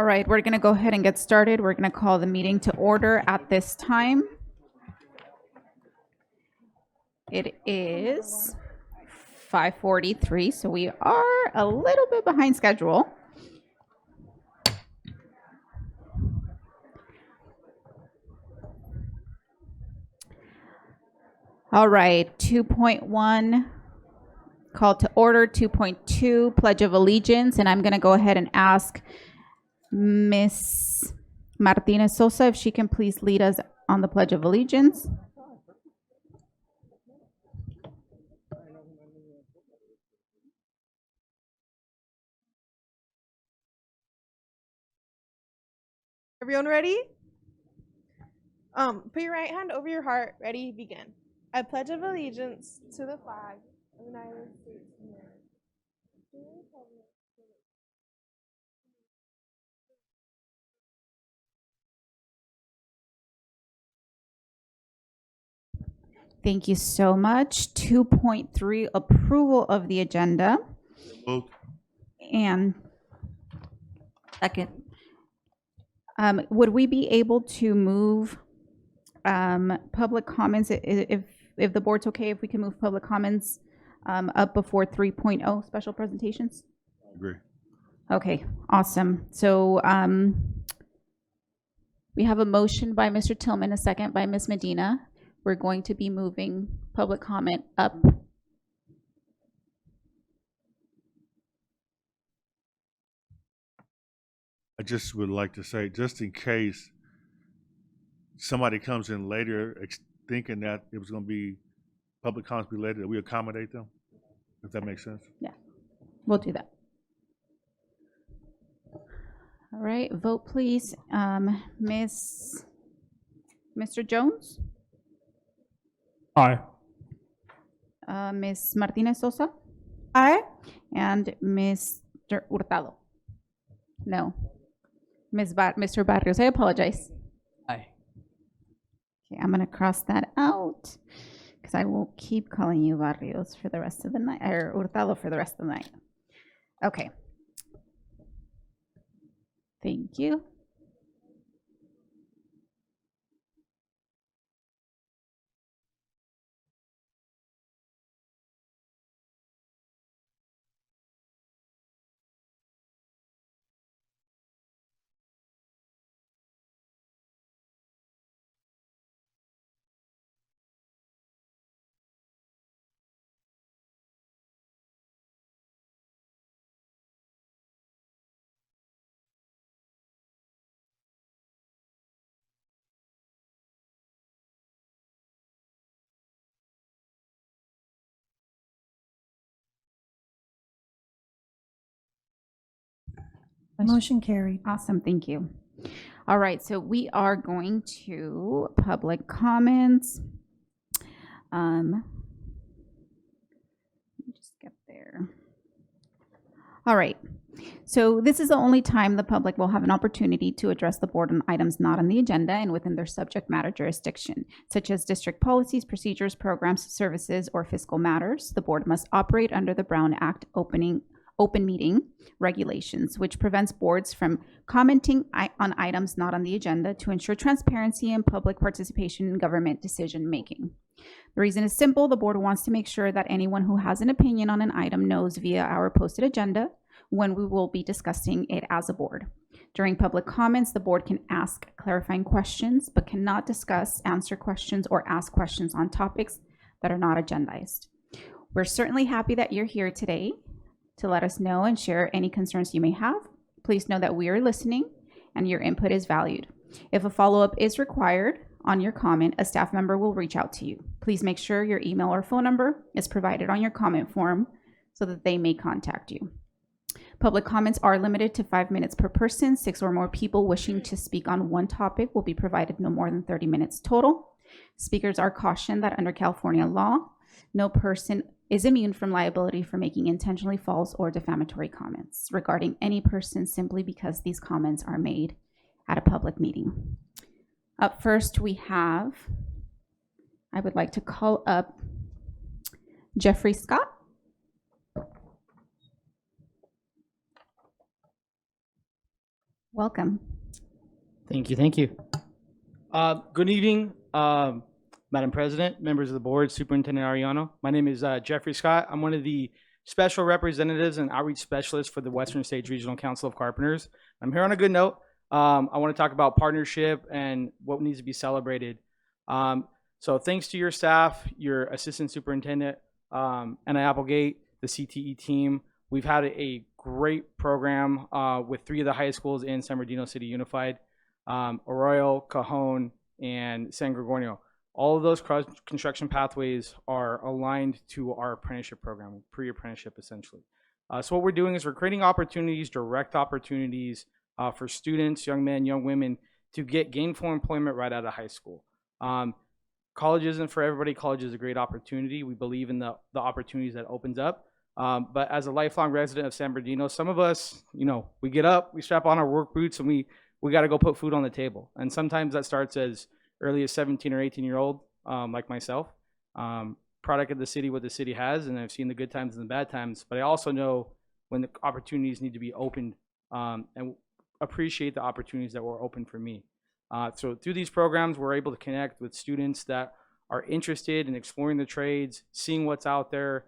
right, we're going to go ahead and get started. We're going to call the meeting to order at this time. It is 5:43, so we are a little bit behind schedule. All right, 2.1, call to order. 2.2, Pledge of Allegiance, and I'm going to go ahead and ask Miss Martinez Sosa if she can please lead us on the Pledge of Allegiance. Everyone ready? Put your right hand over your heart. Ready? Begin. I pledge of allegiance to the flag of the United States of America. To the republic for which Thank you so much. 2.3, approval of the agenda. Moved. And second. Would we be able to move public comments, if the board's okay, if we can move public comments up before 3.0, special presentations? I agree. Okay, awesome. So we have a motion by Mr. Tillman, a second by Ms. Medina. We're going to be moving public comment up. I just would like to say, just in case somebody comes in later thinking that it was going to be public comments be later, that we accommodate them, if that makes sense. Yeah, we'll do that. All right, vote please. Mr. Jones? Aye. Ms. Martinez Sosa? Aye. And Mr. Hurtado? No. Mr. Barrios, I apologize. Aye. Okay, I'm going to cross that out because I will keep calling you Barrios for the rest of the night, or Hurtado for the rest of the night. Okay. Thank you. Motion carried. Awesome, thank you. All right, so we are going to public comments. Let me just get there. All right, so this is the only time the public will have an opportunity to address the board on items not on the agenda and within their subject matter jurisdiction, such as district policies, procedures, programs, services, or fiscal matters. The board must operate under the Brown Act open meeting regulations, which prevents boards from commenting on items not on the agenda to ensure transparency and public participation in government decision making. The reason is simple. The board wants to make sure that anyone who has an opinion on an item knows via our posted agenda when we will be discussing it as a board. During public comments, the board can ask clarifying questions, but cannot discuss, answer questions, or ask questions on topics that are not agendized. We're certainly happy that you're here today to let us know and share any concerns you may have. Please know that we are listening and your input is valued. If a follow-up is required on your comment, a staff member will reach out to you. Please make sure your email or phone number is provided on your comment form so that they may contact you. Public comments are limited to 5 minutes per person. 6 or more people wishing to speak on one topic will be provided no more than 30 minutes total. Speakers are cautioned that under California law, no person is immune from liability for making intentionally false or defamatory comments regarding any person simply because these comments are made at a public meeting. Up first, I would like to call up Jeffrey Scott. Welcome. Thank you. Thank you. Good evening, Madam President, members of the board, Superintendent Ariano. My name is Jeffrey Scott. I'm one of the special representatives and outreach specialists for the Western States Regional Council of Carpenters. I'm here on a good note. I want to talk about partnership and what needs to be celebrated. So thanks to your staff, your assistant superintendent, Anna Applegate, the CTE team, we've had a great program with 3 of the high schools in San Bernardino City Unified, Arroyo, Cajon, and San Gregorio. All of those construction pathways are aligned to our apprenticeship program, pre-apprenticeship essentially. So what we're doing is we're creating opportunities, direct opportunities for students, young men, young women to get gainful employment right out of high school. College isn't for everybody. College is a great opportunity. We believe in the opportunities that opens up. But as a lifelong resident of San Bernardino, some of us, we get up, we strap on our work boots, and we got to go put food on the table. And sometimes that starts as early as 17 or 18-year-old, like myself. Product of the city, what the city has, and I've seen the good times and the bad times. But I also know when the opportunities need to be opened, and appreciate the opportunities that were open for me. So through these programs, we're able to connect with students that are interested in exploring the trades, seeing what's out there,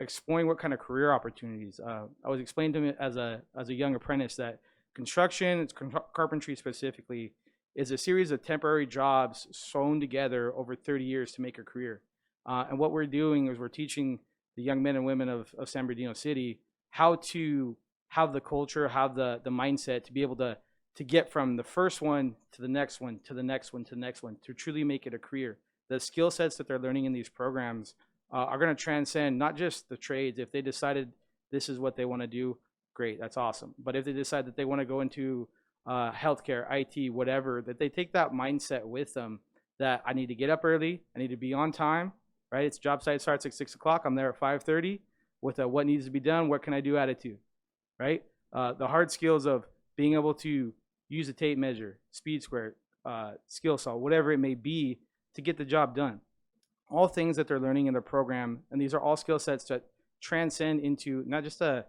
exploring what kind of career opportunities. I was explained to me as a young apprentice that construction, carpentry specifically, is a series of temporary jobs sewn together over 30 years to make a career. And what we're doing is we're teaching the young men and women of San Bernardino City how to have the culture, have the mindset to be able to get from the first one to the next one, to the next one, to the next one, to truly make it a career. The skill sets that they're learning in these programs are going to transcend not just the trades. If they decided this is what they want to do, great, that's awesome. But if they decide that they want to go into healthcare, IT, whatever, that they take that mindset with them, that I need to get up early, I need to be on time, right? It's job site starts at 6 o'clock, I'm there at 5:30 with a what needs to be done, what can I do attitude, right? The hard skills of being able to use a tape measure, speed square, skill saw, whatever it may be to get the job done. All things that they're learning in their program, and these are all skill sets that transcend into not just a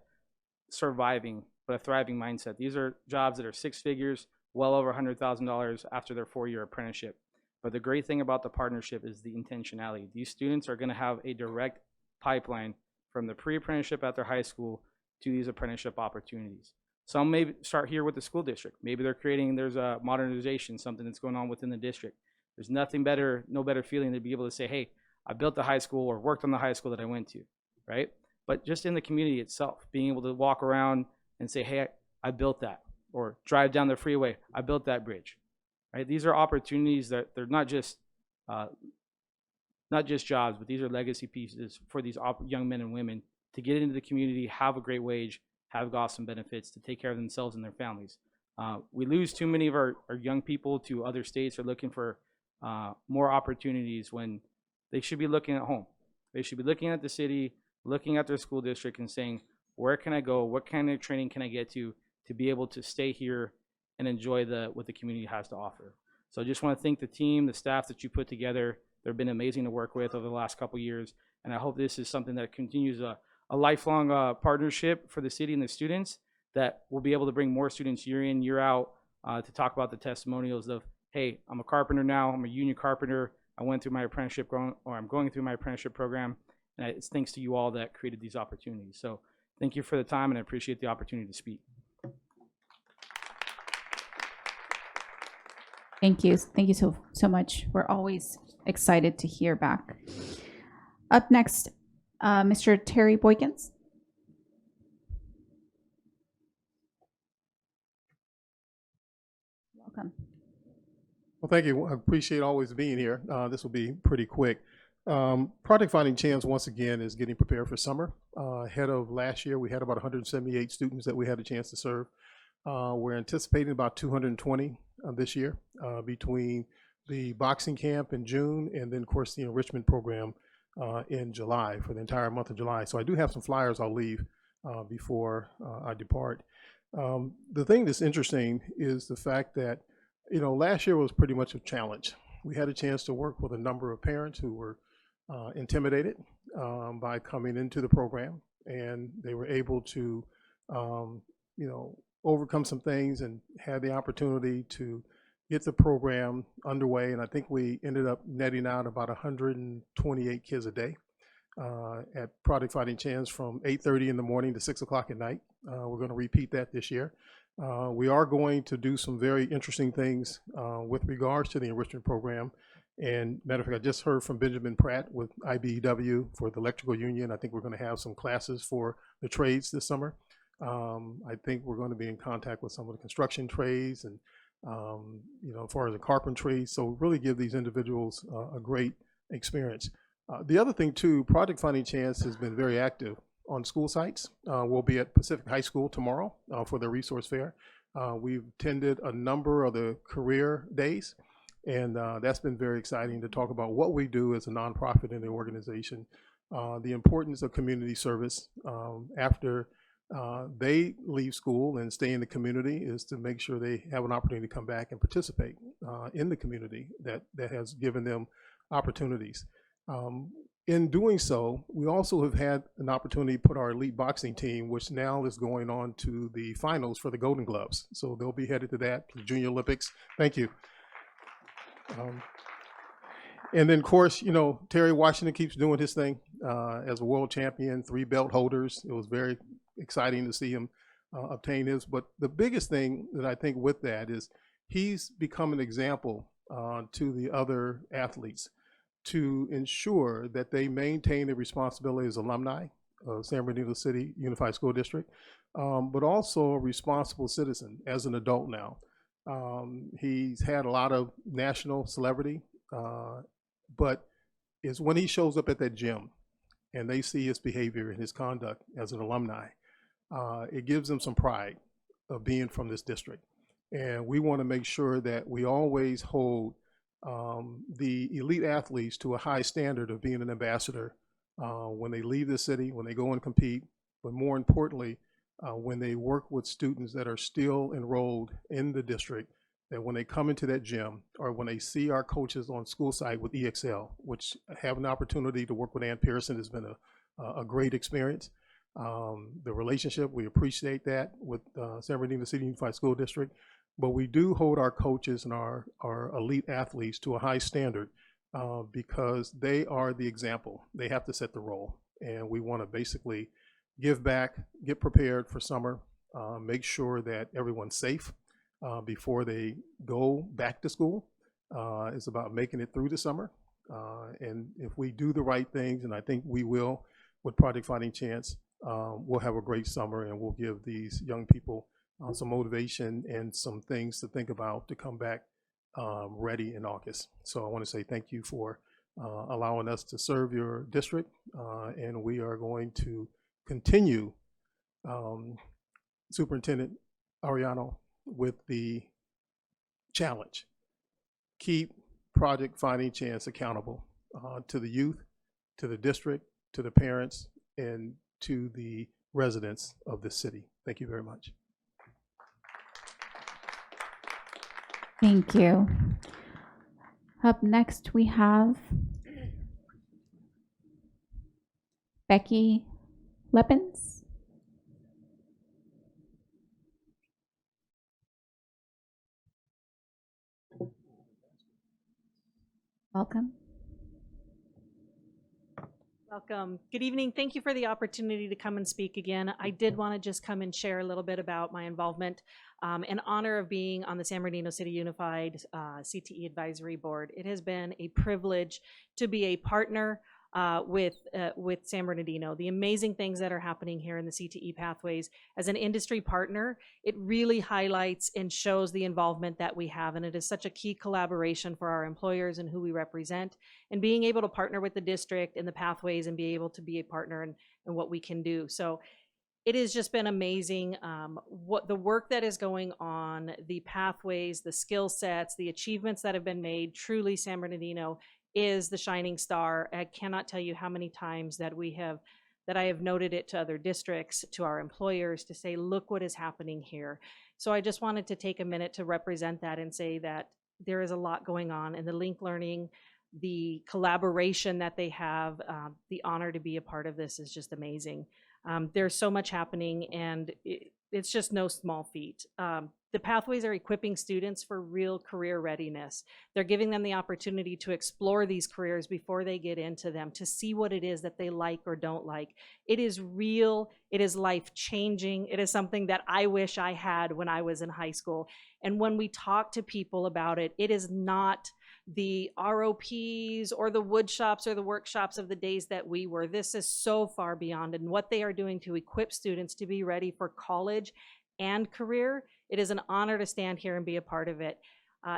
surviving, but a thriving mindset. These are jobs that are 6 figures, well over $100,000 after their 4-year apprenticeship. But the great thing about the partnership is the intentionality. These students are going to have a direct pipeline from the pre-apprenticeship at their high school to these apprenticeship opportunities. Some may start here with the school district. Maybe there's a modernization, something that's going on within the district. There's no better feeling to be able to say, hey, I built the high school or worked on the high school that I went to, right? But just in the community itself, being able to walk around and say, hey, I built that, or drive down the freeway, I built that bridge, right? These are opportunities that they're not just jobs, but these are legacy pieces for these young men and women to get into the community, have a great wage, have awesome benefits to take care of themselves and their families. We lose too many of our young people to other states or looking for more opportunities when they should be looking at home. They should be looking at the city, looking at their school district and saying, where can I go? What kind of training can I get to be able to stay here and enjoy what the community has to offer? So I just want to thank the team, the staff that you put together. They've been amazing to work with over the last couple of years. And I hope this is something that continues a lifelong partnership for the city and the students, that will be able to bring more students year in, year out to talk about the testimonials of, hey, I'm a carpenter now, I'm a union carpenter, I went through my apprenticeship, I'm going through my apprenticeship program, and it's thanks to you all that created these opportunities. So thank you for the time, and I appreciate the opportunity to speak. Thank you. Thank you so much. We're always excited to hear back. Up next, Mr. Terry Boykins. Welcome. Well, thank you. I appreciate always being here. This will be pretty quick. Project Finding Chance, once again, is getting prepared for summer. Ahead of last year, we had about 178 students that we had a chance to serve. We're anticipating about 220 this year between the boxing camp in June and then, of course, the enrichment program in July, for the entire month of July. So I do have some flyers I'll leave before I depart. The thing that's interesting is the fact that, last year was pretty much a challenge. We had a chance to work with a number of parents who were intimidated by coming into the program, and they were able to, overcome some things and had the opportunity to get the program underway. And I think we ended up netting out about 128 kids a day at Project Fighting Chance from 8:30 in the morning to 6 o'clock at night. We're going to repeat that this year. We are going to do some very interesting things with regards to the enrichment program. And matter of fact, I just heard from Benjamin Pratt with IBEW for the electrical union. I think we're going to have some classes for the trades this summer. I think we're going to be in contact with some of the construction trades and, as far as the carpentry. So really give these individuals a great experience. The other thing too, Project Fighting Chance has been very active on school sites. We'll be at Pacific High School tomorrow for the resource fair. We've attended a number of the career days, and that's been very exciting to talk about what we do as a nonprofit in the organization, the importance of community service after they leave school and stay in the community is to make sure they have an opportunity to come back and participate in the community that has given them opportunities. In doing so, we also have had an opportunity to put our elite boxing team, which now is going on to the finals for the Golden Gloves. So they'll be headed to that, the Junior Olympics. Thank you. And then, of course, Terry Washington keeps doing his thing as a world champion, 3 belt holders. It was very exciting to see him obtain his. But the biggest thing that I think with that is he's become an example to the other athletes to ensure that they maintain the responsibility as alumni of San Bernardino City Unified School District, but also a responsible citizen as an adult now. He's had a lot of national celebrity, but it's when he shows up at that gym and they see his behavior and his conduct as an alumni, it gives them some pride of being from this district. And we want to make sure that we always hold the elite athletes to a high standard of being an ambassador when they leave the city, when they go and compete, but more importantly, when they work with students that are still enrolled in the district, that when they come into that gym or when they see our coaches on school site with EXL, which have an opportunity to work with Ann Pearson has been a great experience. The relationship, we appreciate that with San Bernardino City Unified School District. But we do hold our coaches and our elite athletes to a high standard because they are the example. They have to set the role. And we want to basically give back, get prepared for summer, make sure that everyone's safe before they go back to school. It's about making it through the summer. And if we do the right things, and I think we will with Project Fighting Chance, we'll have a great summer and we'll give these young people some motivation and some things to think about to come back ready in August. So I want to say thank you for allowing us to serve your district, and we are going to continue, Superintendent Ariano, with the challenge. Keep Project Fighting Chance accountable to the youth, to the district, to the parents, and to the residents of this city. Thank you very much. Thank you. Up next, we have Becky Leppens. Welcome. Welcome. Good evening. Thank you for the opportunity to come and speak again. I did want to just come and share a little bit about my involvement in honor of being on the San Bernardino City Unified CTE Advisory Board. It has been a privilege to be a partner with San Bernardino. The amazing things that are happening here in the CTE pathways. As an industry partner, it really highlights and shows the involvement that we have, and it is such a key collaboration for our employers and who we represent, and being able to partner with the district and the pathways and be able to be a partner in what we can do. So it has just been amazing what the work that is going on, the pathways, the skill sets, the achievements that have been made. Truly, San Bernardino is the shining star. I cannot tell you how many times that I have noted it to other districts, to our employers, to say, look what is happening here. So I just wanted to take a minute to represent that and say that there is a lot going on in the Link Learning, the collaboration that they have, the honor to be a part of this is just amazing. There's so much happening, and it's just no small feat. The pathways are equipping students for real career readiness. They're giving them the opportunity to explore these careers before they get into them, to see what it is that they like or don't like. It is real, it is life-changing, it is something that I wish I had when I was in high school. And when we talk to people about it, it is not the ROPs or the wood shops or the workshops of the days that we were. This is so far beyond, and what they are doing to equip students to be ready for college and career. It is an honor to stand here and be a part of it.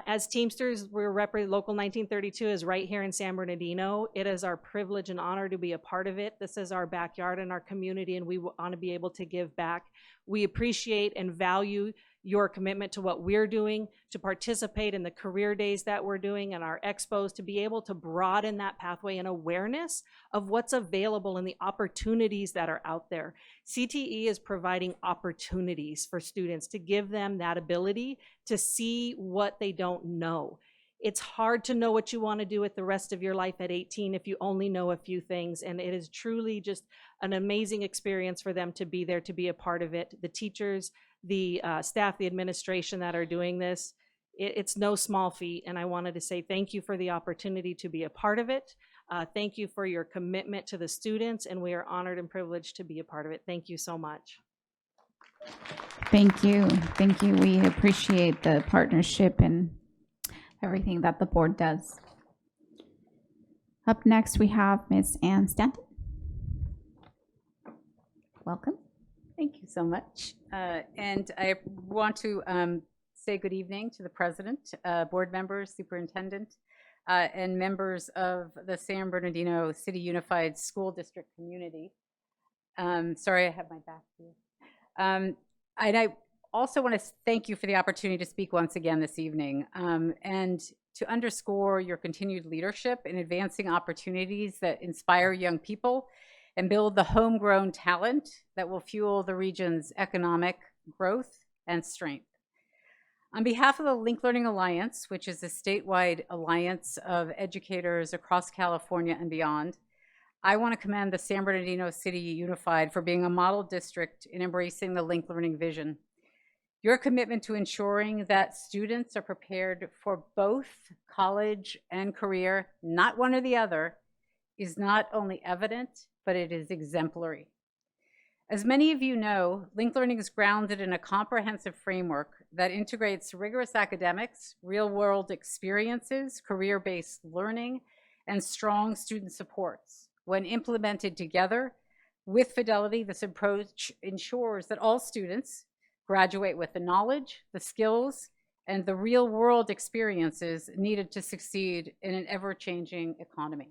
As Teamsters, Local 1932 is right here in San Bernardino. It is our privilege and honor to be a part of it. This is our backyard and our community, and we want to be able to give back. We appreciate and value your commitment to what we're doing, to participate in the career days that we're doing and our expos, to be able to broaden that pathway and awareness of what's available and the opportunities that are out there. CTE is providing opportunities for students to give them that ability to see what they don't know. It's hard to know what you want to do with the rest of your life at 18 if you only know a few things, and it is truly just an amazing experience for them to be there, to be a part of it. The teachers, the staff, the administration that are doing this, it's no small feat, and I wanted to say thank you for the opportunity to be a part of it. Thank you for your commitment to the students, and we are honored and privileged to be a part of it. Thank you so much. Thank you. Thank you. We appreciate the partnership and everything that the board does. Up next, we have Ms. Ann Stanton. Welcome. Thank you so much. And I want to say good evening to the president, board members, superintendent, and members of the San Bernardino City Unified School District community. Sorry, I have my back to you. And I also want to thank you for the opportunity to speak once again this evening, and to underscore your continued leadership in advancing opportunities that inspire young people and build the homegrown talent that will fuel the region's economic growth and strength. On behalf of the Link Learning Alliance, which is a statewide alliance of educators across California and beyond, I want to commend the San Bernardino City Unified for being a model district in embracing the Link Learning vision. Your commitment to ensuring that students are prepared for both college and career, not one or the other, is not only evident, but it is exemplary. As many of you know, Link Learning is grounded in a comprehensive framework that integrates rigorous academics, real-world experiences, career-based learning, and strong student supports. When implemented together with fidelity, this approach ensures that all students graduate with the knowledge, the skills, and the real-world experiences needed to succeed in an ever-changing economy.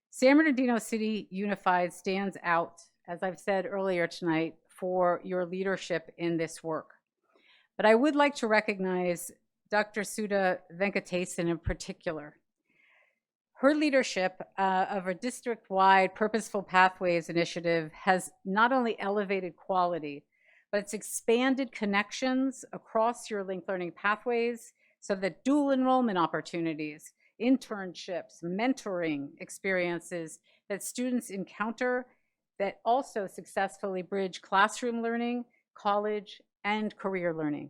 San Bernardino City Unified stands out, as I've said earlier tonight, for your leadership in this work. But I would like to recognize Dr. Sudha Venkatesan in particular. Her leadership of a district-wide Purposeful Pathways initiative has not only elevated quality, but it's expanded connections across your Link Learning pathways so that dual enrollment opportunities, internships, mentoring experiences that students encounter that also successfully bridge classroom learning, college, and career learning.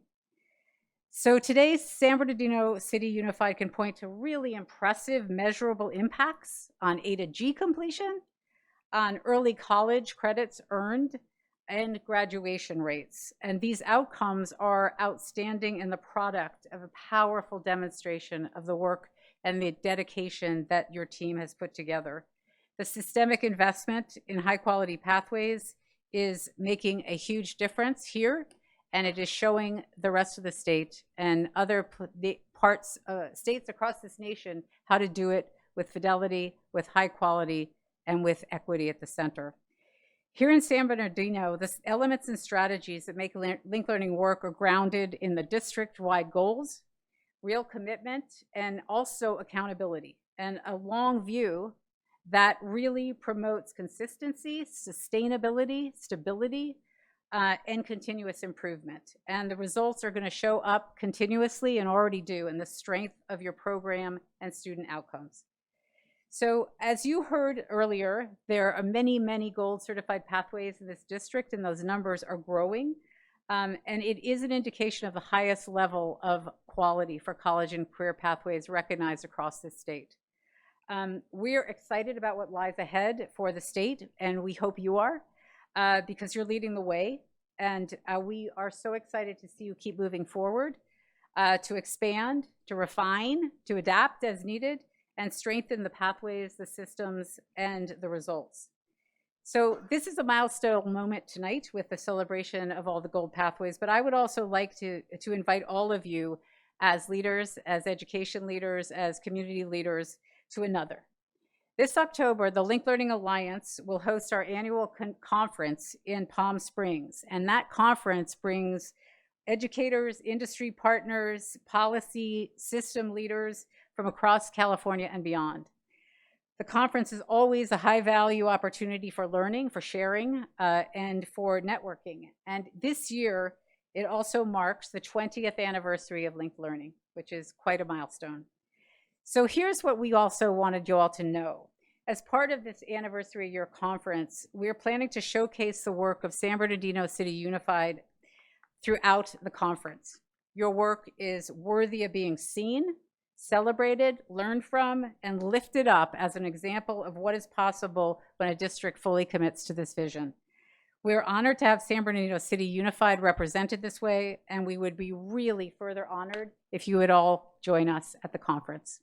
So today's San Bernardino City Unified can point to really impressive measurable impacts on A to G completion, on early college credits earned, and graduation rates. And these outcomes are outstanding and the product of a powerful demonstration of the work and the dedication that your team has put together. The systemic investment in high quality pathways is making a huge difference here, and it is showing the rest of the state and other states across this nation how to do it with fidelity, with high quality, and with equity at the center. Here in San Bernardino, the elements and strategies that make Link Learning work are grounded in the district-wide goals, real commitment, and also accountability, and a long view that really promotes consistency, sustainability, stability, and continuous improvement. And the results are going to show up continuously and already do in the strength of your program and student outcomes. So as you heard earlier, there are many, many gold certified pathways in this district, and those numbers are growing. And it is an indication of the highest level of quality for college and career pathways recognized across the state. We're excited about what lies ahead for the state, and we hope you are, because you're leading the way. And we are so excited to see you keep moving forward, to expand, to refine, to adapt as needed, and strengthen the pathways, the systems, and the results. So this is a milestone moment tonight with the celebration of all the gold pathways, but I would also like to invite all of you as leaders, as education leaders, as community leaders to another. This October, the Link Learning Alliance will host our annual conference in Palm Springs, and that conference brings educators, industry partners, policy system leaders from across California and beyond. The conference is always a high-value opportunity for learning, for sharing, and for networking. And this year, it also marks the 20th anniversary of Link Learning, which is quite a milestone. So here's what we also wanted you all to know. As part of this anniversary year conference, we're planning to showcase the work of San Bernardino City Unified throughout the conference. Your work is worthy of being seen, celebrated, learned from, and lifted up as an example of what is possible when a district fully commits to this vision. We're honored to have San Bernardino City Unified represented this way, and we would be really further honored if you would all join us at the conference.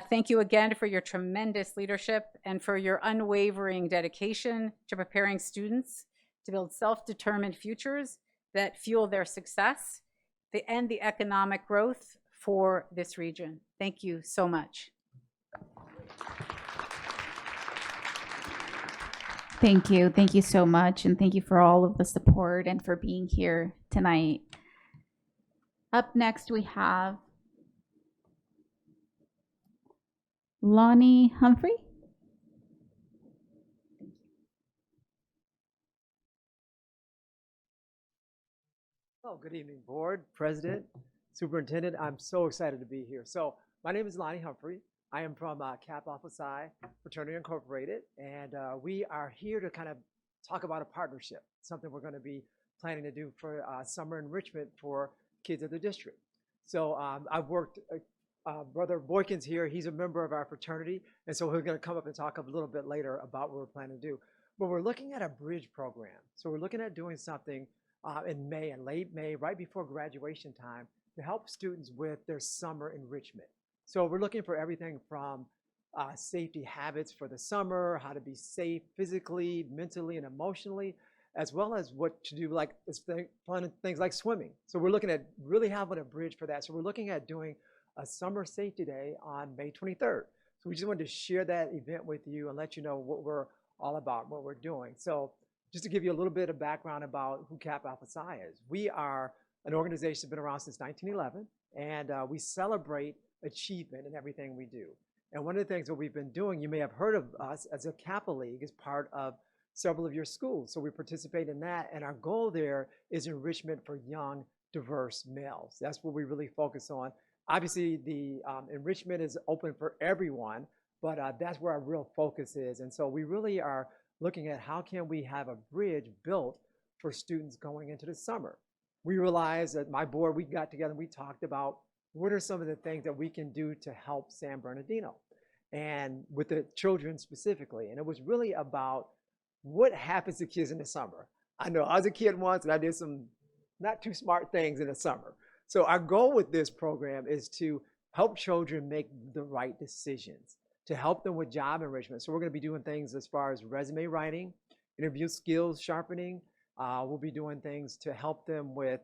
Thank you again for your tremendous leadership and for your unwavering dedication to preparing students to build self-determined futures that fuel their success and the economic growth for this region. Thank you so much. Thank you. Thank you so much. And thank you for all of the support and for being here tonight. Up next, we have Lonnie Humphrey. Oh, good evening, board, president, superintendent. I'm so excited to be here. So my name is Lonnie Humphrey. I am from Kappa Alpha Psi Fraternity Incorporated, and we are here to kind of talk about a partnership, something we're going to be planning to do for summer enrichment for kids of the district. So I've worked, Brother Boykins here, he's a member of our fraternity, and so we're going to come up and talk a little bit later about what we're planning to do. But we're looking at a bridge program. So we're looking at doing something in May, in late May, right before graduation time, to help students with their summer enrichment. So we're looking for everything from safety habits for the summer, how to be safe physically, mentally, and emotionally, as well as what to do, like fun things like swimming. So we're looking at really having a bridge for that. So we're looking at doing a summer safety day on May 23rd. So we just wanted to share that event with you and let you know what we're all about, what we're doing. So just to give you a little bit of background about who Kappa Alpha Psi is. We are an organization that's been around since 1911, and we celebrate achievement in everything we do. And one of the things that we've been doing, you may have heard of us as a Kappa League as part of several of your schools. So we participate in that, and our goal there is enrichment for young, diverse males. That's what we really focus on. Obviously, the enrichment is open for everyone, but that's where our real focus is. And so we really are looking at how can we have a bridge built for students going into the summer. We realized that my board, we got together and we talked about what are some of the things that we can do to help San Bernardino and with the children specifically. And it was really about what happens to kids in the summer. I know I was a kid once and I did some not too smart things in the summer. So our goal with this program is to help children make the right decisions, to help them with job enrichment. So we're going to be doing things as far as resume writing, interview skills sharpening. We'll be doing things to help them with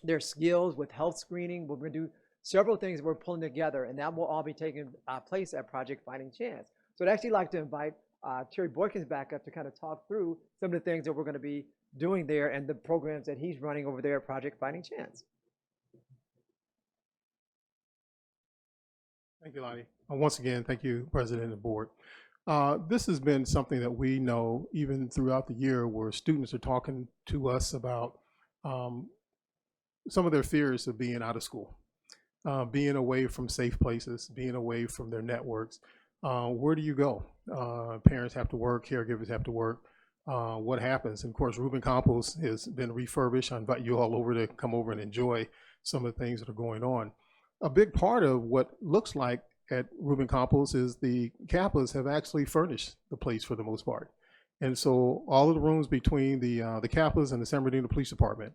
their skills, with health screening. We're going to do several things we're pulling together, and that will all be taking place at Project Fighting Chance. So I'd actually like to invite Terry Boykins back up to kind of talk through some of the things that we're going to be doing there and the programs that he's running over there at Project Fighting Chance. Thank you, Lonnie. Once again, thank you, President and Board. This has been something that we know even throughout the year where students are talking to us about some of their fears of being out of school, being away from safe places, being away from their networks. Where do you go? Parents have to work, caregivers have to work. what happens. And of course, Reuben Campos has been refurbished. I invite you all over to come over and enjoy some of the things that are going on. A big part of what looks like at Reuben Campos is the Kappas have actually furnished the place for the most part. And so all of the rooms between the Kappas and the San Bernardino Police Department,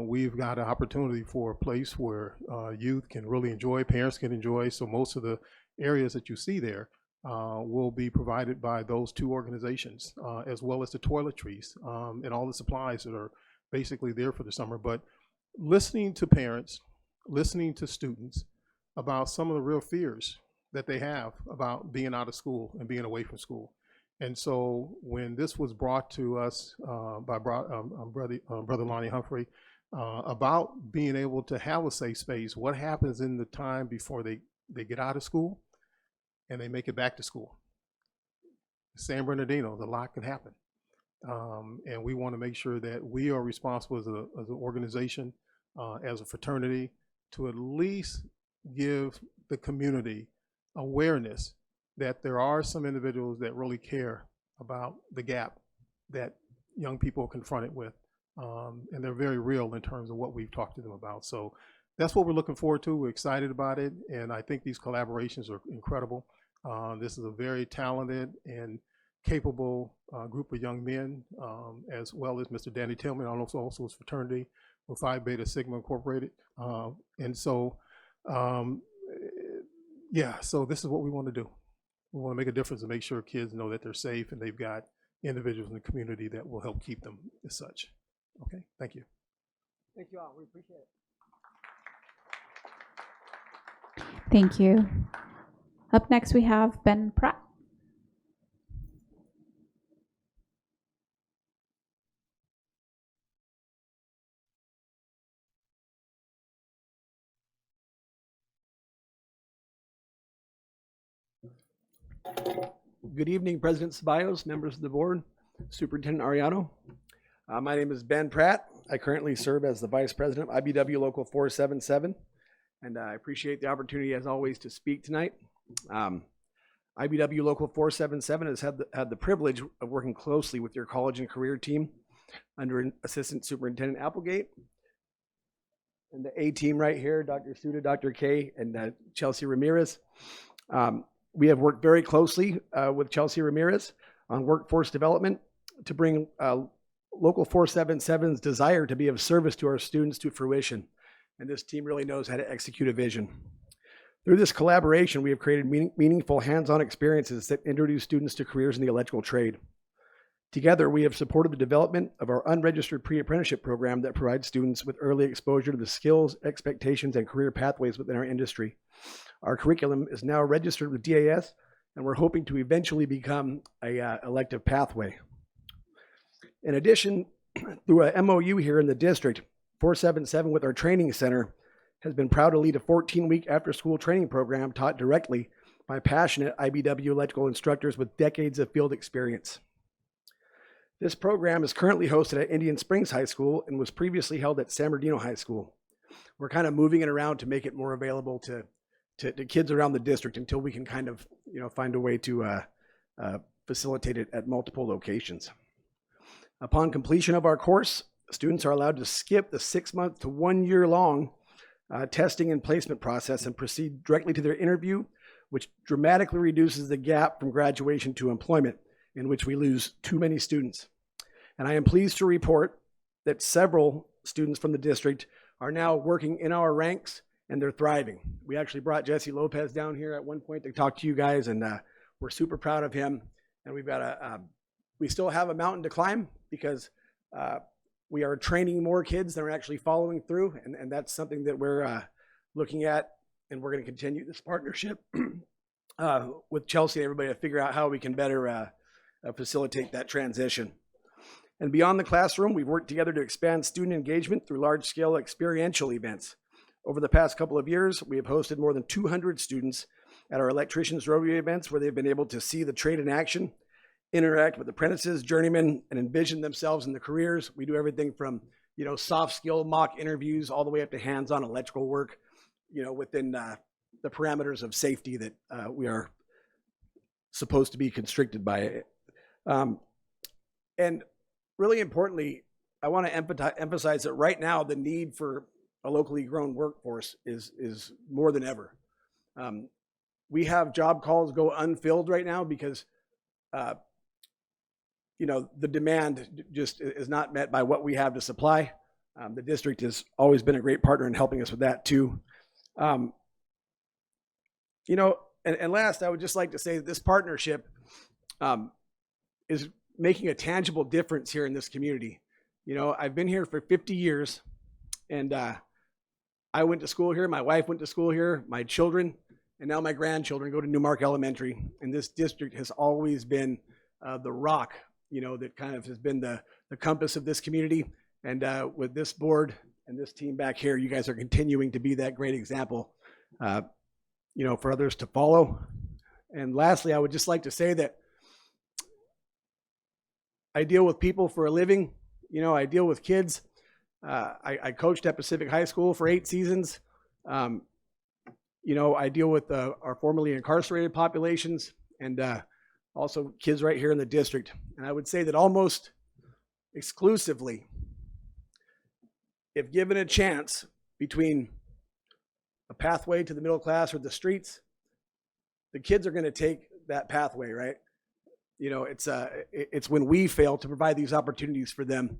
we've got an opportunity for a place where youth can really enjoy, parents can enjoy. So most of the areas that you see there will be provided by those two organizations, as well as the toiletries and all the supplies that are basically there for the summer. But listening to parents, listening to students about some of the real fears that they have about being out of school and being away from school. And so when this was brought to us by Brother Lonnie Humphrey about being able to have a safe space, what happens in the time before they get out of school and they make it back to school? San Bernardino, a lot can happen. And we want to make sure that we are responsible as an organization, as a fraternity, to at least give the community awareness that there are some individuals that really care about the gap that young people are confronted with. And they're very real in terms of what we've talked to them about. So that's what we're looking forward to. We're excited about it. And I think these collaborations are incredible. This is a very talented and capable group of young men, as well as Mr. Danny Tillman, also his fraternity with Phi Beta Sigma Incorporated. And so, yeah, so this is what we want to do. We want to make a difference and make sure kids know that they're safe and they've got individuals in the community that will help keep them as such. Okay, thank you. Thank you all. We appreciate it. Thank you. Up next, we have Ben Pratt. Good evening, President Ceballos, members of the board, Superintendent Ariano. My name is Ben Pratt. I currently serve as the Vice President of IBW Local 477, and I appreciate the opportunity, as always, to speak tonight. IBW Local 477 has had the privilege of working closely with your college and career team under Assistant Superintendent Applegate, and the A team right here, Dr. Suda, Dr. K, and Chelsea Ramirez. We have worked very closely with Chelsea Ramirez on workforce development to bring Local 477's desire to be of service to our students to fruition. And this team really knows how to execute a vision. Through this collaboration, we have created meaningful hands-on experiences that introduce students to careers in the electrical trade. Together, we have supported the development of our unregistered pre-apprenticeship program that provides students with early exposure to the skills, expectations, and career pathways within our industry. Our curriculum is now registered with DAS, and we're hoping to eventually become a elective pathway. In addition, through a MOU here in the district, 477 with our training center has been proud to lead a 14-week after-school training program taught directly by passionate IBW electrical instructors with decades of field experience. This program is currently hosted at Indian Springs High School and was previously held at San Bernardino High School. We're kind of moving it around to make it more available to kids around the district until we can kind of, find a way to facilitate it at multiple locations. Upon completion of our course, students are allowed to skip the 6-month to 1 year long testing and placement process and proceed directly to their interview, which dramatically reduces the gap from graduation to employment, in which we lose too many students. And I am pleased to report that several students from the district are now working in our ranks, and they're thriving. We actually brought Jesse Lopez down here at one point to talk to you guys, and we're super proud of him. And we've got we still have a mountain to climb because we are training more kids than are actually following through, and that's something that we're looking at, and we're going to continue this partnership with Chelsea and everybody to figure out how we can better facilitate that transition. And beyond the classroom, we've worked together to expand student engagement through large-scale experiential events. Over the past couple of years, we have hosted more than 200 students at our electricians rodeo events where they've been able to see the trade in action, interact with apprentices, journeymen, and envision themselves in the careers. We do everything from, soft skill mock interviews all the way up to hands-on electrical work, within the parameters of safety that we are supposed to be constricted by. And really importantly, I want to emphasize that right now the need for a locally grown workforce is more than ever. We have job calls go unfilled right now because the demand just is not met by what we have to supply. The district has always been a great partner in helping us with that too. And last, I would just like to say that this partnership is making a tangible difference here in this community. I've been here for 50 years, and I went to school here. My wife went to school here. My children, and now my grandchildren go to Newmark Elementary. And this district has always been the rock, that kind of has been the compass of this community. And with this board and this team back here, you guys are continuing to be that great example, for others to follow. And lastly, I would just like to say that I deal with people for a living. I deal with kids. I coached at Pacific High School for 8 seasons. I deal with our formerly incarcerated populations and also kids right here in the district. And I would say that almost exclusively, if given a chance between a pathway to the middle class or the streets, the kids are going to take that pathway, right? It's when we fail to provide these opportunities for them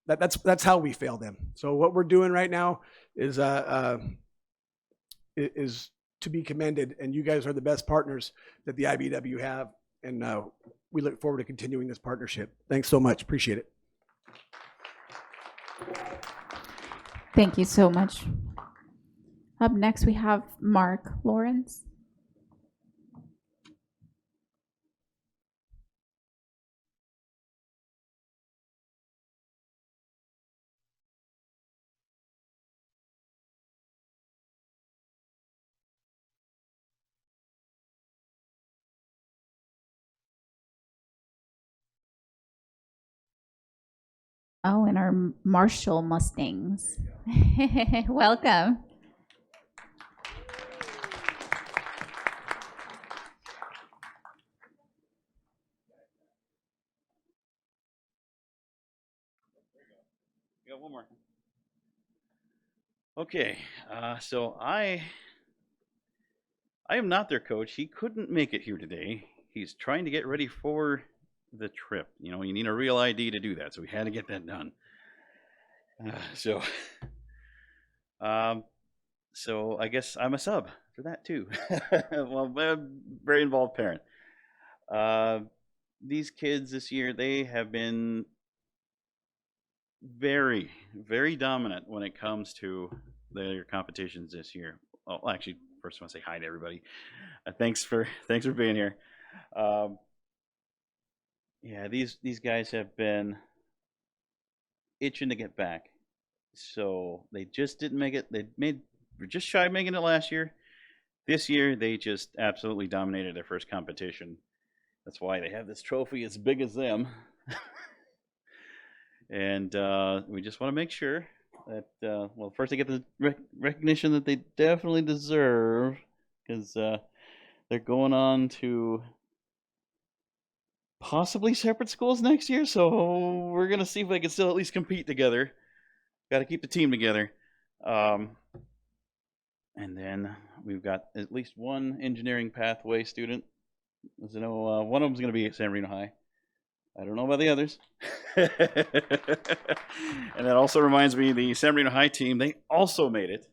that's how we fail them. So what we're doing right now is to be commended, and you guys are the best partners that the IBEW have, and we look forward to continuing this partnership. Thanks so much. Appreciate it. Thank you so much. Up next, we have Mark Lawrence. Oh, and our Marshall Mustangs. Welcome. We got one more. Okay, so I am not their coach. He couldn't make it here today. He's trying to get ready for the trip. You need a real ID to do that, so we had to get that done. So I guess I'm a sub for that too. Well, I'm a very involved parent. These kids this year, they have been very, very dominant when it comes to their competitions this year. Well, actually, first I want to say hi to everybody. Thanks for being here. Yeah, these guys have been itching to get back. So they just didn't make it. Were just shy of making it last year. This year, they just absolutely dominated their first competition. That's why they have this trophy as big as them. And we just want to make sure that, well, first they get the recognition that they definitely deserve, because they're going on to possibly separate schools next year, so we're going to see if they can still at least compete together. Got to keep the team together. And then we've got at least one engineering pathway student. As you know, one of them's going to be at San Marino High. I don't know about the others. And that also reminds me, the San Marino High team, they also made it.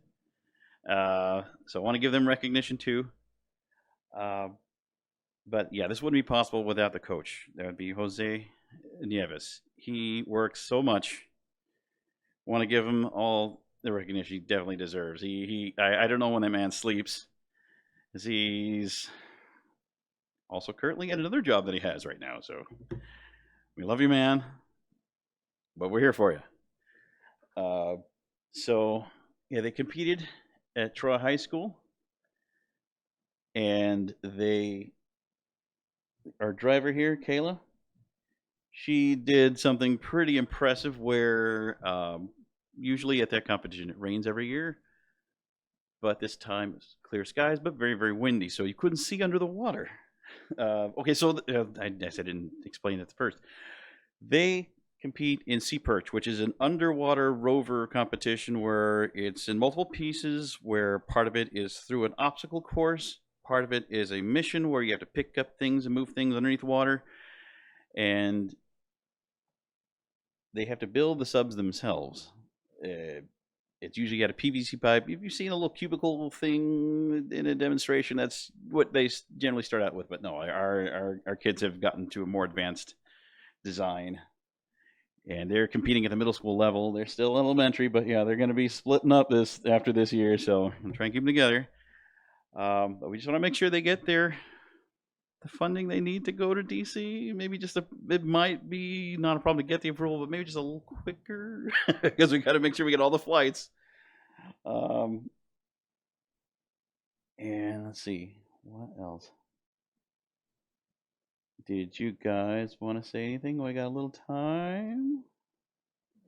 So I want to give them recognition too. But yeah, this wouldn't be possible without the coach. That would be Jose Nieves. He works so much. I want to give him all the recognition he definitely deserves. I don't know when that man sleeps, because he's also currently at another job that he has right now. So we love you, man, but we're here for you. So yeah, they competed at Troy High School, and our driver here, Kayla, she did something pretty impressive where usually at that competition it rains every year, but this time it's clear skies but very, very windy, so you couldn't see under the water. Okay, so I guess I didn't explain it first. They compete in Sea Perch, which is an underwater rover competition where it's in multiple pieces, where part of it is through an obstacle course, part of it is a mission where you have to pick up things and move things underneath water, and they have to build the subs themselves. It's usually got a PVC pipe. If you've seen a little cubicle thing in a demonstration, that's what they generally start out with. But no, our kids have gotten to a more advanced design, and they're competing at the middle school level. They're still elementary, but yeah, they're going to be splitting up after this year. So I'm trying to keep them together. But we just want to make sure they get the funding they need to go to DC. Maybe it might be not a problem to get the approval, but maybe just a little quicker because we got to make sure we get all the flights. And let's see, what else? Did you guys want to say anything? We got a little time.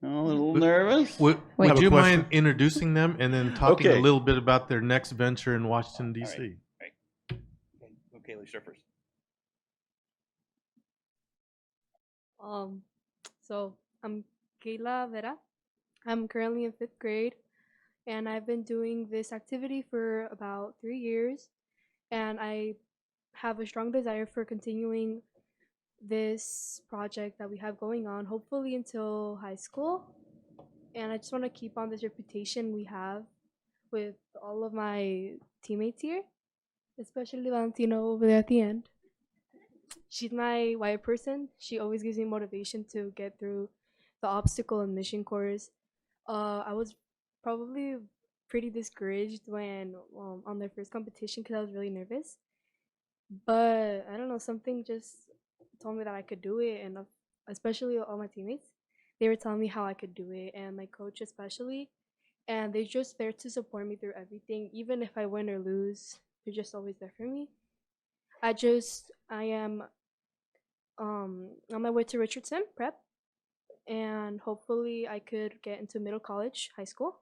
A little nervous. Would I have a you question. mind introducing them and then talking Okay. a little bit about their next venture in Washington, D.C.? Okay, let's start first. So I'm Kayla Vera. I'm currently in 5th grade, and I've been doing this activity for about 3 years, and I have a strong desire for continuing this project that we have going on, hopefully until high school. And I just want to keep on this reputation we have with all of my teammates here, especially Valentina over there at the end. She's my wire person. She always gives me motivation to get through the obstacle and mission course. I was probably pretty discouraged when on their first competition because I was really nervous. But I don't know, something just told me that I could do it, and especially all my teammates, they were telling me how I could do it, and my coach especially, and they're just there to support me through everything. Even if I win or lose, they're just always there for me. I am on my way to Richardson Prep, and hopefully I could get into middle college, high school,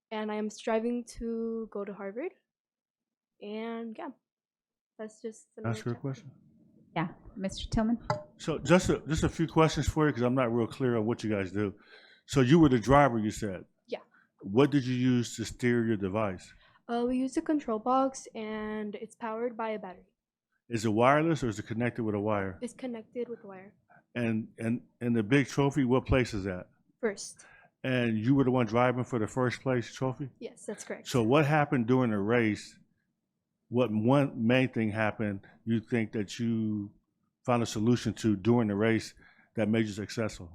and I am striving to go to Harvard. And yeah, that's just Ask her a question. Yeah, Mr. Tillman? So just a few questions for you because I'm not real clear on what you guys do. So you were the driver, you said. Yeah. What did you use to steer your device? We use a control box, and it's powered by a battery. Is it wireless or is it connected with a wire? It's connected with wire. And the big trophy, what place is that? First. And you were the one driving for the first place trophy? Yes, that's correct. So what happened during the race? What one main thing happened you think that you found a solution to during the race that made you successful?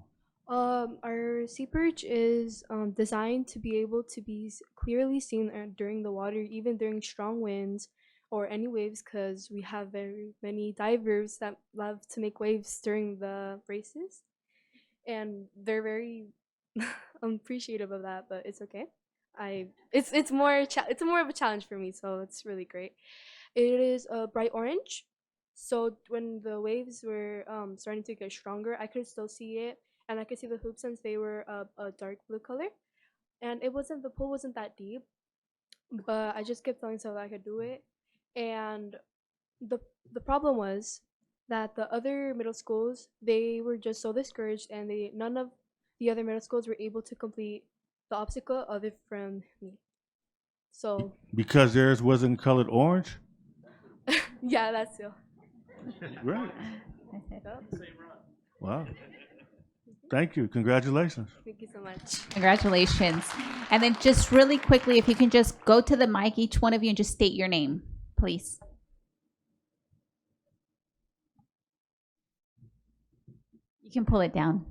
Our sea perch is designed to be able to be clearly seen during the water, even during strong winds or any waves, because we have very many divers that love to make waves during the races, and they're very appreciative of that. But it's okay. It's more of a challenge for me, so it's really great. It is a bright orange, so when the waves were starting to get stronger, I could still see it, and I could see the hoops since they were a dark blue color, and the pool wasn't that deep, but I just kept telling myself that I could do it. And the problem was that the other middle schools, they were just so discouraged, and none of the other middle schools were able to complete the obstacle other from me. So Because theirs wasn't colored orange? yeah, that's it. Right. Wow. Thank you. Congratulations. Thank you so much. Congratulations. And then just really quickly, if you can just go to the mic, each one of you, and just state your name, please. You can pull it down.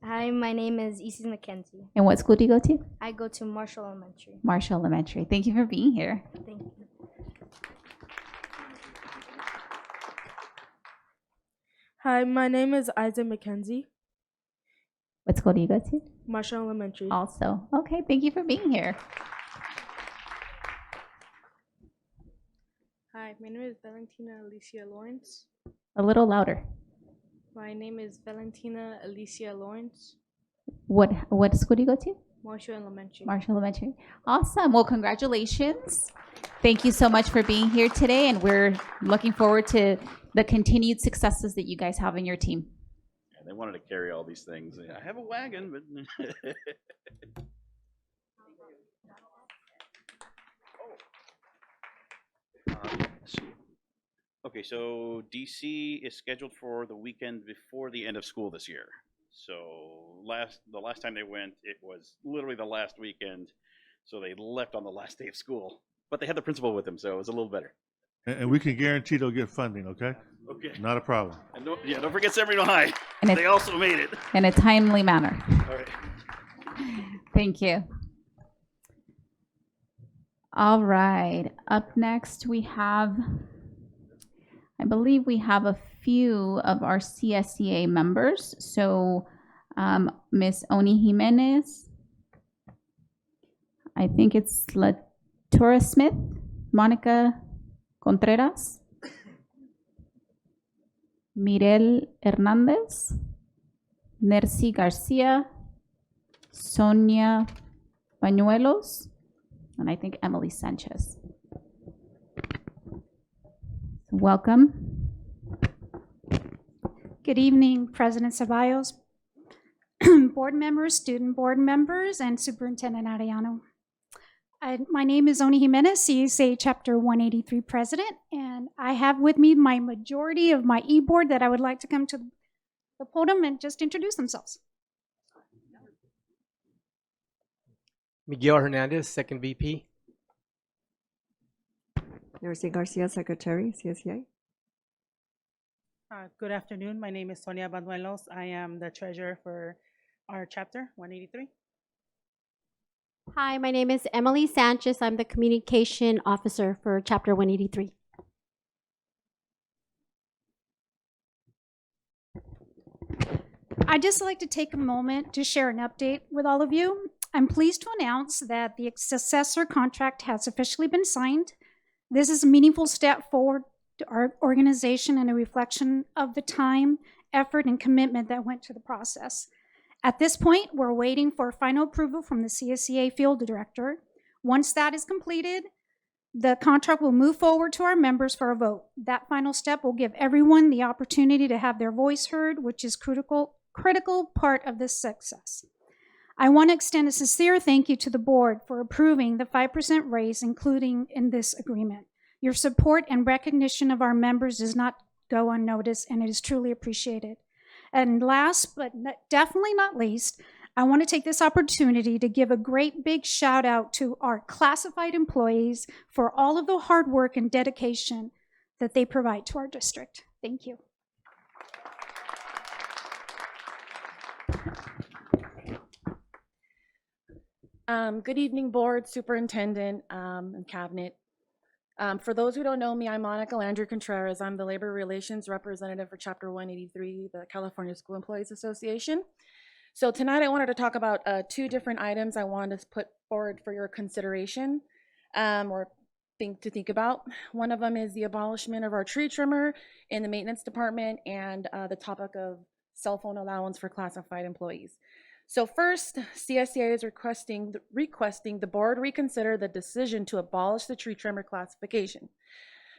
Hi, my name is Isis McKenzie. And what school do you go to? I go to Marshall Elementary. Marshall Elementary. Thank you for being here. Thank you. Hi, my name is Isaac McKenzie. What school do you go to? Marshall Elementary. Also. Okay, thank you for being here. Hi, my name is Valentina Alicia Lawrence. A little louder. My name is Valentina Alicia Lawrence. What school do you go to? Marshall Elementary. Marshall Elementary. Awesome. Well, congratulations. Thank you so much for being here today, and we're looking forward to the continued successes that you guys have in your team. Yeah, they wanted to carry all these things. I have a wagon, but. Let's see. Okay, so DC is scheduled for the weekend before the end of school this year. So the last time they went, it was literally the last weekend. So they left on the last day of school, but they had the principal with them, so it was a little better. And we can guarantee they'll get funding, okay? Okay. Not a problem. And don't forget San Bernardino High. And They also made it. in a timely manner. All right. Thank you. All right, up next we have, I believe we have a few of our CSEA members. So Ms. Oni Jimenez, I think it's Latura Smith, Monica Contreras, Mirel Hernandez, Nercy Garcia, Sonia Bañuelos, and I think Emily Sanchez. Welcome. Good evening, President Ceballos, board members, student board members, and Superintendent Arellano. My name is Oni Jimenez, CSA Chapter 183 President, and I have with me my majority of my e-board that I would like to come to the podium and just introduce themselves. Miguel Hernandez, second VP. Nercy Garcia, Secretary, CSEA. Good afternoon. My name is Sonia Bañuelos. I am the treasurer for our chapter 183. Hi, my name is Emily Sanchez. I'm the communication officer for chapter 183. I'd just like to take a moment to share an update with all of you. I'm pleased to announce that the successor contract has officially been signed. This is a meaningful step forward to our organization and a reflection of the time, effort, and commitment that went to the process. At this point, we're waiting for final approval from the CSEA field director. Once that is completed, the contract will move forward to our members for a vote. That final step will give everyone the opportunity to have their voice heard, which is critical part of this success. I want to extend a sincere thank you to the board for approving the 5% raise, including in this agreement. Your support and recognition of our members does not go unnoticed, and it is truly appreciated. And last, but definitely not least, I want to take this opportunity to give a great big shout out to our classified employees for all of the hard work and dedication that they provide to our district. Thank you. Good evening, board, superintendent, and cabinet. For those who don't know me, I'm Monica Landry Contreras. I'm the labor relations representative for Chapter 183, the California School Employees Association. So tonight I wanted to talk about two different items I wanted to put forward for your consideration or to think about. One of them is the abolishment of our tree trimmer in the maintenance department and the topic of cell phone allowance for classified employees. So first, CSEA is requesting the board reconsider the decision to abolish the tree trimmer classification.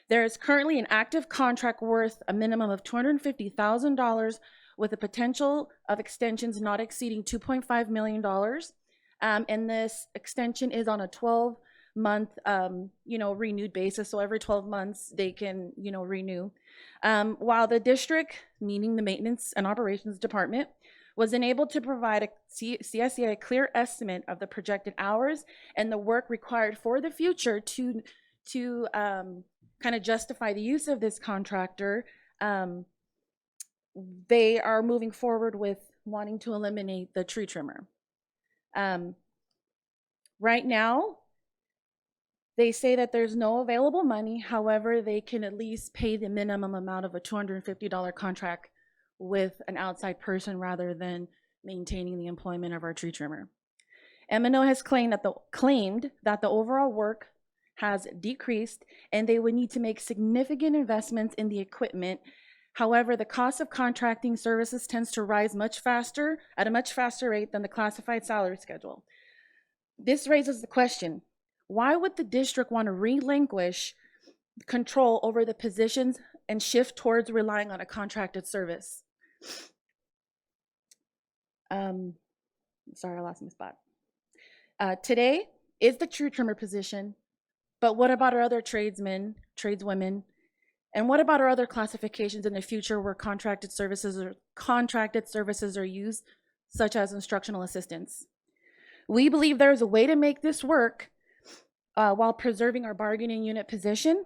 There is currently an active contract worth a minimum of $250,000 with a potential of extensions not exceeding $2.5 million. And this extension is on a 12-month, renewed basis. So every 12 months they can, renew. While the district, meaning the maintenance and operations department, was enabled to provide a CSEA a clear estimate of the projected hours and the work required for the future to kind of justify the use of this contractor, they are moving forward with wanting to eliminate the tree trimmer. Right now, they say that there's no available money. However, they can at least pay the minimum amount of a $250 contract with an outside person rather than maintaining the employment of our tree trimmer. M&O has claimed that the overall work has decreased and they would need to make significant investments in the equipment. However, the cost of contracting services tends to rise at a much faster rate than the classified salary schedule. This raises the question, Why would the district want to relinquish control over the positions and shift towards relying on a contracted service? Sorry, I lost my spot. Today is the tree trimmer position, but what about our other tradesmen, tradeswomen, and what about our other classifications in the future where contracted services are used, such as instructional assistants? We believe there is a way to make this work while preserving our bargaining unit position.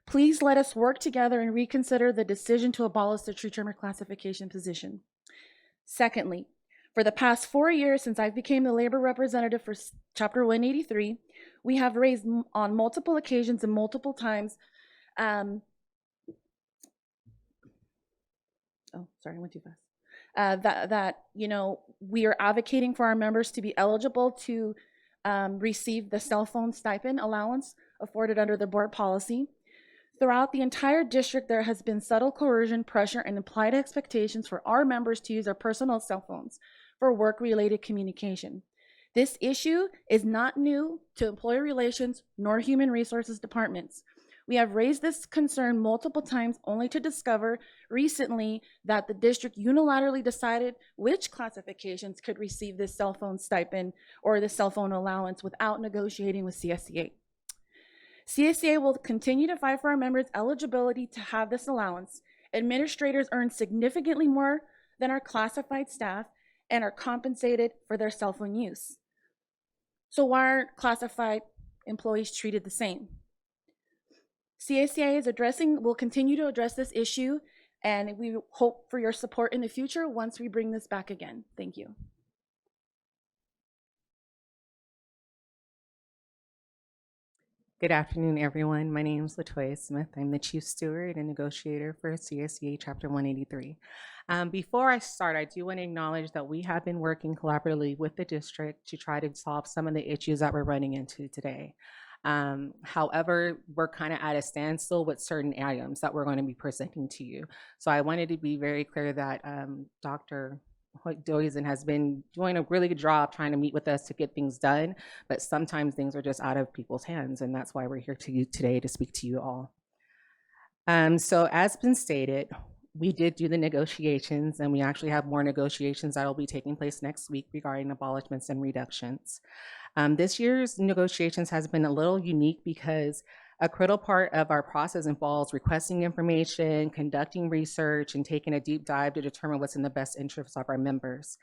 Please let us work together and reconsider the decision to abolish the tree trimmer classification position. Secondly, for the past 4 years since I became the labor representative for Chapter 183, we have raised on multiple occasions and multiple times I went too fast. That we are advocating for our members to be eligible to receive the cell phone stipend allowance afforded under the board policy. Throughout the entire district, there has been subtle coercion, pressure, and implied expectations for our members to use their personal cell phones for work-related communication. This issue is not new to employee relations nor human resources departments. We have raised this concern multiple times only to discover recently that the district unilaterally decided which classifications could receive this cell phone stipend or the cell phone allowance without negotiating with CSEA. CSEA will continue to fight for our members' eligibility to have this allowance. Administrators earn significantly more than our classified staff and are compensated for their cell phone use. So why aren't classified employees treated the same? CSEA will continue to address this issue, and we hope for your support in the future once we bring this back again. Thank you. Good afternoon, everyone. My name is Latoya Smith. I'm the Chief Steward and Negotiator for CSEA Chapter 183. Before I start, I do want to acknowledge that we have been working collaboratively with the district to try to solve some of the issues that we're running into today. However, we're kind of at a standstill with certain items that we're going to be presenting to you. So I wanted to be very clear that Dr. Doizen has been doing a really good job trying to meet with us to get things done, but sometimes things are just out of people's hands, and that's why we're here today to speak to you all. So as been stated, we did do the negotiations, and we actually have more negotiations that will be taking place next week regarding abolishments and reductions. This year's negotiations has been a little unique because a critical part of our process involves requesting information, conducting research, and taking a deep dive to determine what's in the best interests of our members.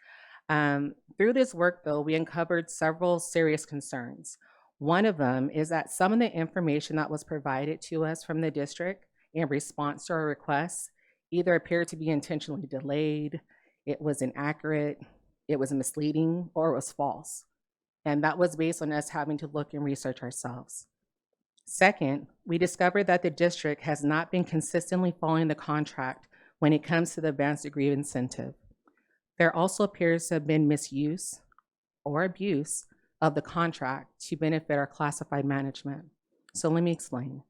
Through this work, though, we uncovered several serious concerns. One of them is that some of the information that was provided to us from the district in response to our requests either appeared to be intentionally delayed, it was inaccurate, it was misleading, or it was false. And that was based on us having to look and research ourselves. Second, we discovered that the district has not been consistently following the contract when it comes to the advanced degree incentive. There also appears to have been misuse or abuse of the contract to benefit our classified management. So let me explain.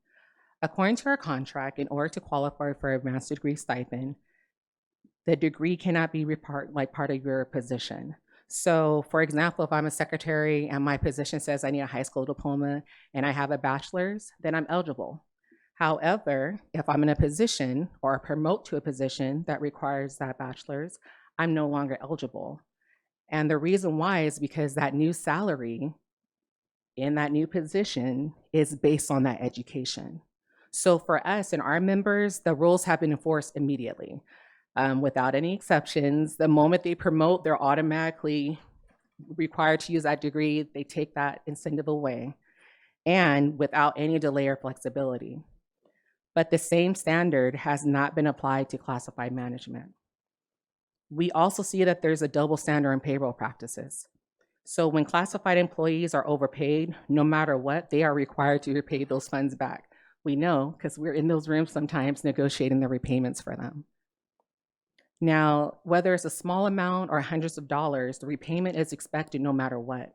According to our contract, in order to qualify for advanced degree stipend, the degree cannot be part of your position. So for example, if I'm a secretary and my position says I need a high school diploma and I have a bachelor's, then I'm eligible. However, if I'm in a position or promote to a position that requires that bachelor's, I'm no longer eligible. And the reason why is because that new salary in that new position is based on that education. So for us and our members, the rules have been enforced immediately. Without any exceptions. The moment they promote, they're automatically required to use that degree. They take that incentive away, and without any delay or flexibility. But the same standard has not been applied to classified management. We also see that there's a double standard in payroll practices. So when classified employees are overpaid, no matter what, they are required to repay those funds back. We know because we're in those rooms sometimes negotiating the repayments for them. Now, whether it's a small amount or hundreds of dollars, the repayment is expected no matter what.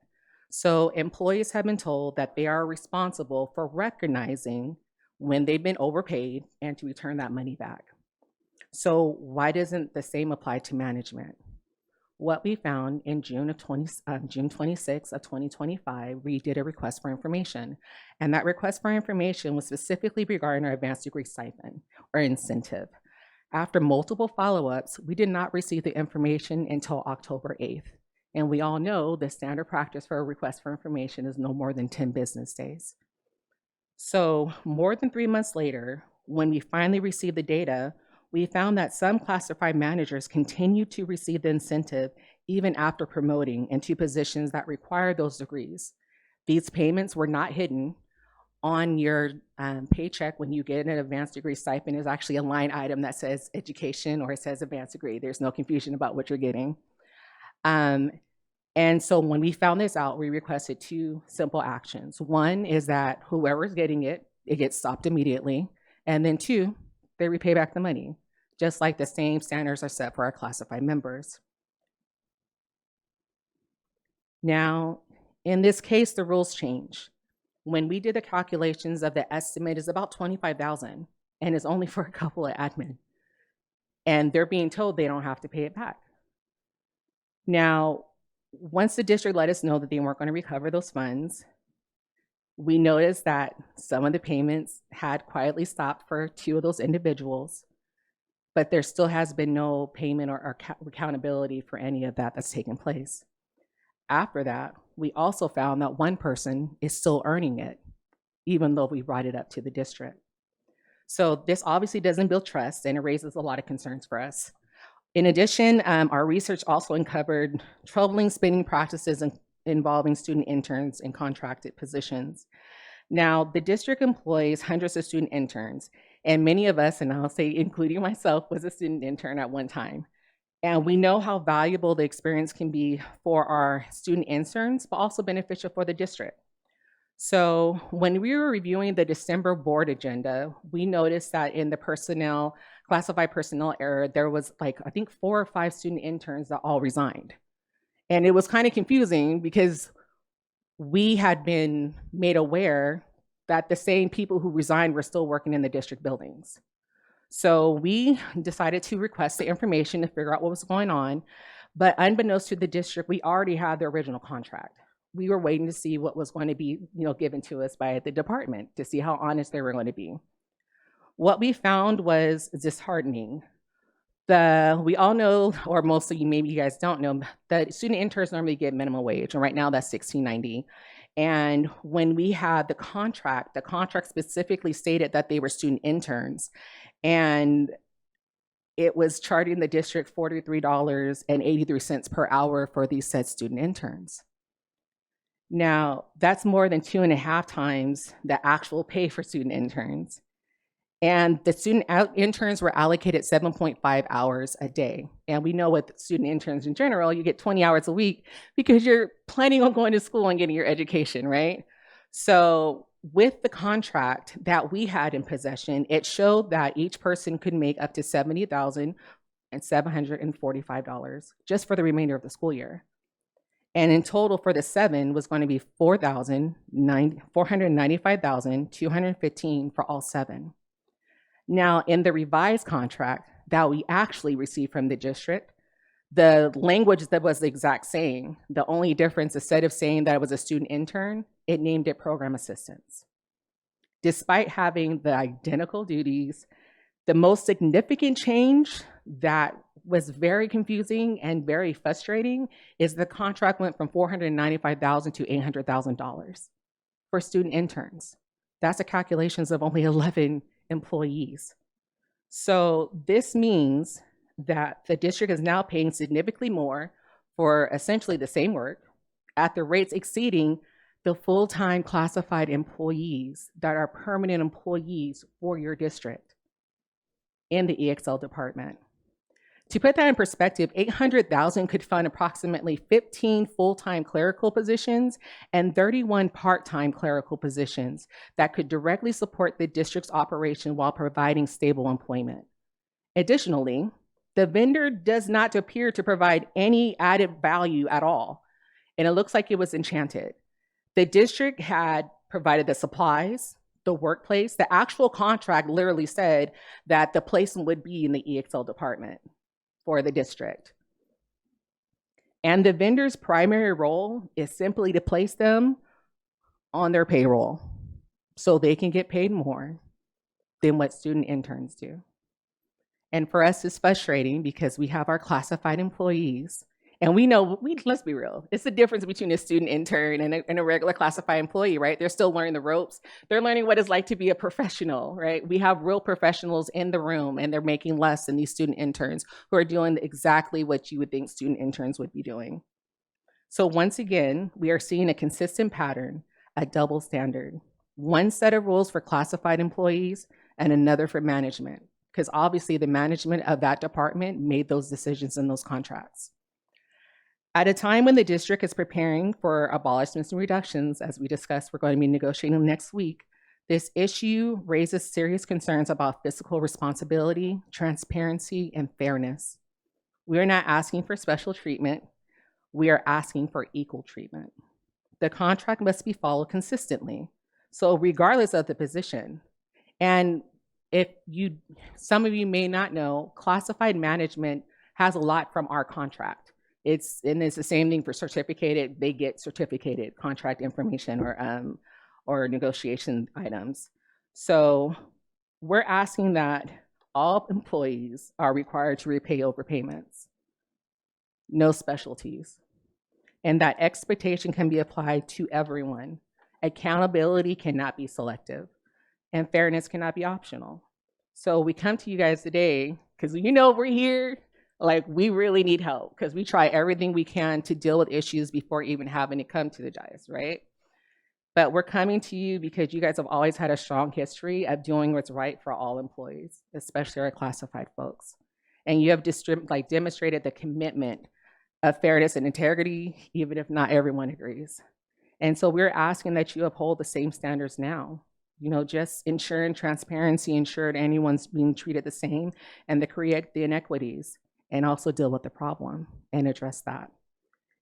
So employees have been told that they are responsible for recognizing when they've been overpaid and to return that money back. So why doesn't the same apply to management? what we found in June 26 of 2025, we did a request for information. And that request for information was specifically regarding our advanced degree stipend or incentive. After multiple follow-ups, we did not receive the information until October 8th. And we all know the standard practice for a request for information is no more than 10 business days. So more than 3 months later, when we finally received the data, we found that some classified managers continued to receive the incentive even after promoting into positions that require those degrees. These payments were not hidden. On your paycheck when you get an advanced degree stipend is actually a line item that says education or it says advanced degree. There's no confusion about what you're getting. And so when we found this out, we requested 2 simple actions. One is that whoever's getting it, it gets stopped immediately. And then 2, they repay back the money, just like the same standards are set for our classified members. Now, in this case, the rules change. When we did the calculations of the estimate is about $25,000 and it's only for a couple of admin. And they're being told they don't have to pay it back. Now, once the district let us know that they weren't going to recover those funds, we noticed that some of the payments had quietly stopped for 2 of those individuals, but there still has been no payment or accountability for any of that that's taken place. After that, we also found that one person is still earning it, even though we brought it up to the district. So this obviously doesn't build trust, and it raises a lot of concerns for us. In addition, our research also uncovered troubling spending practices involving student interns in contracted positions. Now, the district employs hundreds of student interns, and many of us, and I'll say including myself, was a student intern at one time. And we know how valuable the experience can be for our student interns, but also beneficial for the district. So when we were reviewing the December board agenda, we noticed that in the classified personnel area, there was I think 4 or 5 student interns that all resigned. And it was kind of confusing because we had been made aware that the same people who resigned were still working in the district buildings. So we decided to request the information to figure out what was going on. But unbeknownst to the district, we already had the original contract. We were waiting to see what was going to be given to us by the department to see how honest they were going to be. What we found was disheartening. We all know, or most of you, maybe you guys don't know, that student interns normally get minimum wage, and right now that's $16.90. And when we had the contract specifically stated that they were student interns, and it was charging the district $43.83 per hour for these said student interns. Now, that's more than 2.5 times the actual pay for student interns. And the student interns were allocated 7.5 hours a day. And we know with student interns in general, you get 20 hours a week because you're planning on going to school and getting your education, right? So with the contract that we had in possession, it showed that each person could make up to $70,745 just for the remainder of the school year. And in total for the 7 was going to be $495,215 for all 7. Now, in the revised contract that we actually received from the district, the language that was the exact same. The only difference, instead of saying that it was a student intern, it named it program assistants. Despite having the identical duties, the most significant change that was very confusing and very frustrating is the contract went from $495,000 to $800,000 for student interns. That's the calculations of only 11 employees. So this means that the district is now paying significantly more for essentially the same work at the rates exceeding the full-time classified employees that are permanent employees for your district in the EXL department. To put that in perspective, $800,000 could fund approximately 15 full-time clerical positions and 31 part-time clerical positions that could directly support the district's operation while providing stable employment. Additionally, the vendor does not appear to provide any added value at all, and it looks like it was enchanted. The district had provided the supplies, the workplace. The actual contract literally said that the placement would be in the EXL department for the district. And the vendor's primary role is simply to place them on their payroll so they can get paid more than what student interns do. And for us, it's frustrating because we have our classified employees, and we know, let's be real, it's the difference between a student intern and a regular classified employee, right? They're still learning the ropes. They're learning what it's like to be a professional, right? We have real professionals in the room, and they're making less than these student interns who are doing exactly what you would think student interns would be doing. So once again, we are seeing a consistent pattern, a double standard. One set of rules for classified employees and another for management, because obviously the management of that department made those decisions in those contracts. At a time when the district is preparing for abolishments and reductions, as we discussed, we're going to be negotiating next week, this issue raises serious concerns about fiscal responsibility, transparency, and fairness. We are not asking for special treatment. We are asking for equal treatment. The contract must be followed consistently. So regardless of the position, and some of you may not know, classified management has a lot from our contract. It's the same thing for certificated. They get certificated contract information or negotiation items. So we're asking that all employees are required to repay overpayments, no specialties, and that expectation can be applied to everyone. Accountability cannot be selective, and fairness cannot be optional. So we come to you guys today because we're here. Like, we really need help because we try everything we can to deal with issues before even having to come to the dais, right? But we're coming to you because you guys have always had a strong history of doing what's right for all employees, especially our classified folks. And you have demonstrated the commitment of fairness and integrity, even if not everyone agrees. And so we're asking that you uphold the same standards now. Just ensuring transparency, ensure that anyone's being treated the same, and to correct the inequities, and also deal with the problem and address that,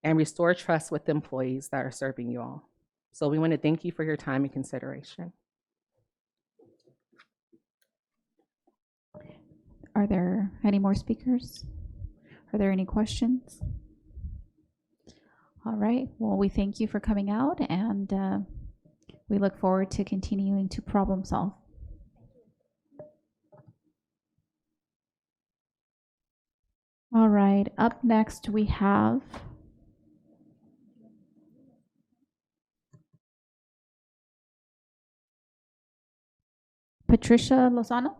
and restore trust with the employees that are serving you all. So we want to thank you for your time and consideration. Are there any more speakers? Are there any questions? All right, well, we thank you for coming out, and we look forward to continuing to problem solve. All right, up next we have Patricia Lozano.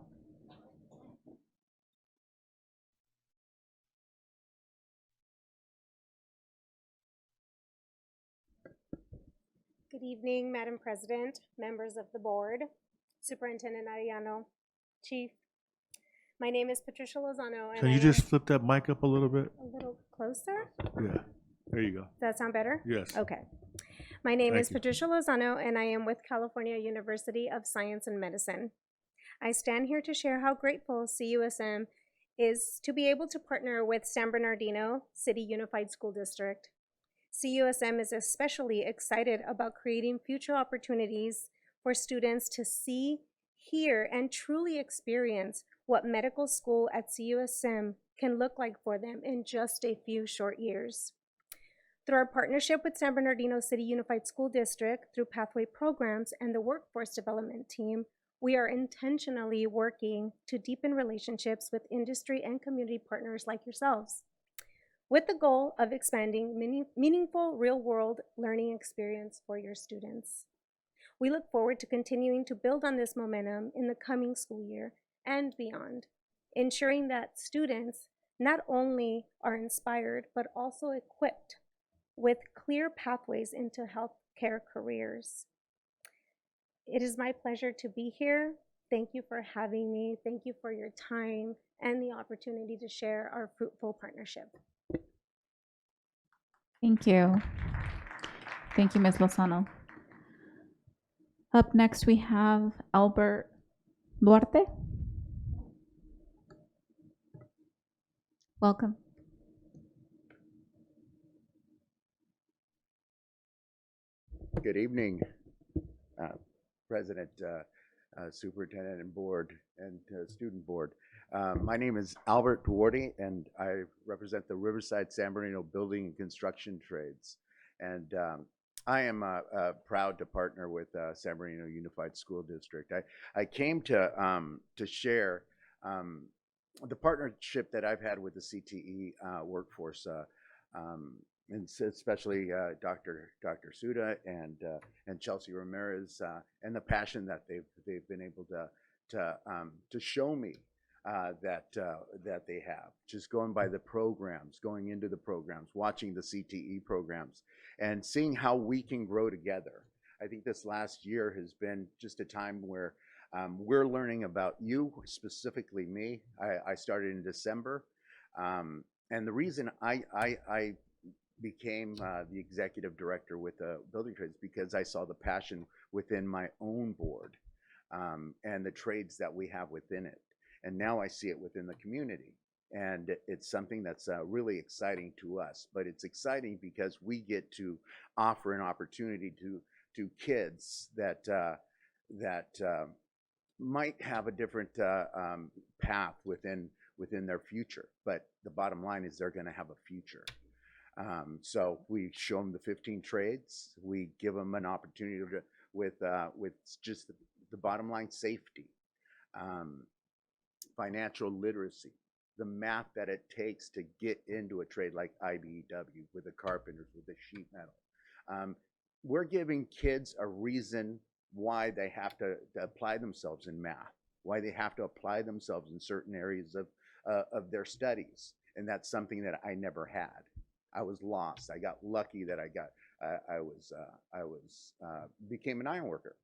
Good evening, Madam President, members of the board, Superintendent Arellano, Chief. My name is Patricia Lozano. And Can you just flip that mic up a little bit? A little closer? Yeah, there you go. Does that sound better? Yes. Okay. My name Thank is you. Patricia Lozano, and I am with California University of Science and Medicine. I stand here to share how grateful CUSM is to be able to partner with San Bernardino City Unified School District. CUSM is especially excited about creating future opportunities for students to see, hear, and truly experience what medical school at CUSM can look like for them in just a few short years. Through our partnership with San Bernardino City Unified School District, through Pathway Programs and the Workforce Development Team, we are intentionally working to deepen relationships with industry and community partners like yourselves, with the goal of expanding meaningful real-world learning experience for your students. We look forward to continuing to build on this momentum in the coming school year and beyond, ensuring that students not only are inspired, but also equipped with clear pathways into healthcare careers. It is my pleasure to be here. Thank you for having me. Thank you for your time and the opportunity to share our fruitful partnership. Thank you. Thank you, Ms. Lozano. Up next, we have Albert Duarte. Welcome. Good evening, President, Superintendent, and board, and student board. My name is Albert Duarte, and I represent the Riverside San Bernardino Building and Construction Trades. And I am proud to partner with San Bernardino Unified School District. I came to share the partnership that I've had with the CTE workforce, and especially Dr. Suda and Chelsea Ramirez, and the passion that they've been able to show me that they have, just going by the programs, going into the programs, watching the CTE programs, and seeing how we can grow together. I think this last year has been just a time where we're learning about you, specifically me. I started in December, and the reason I became the executive director with the building trades because I saw the passion within my own board and the trades that we have within it. And now I see it within the community. And it's something that's really exciting to us. But it's exciting because we get to offer an opportunity to kids that might have a different path within their future. But the bottom line is they're going to have a future. So we show them the 15 trades. We give them an opportunity to, with just the bottom line, safety, financial literacy, the math that it takes to get into a trade like IBEW, with the carpenters, with the sheet metal. We're giving kids a reason why they have to apply themselves in math, why they have to apply themselves in certain areas of their studies. And that's something that I never had. I was lost. I got lucky that I became an iron worker.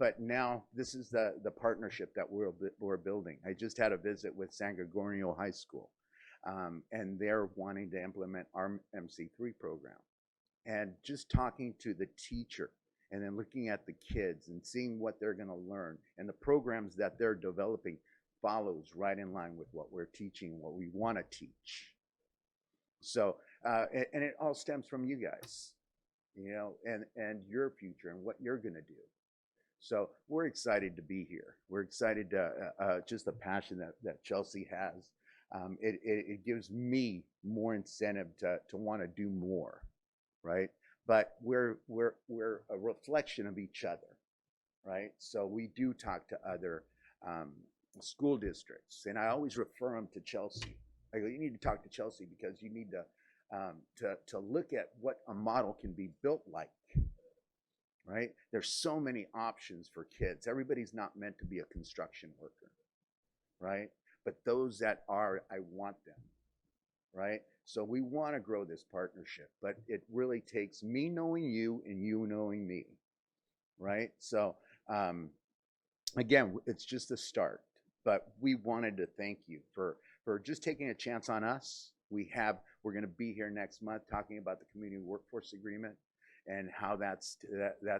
But now this is the partnership that we're building. I just had a visit with San Gregorio High School, and they're wanting to implement our MC3 program. And just talking to the teacher and then looking at the kids and seeing what they're going to learn and the programs that they're developing follows right in line with what we're teaching, what we want to teach. So, and it all stems from you guys, you know, and your future and what you're going to do. So we're excited to be here. We're excited to just the passion that Chelsea has. It gives me more incentive to want to do more, right? But we're a reflection of each other, right? So we do talk to other school districts, and I always refer them to Chelsea. I go, you need to talk to Chelsea because you need to look at what a model can be built like. Right? There's so many options for kids. Everybody's not meant to be a construction worker, right? But those that are, I want them, right? So we want to grow this partnership, but it really takes me knowing you and you knowing me, right? So again, it's just a start, but we wanted to thank you for just taking a chance on us. We're going to be here next month talking about the community workforce agreement and how that's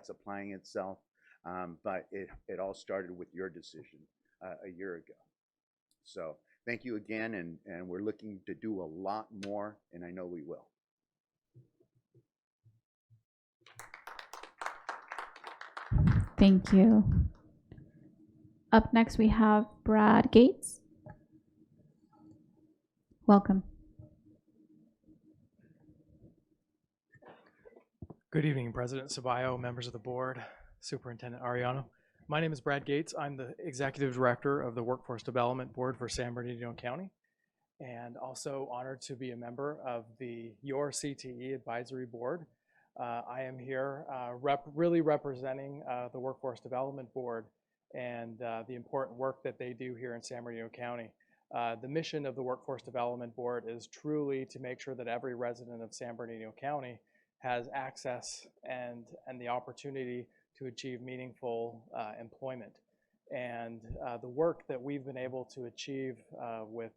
applying itself. But it all started with your decision a year ago. So thank you again, and we're looking to do a lot more, and I know we will. Thank you. Up next, we have Brad Gates. Welcome. Good evening, President Ceballo, members of the board, Superintendent Ariano. My name is Brad Gates. I'm the Executive Director of the Workforce Development Board for San Bernardino County, and also honored to be a member of your CTE Advisory Board. I am here really representing the Workforce Development Board and the important work that they do here in San Bernardino County. The mission of the Workforce Development Board is truly to make sure that every resident of San Bernardino County has access and the opportunity to achieve meaningful employment. And the work that we've been able to achieve with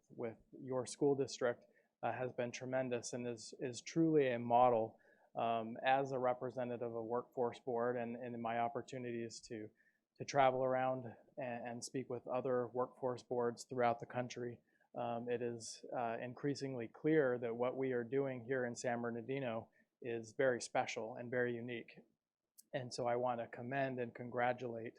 your school district has been tremendous and is truly a model as a representative of a workforce board and in my opportunities to travel around and speak with other workforce boards throughout the country. It is increasingly clear that what we are doing here in San Bernardino is very special and very unique. And so I want to commend and congratulate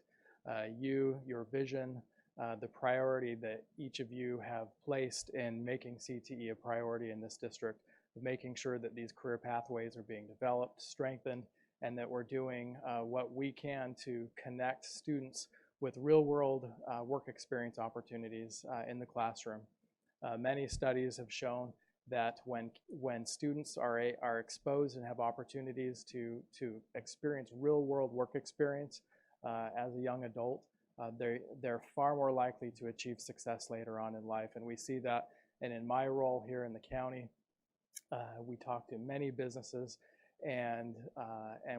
you, your vision, the priority that each of you have placed in making CTE a priority in this district, of making sure that these career pathways are being developed, strengthened, and that we're doing what we can to connect students with real-world work experience opportunities in the classroom. Many studies have shown that when students are exposed and have opportunities to experience real-world work experience as a young adult, they're far more likely to achieve success later on in life. And we see that, and in my role here in the county, we talk to many businesses, and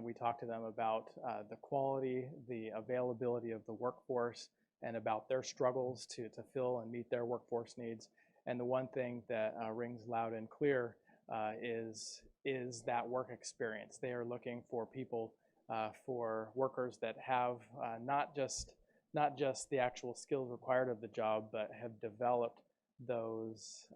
we talk to them about the quality, the availability of the workforce, and about their struggles to fill and meet their workforce needs. And the one thing that rings loud and clear is that work experience. They are looking for people, for workers that have not just the actual skills required of the job, but have developed those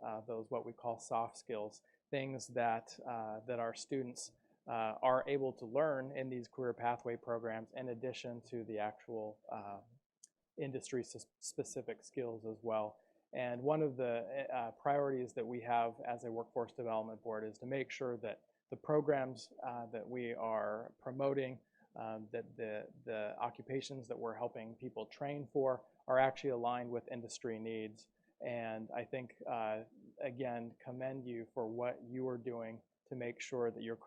what we call soft skills, things that our students are able to learn in these career pathway programs, in addition to the actual industry-specific skills as well. And one of the priorities that we have as a workforce development board is to make sure that the programs that we are promoting, that the occupations that we're helping people train for are actually aligned with industry needs. And I think, again, commend you for what you are doing to make sure that your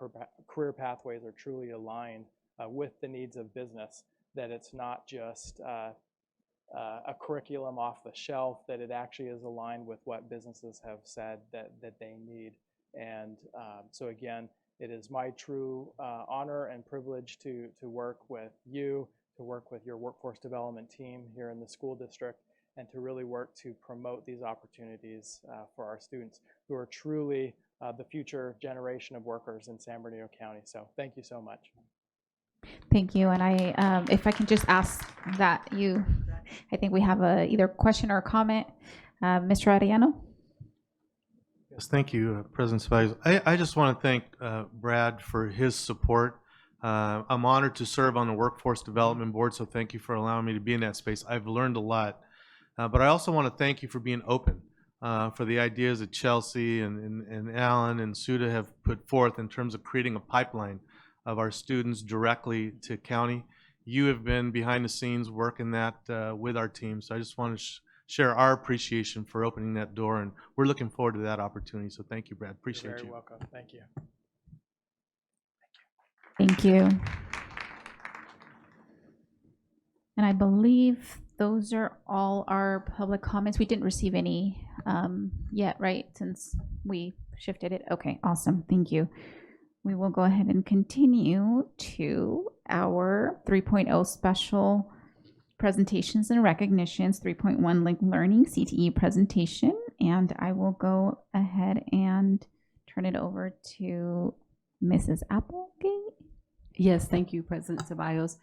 career pathways are truly aligned with the needs of business, that it's not just a curriculum off the shelf, that it actually is aligned with what businesses have said that they need. And so again, it is my true honor and privilege to work with you, to work with your workforce development team here in the school district, and to really work to promote these opportunities for our students who are truly the future generation of workers in San Bernardino County. So thank you so much. Thank you. And I, if I can just ask that I think we have either a question or a comment. Mr. Arellano? Yes, thank you, President Ceballos. I just want to thank Brad for his support. I'm honored to serve on the Workforce Development Board, so thank you for allowing me to be in that space. I've learned a lot. But I also want to thank you for being open, for the ideas that Chelsea and Alan and Suda have put forth in terms of creating a pipeline of our students directly to county. You have been behind the scenes working that with our team, so I just want to share our appreciation for opening that door, and we're looking forward to that opportunity. So thank you, Brad. Appreciate you. You're very welcome. Thank you. Thank you. And I believe those are all our public comments. We didn't receive any yet, right? Since we shifted it. Okay, awesome. Thank you. We will go ahead and continue to our 3.0 special presentations and recognitions, 3.1 linked learning CTE presentation. And I will go ahead and turn it over to Mrs. Applegate. Yes, thank you, President Ceballos.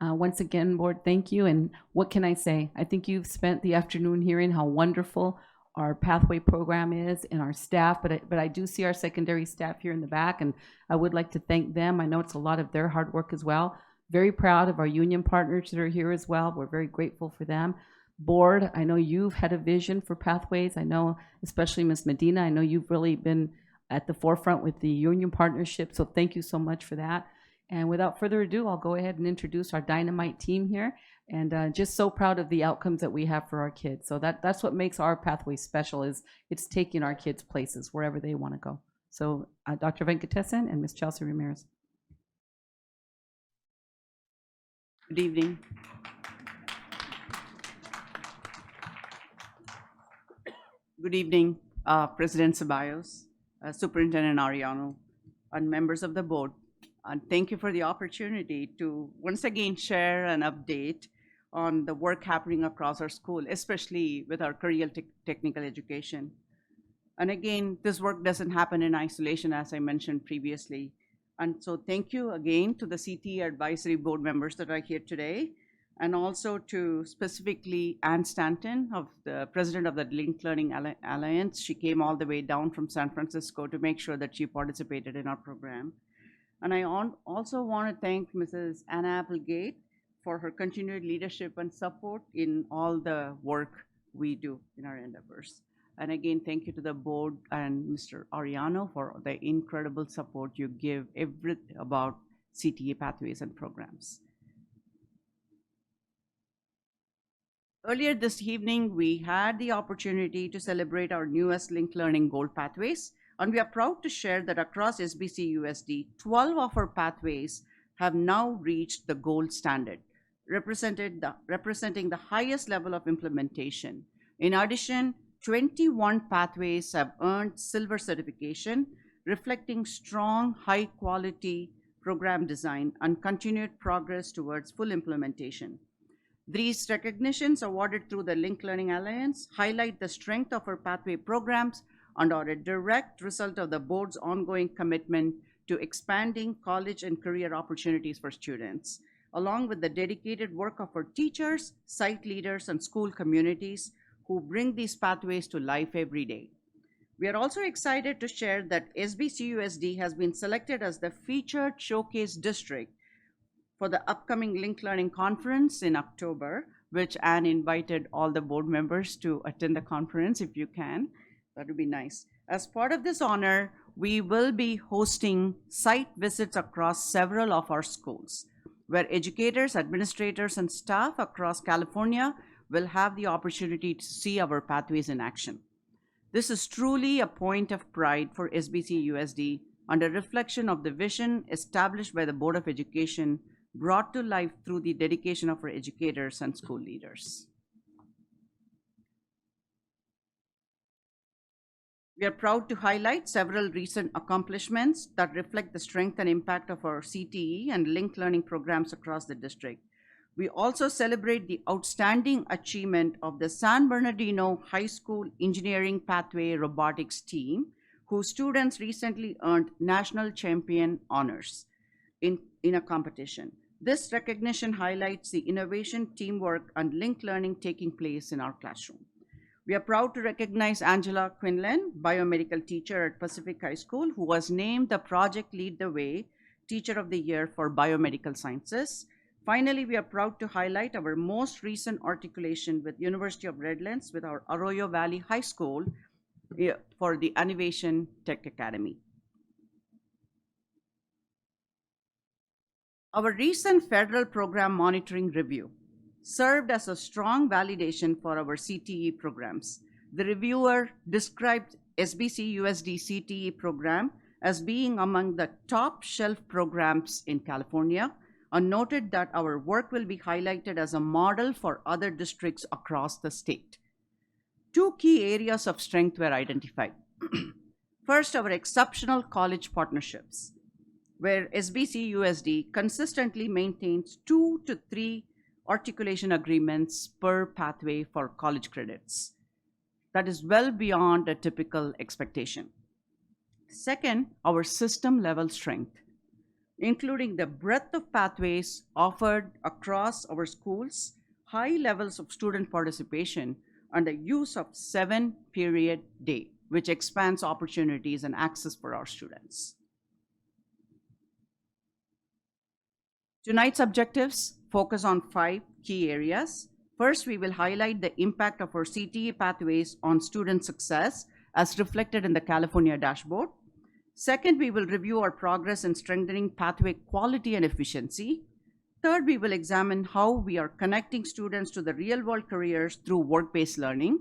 Once again, board, thank you. And what can I say? I think you've spent the afternoon hearing how wonderful our pathway program is and our staff, but I do see our secondary staff here in the back, and I would like to thank them. I know it's a lot of their hard work as well. Very proud of our union partners that are here as well. We're very grateful for them. Board, I know you've had a vision for pathways. I know, especially Ms. Medina, I know you've really been at the forefront with the union partnership, so thank you so much for that. And without further ado, I'll go ahead and introduce our dynamite team here, and just so proud of the outcomes that we have for our kids. So that's what makes our pathway special, is it's taking our kids places wherever they want to go. So Dr. Venkatesan and Ms. Chelsea Ramirez. Good evening. Good evening, President Ceballos, Superintendent Arellano, and members of the board. And thank you for the opportunity to once again share an update on the work happening across our school, especially with our career technical education. And again, this work doesn't happen in isolation, as I mentioned previously. And so thank you again to the CTE advisory board members that are here today, and also to specifically Ann Stanton, of the president of the Linked Learning Alliance. She came all the way down from San Francisco to make sure that she participated in our program. And I also want to thank Mrs. Anna Applegate for her continued leadership and support in all the work we do in our endeavors. And again, thank you to the board and Mr. Ariano for the incredible support you give about CTE pathways and programs. Earlier this evening, we had the opportunity to celebrate our newest Linked Learning Gold Pathways, and we are proud to share that across SBC USD, 12 of our pathways have now reached the gold standard, representing the highest level of implementation. In addition, 21 pathways have earned silver certification, reflecting strong, high-quality program design and continued progress towards full implementation. These recognitions awarded through the Linked Learning Alliance highlight the strength of our pathway programs and are a direct result of the board's ongoing commitment to expanding college and career opportunities for students, along with the dedicated work of our teachers, site leaders, and school communities who bring these pathways to life every day. We are also excited to share that SBCUSD has been selected as the featured showcase district for the upcoming Linked Learning Conference in October, which Anne invited all the board members to attend the conference if you can. That would be nice. As part of this honor, we will be hosting site visits across several of our schools, where educators, administrators, and staff across California will have the opportunity to see our pathways in action. This is truly a point of pride for SBCUSD and a reflection of the vision established by the Board of Education, brought to life through the dedication of our educators and school leaders. We are proud to highlight several recent accomplishments that reflect the strength and impact of our CTE and linked learning programs across the district. We also celebrate the outstanding achievement of the San Bernardino High School Engineering Pathway Robotics team, whose students recently earned national champion honors in a competition. This recognition highlights the innovation, teamwork, and linked learning taking place in our classroom. We are proud to recognize Angela Quinlan, biomedical teacher at Pacific High School, who was named the Project Lead the Way Teacher of the Year for Biomedical Sciences. Finally, we are proud to highlight our most recent articulation with University of Redlands with our Arroyo Valley High School for the Innovation Tech Academy. Our recent federal program monitoring review served as a strong validation for our CTE programs. The reviewer described SBCUSD CTE program as being among the top shelf programs in California and noted that our work will be highlighted as a model for other districts across the state. Two key areas of strength were identified. First, our exceptional college partnerships, where SBCUSD consistently maintains 2 to 3 articulation agreements per pathway for college credits. That is well beyond a typical expectation. Second, our system level strength, including the breadth of pathways offered across our schools, high levels of student participation, and the use of 7-period day, which expands opportunities and access for our students. Tonight's objectives focus on 5 key areas. First, we will highlight the impact of our CTE pathways on student success as reflected in the California dashboard. Second, we will review our progress in strengthening pathway quality and efficiency. Third, we will examine how we are connecting students to the real-world careers through work-based learning.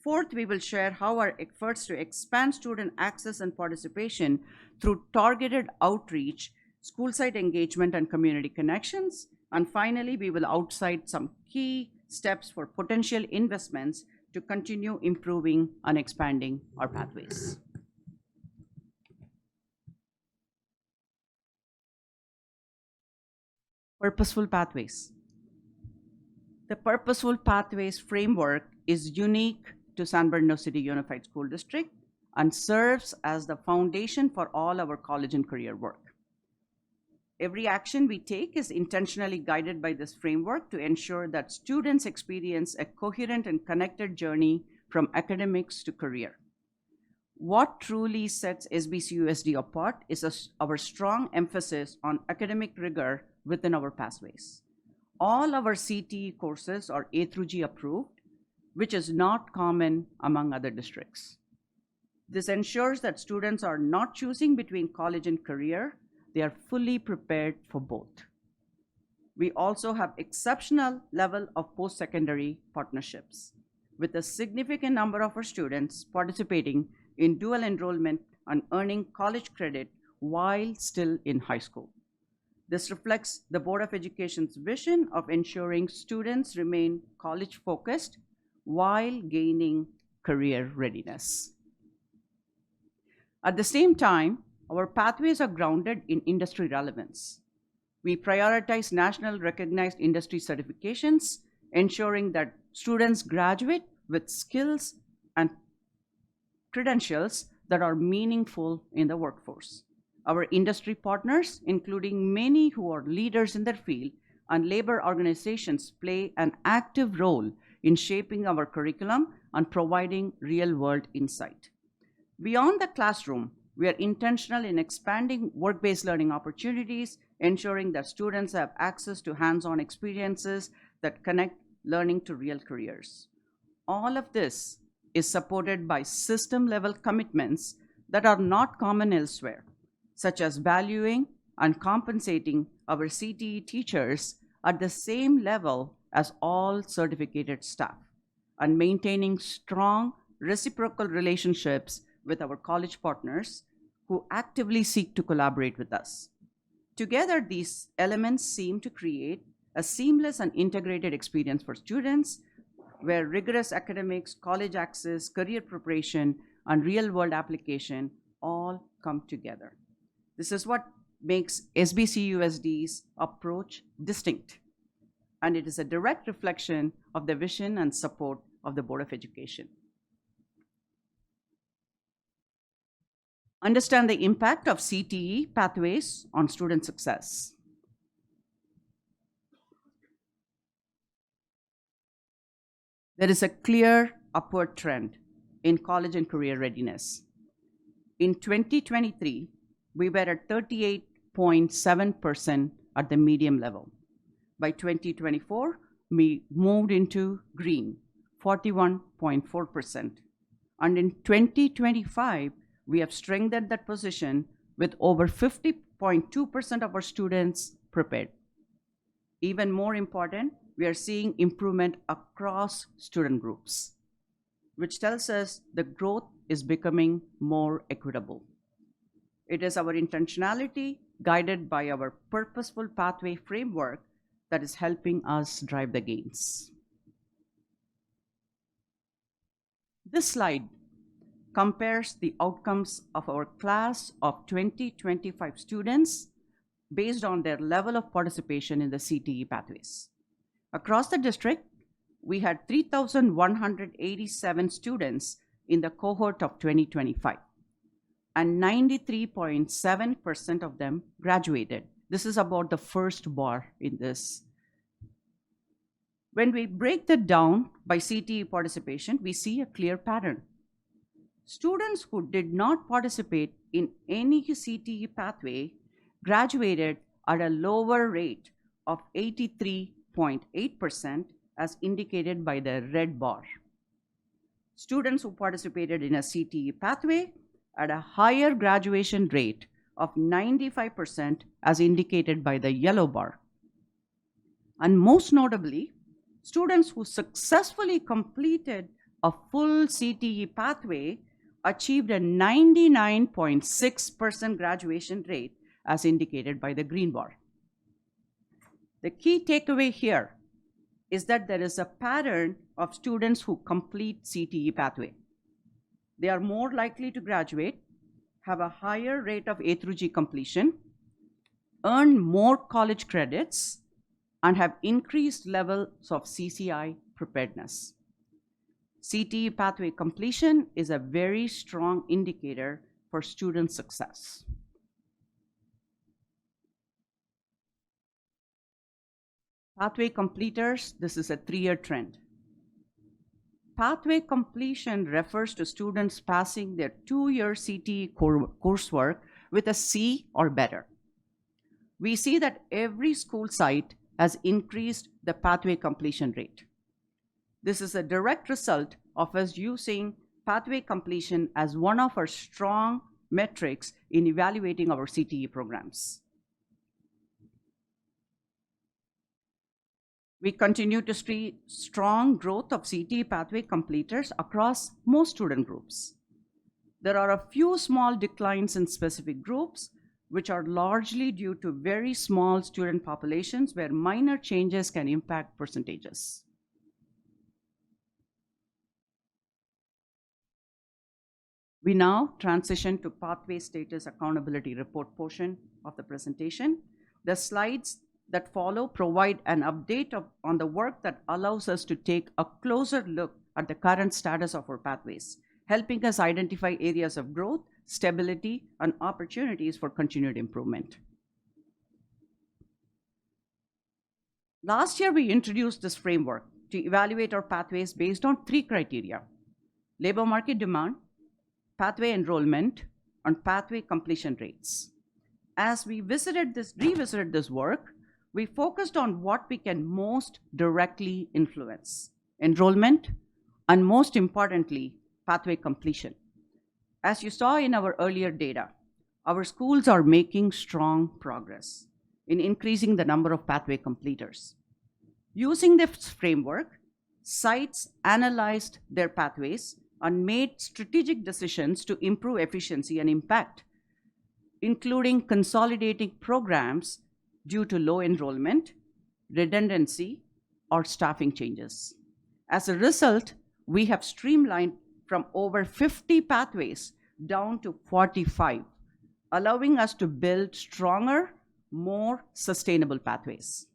Fourth, we will share how our efforts to expand student access and participation through targeted outreach, school site engagement, and community connections. And finally, we will outline some key steps for potential investments to continue improving and expanding our pathways. Purposeful pathways. The Purposeful Pathways framework is unique to San Bernardino City Unified School District and serves as the foundation for all our college and career work. Every action we take is intentionally guided by this framework to ensure that students experience a coherent and connected journey from academics to career. What truly sets SBCUSD apart is our strong emphasis on academic rigor within our pathways. All our CTE courses are A through G approved, which is not common among other districts. This ensures that students are not choosing between college and career. They are fully prepared for both. We also have exceptional level of post-secondary partnerships, with a significant number of our students participating in dual enrollment and earning college credit while still in high school. This reflects the Board of Education's vision of ensuring students remain college-focused while gaining career readiness. At the same time, our pathways are grounded in industry relevance. We prioritize national recognized industry certifications, ensuring that students graduate with skills and credentials that are meaningful in the workforce. Our industry partners, including many who are leaders in their field, and labor organizations play an active role in shaping our curriculum and providing real-world insight. Beyond the classroom, we are intentional in expanding work-based learning opportunities, ensuring that students have access to hands-on experiences that connect learning to real careers. All of this is supported by system-level commitments that are not common elsewhere, such as valuing and compensating our CTE teachers at the same level as all certificated staff, and maintaining strong reciprocal relationships with our college partners who actively seek to collaborate with us. Together, these elements seem to create a seamless and integrated experience for students where rigorous academics, college access, career preparation, and real-world application all come together. This is what makes SBCUSD's approach distinct, and it is a direct reflection of the vision and support of the Board of Education. Understand the impact of CTE pathways on student success. There is a clear upward trend in college and career readiness. In 2023, we were at 38.7% at the medium level. By 2024, we moved into green, 41.4%. And in 2025, we have strengthened that position with over 50.2% of our students prepared. Even more important, we are seeing improvement across student groups, which tells us the growth is becoming more equitable. It is our intentionality, guided by our purposeful pathway framework, that is helping us drive the gains. This slide compares the outcomes of our class of 2025 students based on their level of participation in the CTE pathways. Across the district, we had 3,187 students in the cohort of 2025, and 93.7% of them graduated. This is about the first bar in this. When we break that down by CTE participation, we see a clear pattern. Students who did not participate in any CTE pathway graduated at a lower rate of 83.8%, as indicated by the red bar. Students who participated in a CTE pathway at a higher graduation rate of 95%, as indicated by the yellow bar. And most notably, students who successfully completed a full CTE pathway achieved a 99.6% graduation rate, as indicated by the green bar. The key takeaway here is that there is a pattern of students who complete CTE pathway. They are more likely to graduate, have a higher rate of A through G completion, earn more college credits, and have increased levels of CCI preparedness. CTE pathway completion is a very strong indicator for student success. Pathway completers, this is a 3-year trend. Pathway completion refers to students passing their 2-year CTE coursework with a C or better. We see that every school site has increased the pathway completion rate. This is a direct result of us using pathway completion as one of our strong metrics in evaluating our CTE programs. We continue to see strong growth of CTE pathway completers across most student groups. There are a few small declines in specific groups, which are largely due to very small student populations where minor changes can impact percentages. We now transition to pathway status accountability report portion of the presentation. The slides that follow provide an update on the work that allows us to take a closer look at the current status of our pathways, helping us identify areas of growth, stability, and opportunities for continued improvement. Last year, we introduced this framework to evaluate our pathways based on 3 criteria: labor market demand, pathway enrollment, and pathway completion rates. As we revisited this work, we focused on what we can most directly influence: enrollment, and most importantly, pathway completion. As you saw in our earlier data, our schools are making strong progress in increasing the number of pathway completers. Using this framework, sites analyzed their pathways and made strategic decisions to improve efficiency and impact, including consolidating programs due to low enrollment, redundancy, or staffing changes. As a result, we have streamlined from over 50 pathways down to 45, allowing us to build stronger, more sustainable pathways.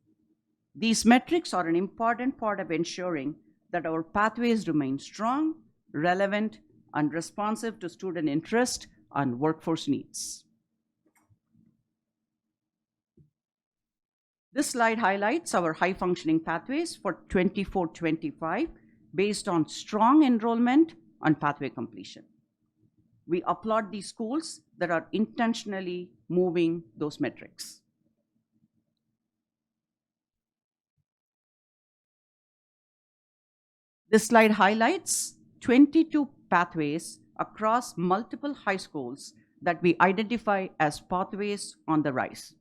These metrics are an important part of ensuring that our pathways remain strong, relevant, and responsive to student interest and workforce needs. This slide highlights our high-functioning pathways for 24-25 based on strong enrollment and pathway completion. We applaud these schools that are intentionally moving those metrics. This slide highlights 22 pathways across multiple high schools that we identify as pathways on the rise.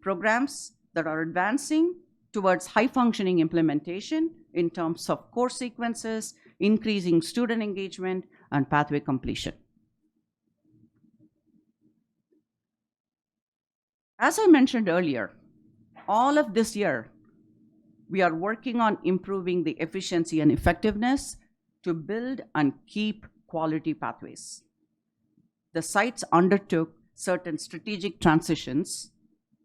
Programs that are advancing towards high-functioning implementation in terms of course sequences, increasing student engagement, and pathway completion. As I mentioned earlier, all of this year, we are working on improving the efficiency and effectiveness to build and keep quality pathways. The sites undertook certain strategic transitions,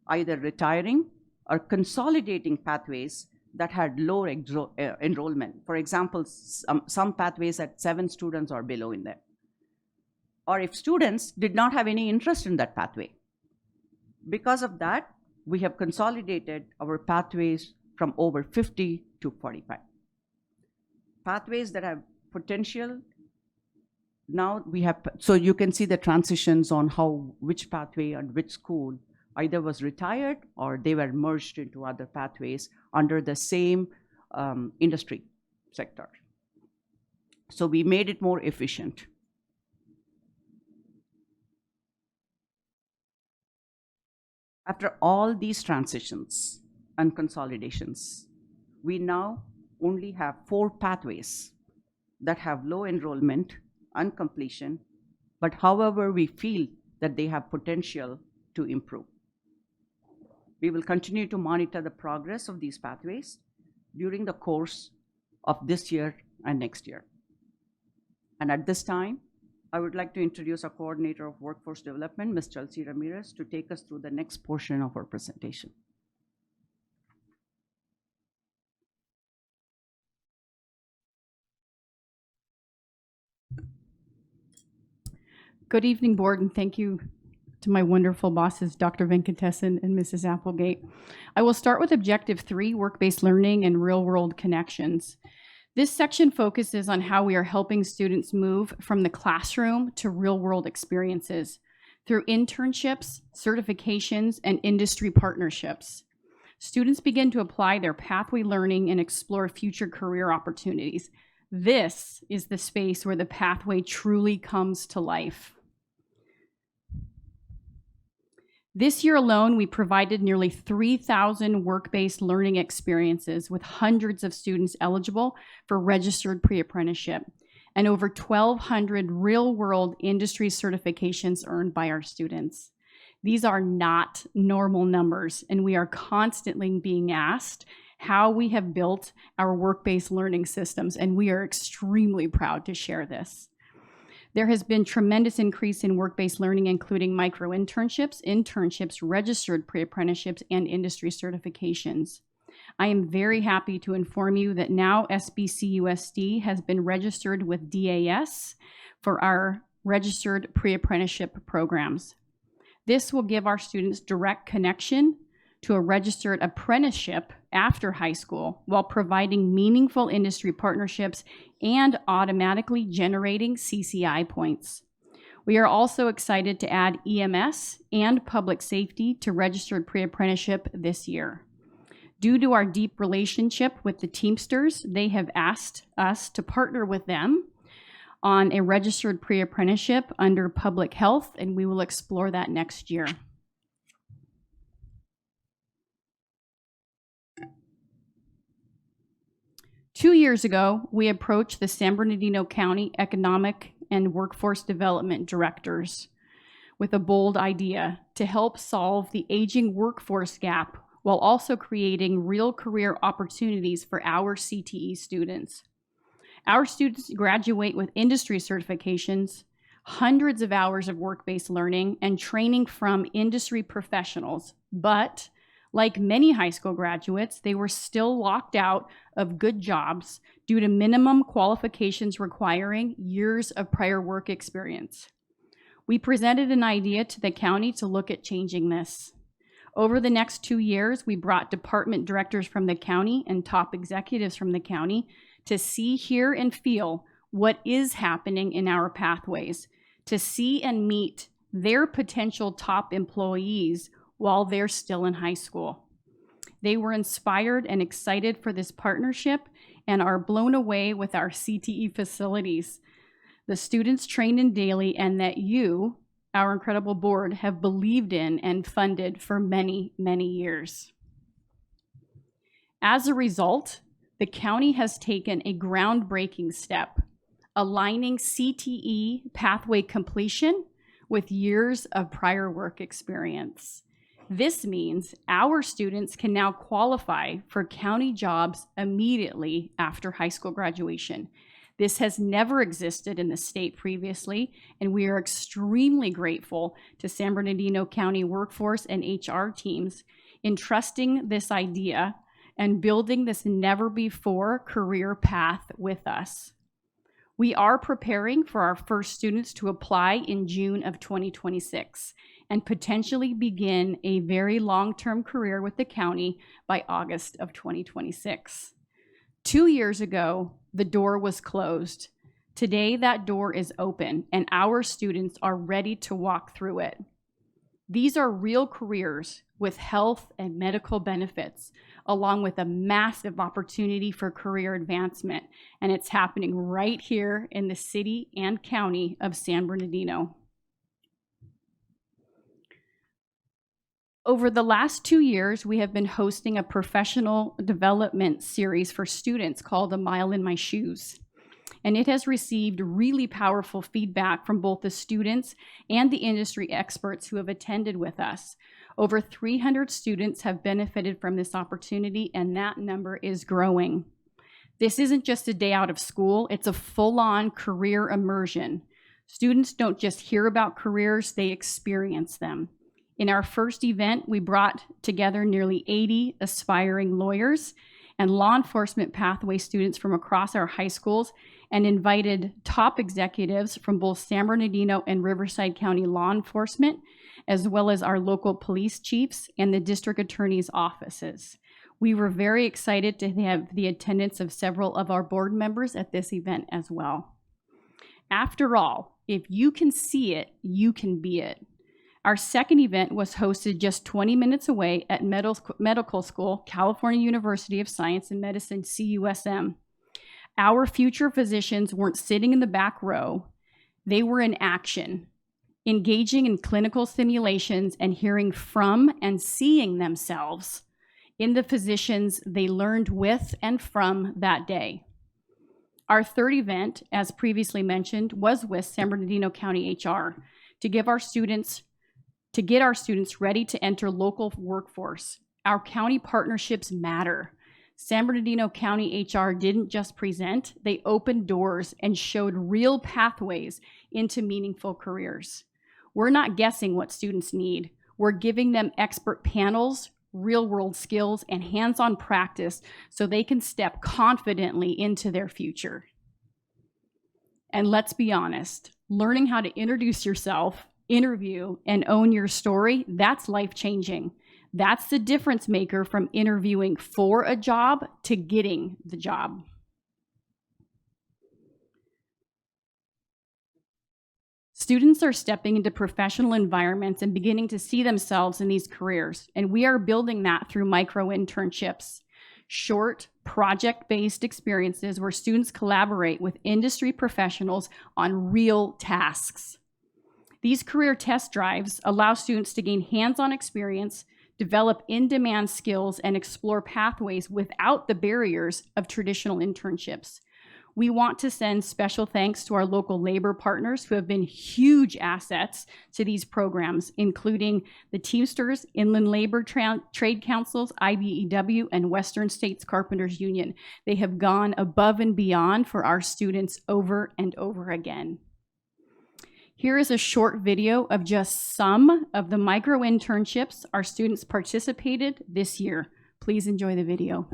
either retiring or consolidating pathways that had low enrollment. For example, some pathways had 7 students or below in them. Or if students did not have any interest in that pathway. Because of that, we have consolidated our pathways from over 50 to 45. Pathways that have potential, now we have, so you can see the transitions on which pathway and which school either was retired or they were merged into other pathways under the same industry sector. So we made it more efficient. After all these transitions and consolidations, we now only have 4 pathways that have low enrollment and completion, but however, we feel that they have potential to improve. We will continue to monitor the progress of these pathways during the course of this year and next year. And at this time, I would like to introduce our Coordinator of Workforce Development, Ms. Chelsea Ramirez, to take us through the next portion of our presentation. Good evening, board, and thank you to my wonderful bosses, Dr. Venkatesan and Mrs. Applegate. I will start with Objective 3, Work-Based Learning and Real-World Connections. This section focuses on how we are helping students move from the classroom to real-world experiences through internships, certifications, and industry partnerships. Students begin to apply their pathway learning and explore future career opportunities. This is the space where the pathway truly comes to life. This year alone, we provided nearly 3,000 work-based learning experiences with hundreds of students eligible for registered pre-apprenticeship and over 1,200 real-world industry certifications earned by our students. These are not normal numbers, and we are constantly being asked how we have built our work-based learning systems, and we are extremely proud to share this. There has been tremendous increase in work-based learning, including micro-internships, registered pre-apprenticeships, and industry certifications. I am very happy to inform you that now SBCUSD has been registered with DAS for our registered pre-apprenticeship programs. This will give our students direct connection to a registered apprenticeship after high school while providing meaningful industry partnerships and automatically generating CCI points. We are also excited to add EMS and public safety to registered pre-apprenticeship this year. Due to our deep relationship with the Teamsters, they have asked us to partner with them on a registered pre-apprenticeship under public health, and we will explore that next year. Two years ago, we approached the San Bernardino County Economic and Workforce Development Directors with a bold idea to help solve the aging workforce gap while also creating real career opportunities for our CTE students. Our students graduate with industry certifications, hundreds of hours of work-based learning, and training from industry professionals, but like many high school graduates, they were still locked out of good jobs due to minimum qualifications requiring years of prior work experience. We presented an idea to the county to look at changing this. Over the next 2 years, we brought department directors from the county and top executives from the county to see, hear, and feel what is happening in our pathways, to see and meet their potential top employees while they're still in high school. They were inspired and excited for this partnership and are blown away with our CTE facilities, the students trained in daily, and that you, our incredible board, have believed in and funded for many, many years. As a result, the county has taken a groundbreaking step, aligning CTE pathway completion with years of prior work experience. This means our students can now qualify for county jobs immediately after high school graduation. This has never existed in the state previously, and we are extremely grateful to San Bernardino County workforce and HR teams in trusting this idea and building this never-before career path with us. We are preparing for our first students to apply in June of 2026 and potentially begin a very long-term career with the county by August of 2026. 2 years ago, the door was closed. Today, that door is open, and our students are ready to walk through it. These are real careers with health and medical benefits, along with a massive opportunity for career advancement, and it's happening right here in the city and county of San Bernardino. Over the last 2 years, we have been hosting a professional development series for students called A Mile in My Shoes. And it has received really powerful feedback from both the students and the industry experts who have attended with us. Over 300 students have benefited from this opportunity, and that number is growing. This isn't just a day out of school, it's a full-on career immersion. Students don't just hear about careers, they experience them. In our first event, we brought together nearly 80 aspiring lawyers and law enforcement pathway students from across our high schools and invited top executives from both San Bernardino and Riverside County law enforcement, as well as our local police chiefs and the district attorney's offices. We were very excited to have the attendance of several of our board members at this event as well. After all, if you can see it, you can be it. Our second event was hosted just 20 minutes away at Medical School, California University of Science and Medicine, CUSM. Our future physicians weren't sitting in the back row. They were in action, engaging in clinical simulations and hearing from and seeing themselves in the physicians they learned with and from that day. Our third event, as previously mentioned, was with San Bernardino County HR to get our students ready to enter local workforce. Our county partnerships matter. San Bernardino County HR didn't just present, they opened doors and showed real pathways into meaningful careers. We're not guessing what students need. We're giving them expert panels, real-world skills, and hands-on practice so they can step confidently into their future. And let's be honest, learning how to introduce yourself, interview, and own your story, that's life-changing. That's the difference maker from interviewing for a job to getting the job. Students are stepping into professional environments and beginning to see themselves in these careers, and we are building that through micro-internships, short, project-based experiences where students collaborate with industry professionals on real tasks. These career test drives allow students to gain hands-on experience, develop in-demand skills, and explore pathways without the barriers of traditional internships. We want to send special thanks to our local labor partners who have been huge assets to these programs, including the Teamsters, Inland Labor Trade Councils, IBEW, and Western States Carpenters Union. They have gone above and beyond for our students over and over again. Here is a short video of just some of the micro-internships our students participated this year. Please enjoy the video.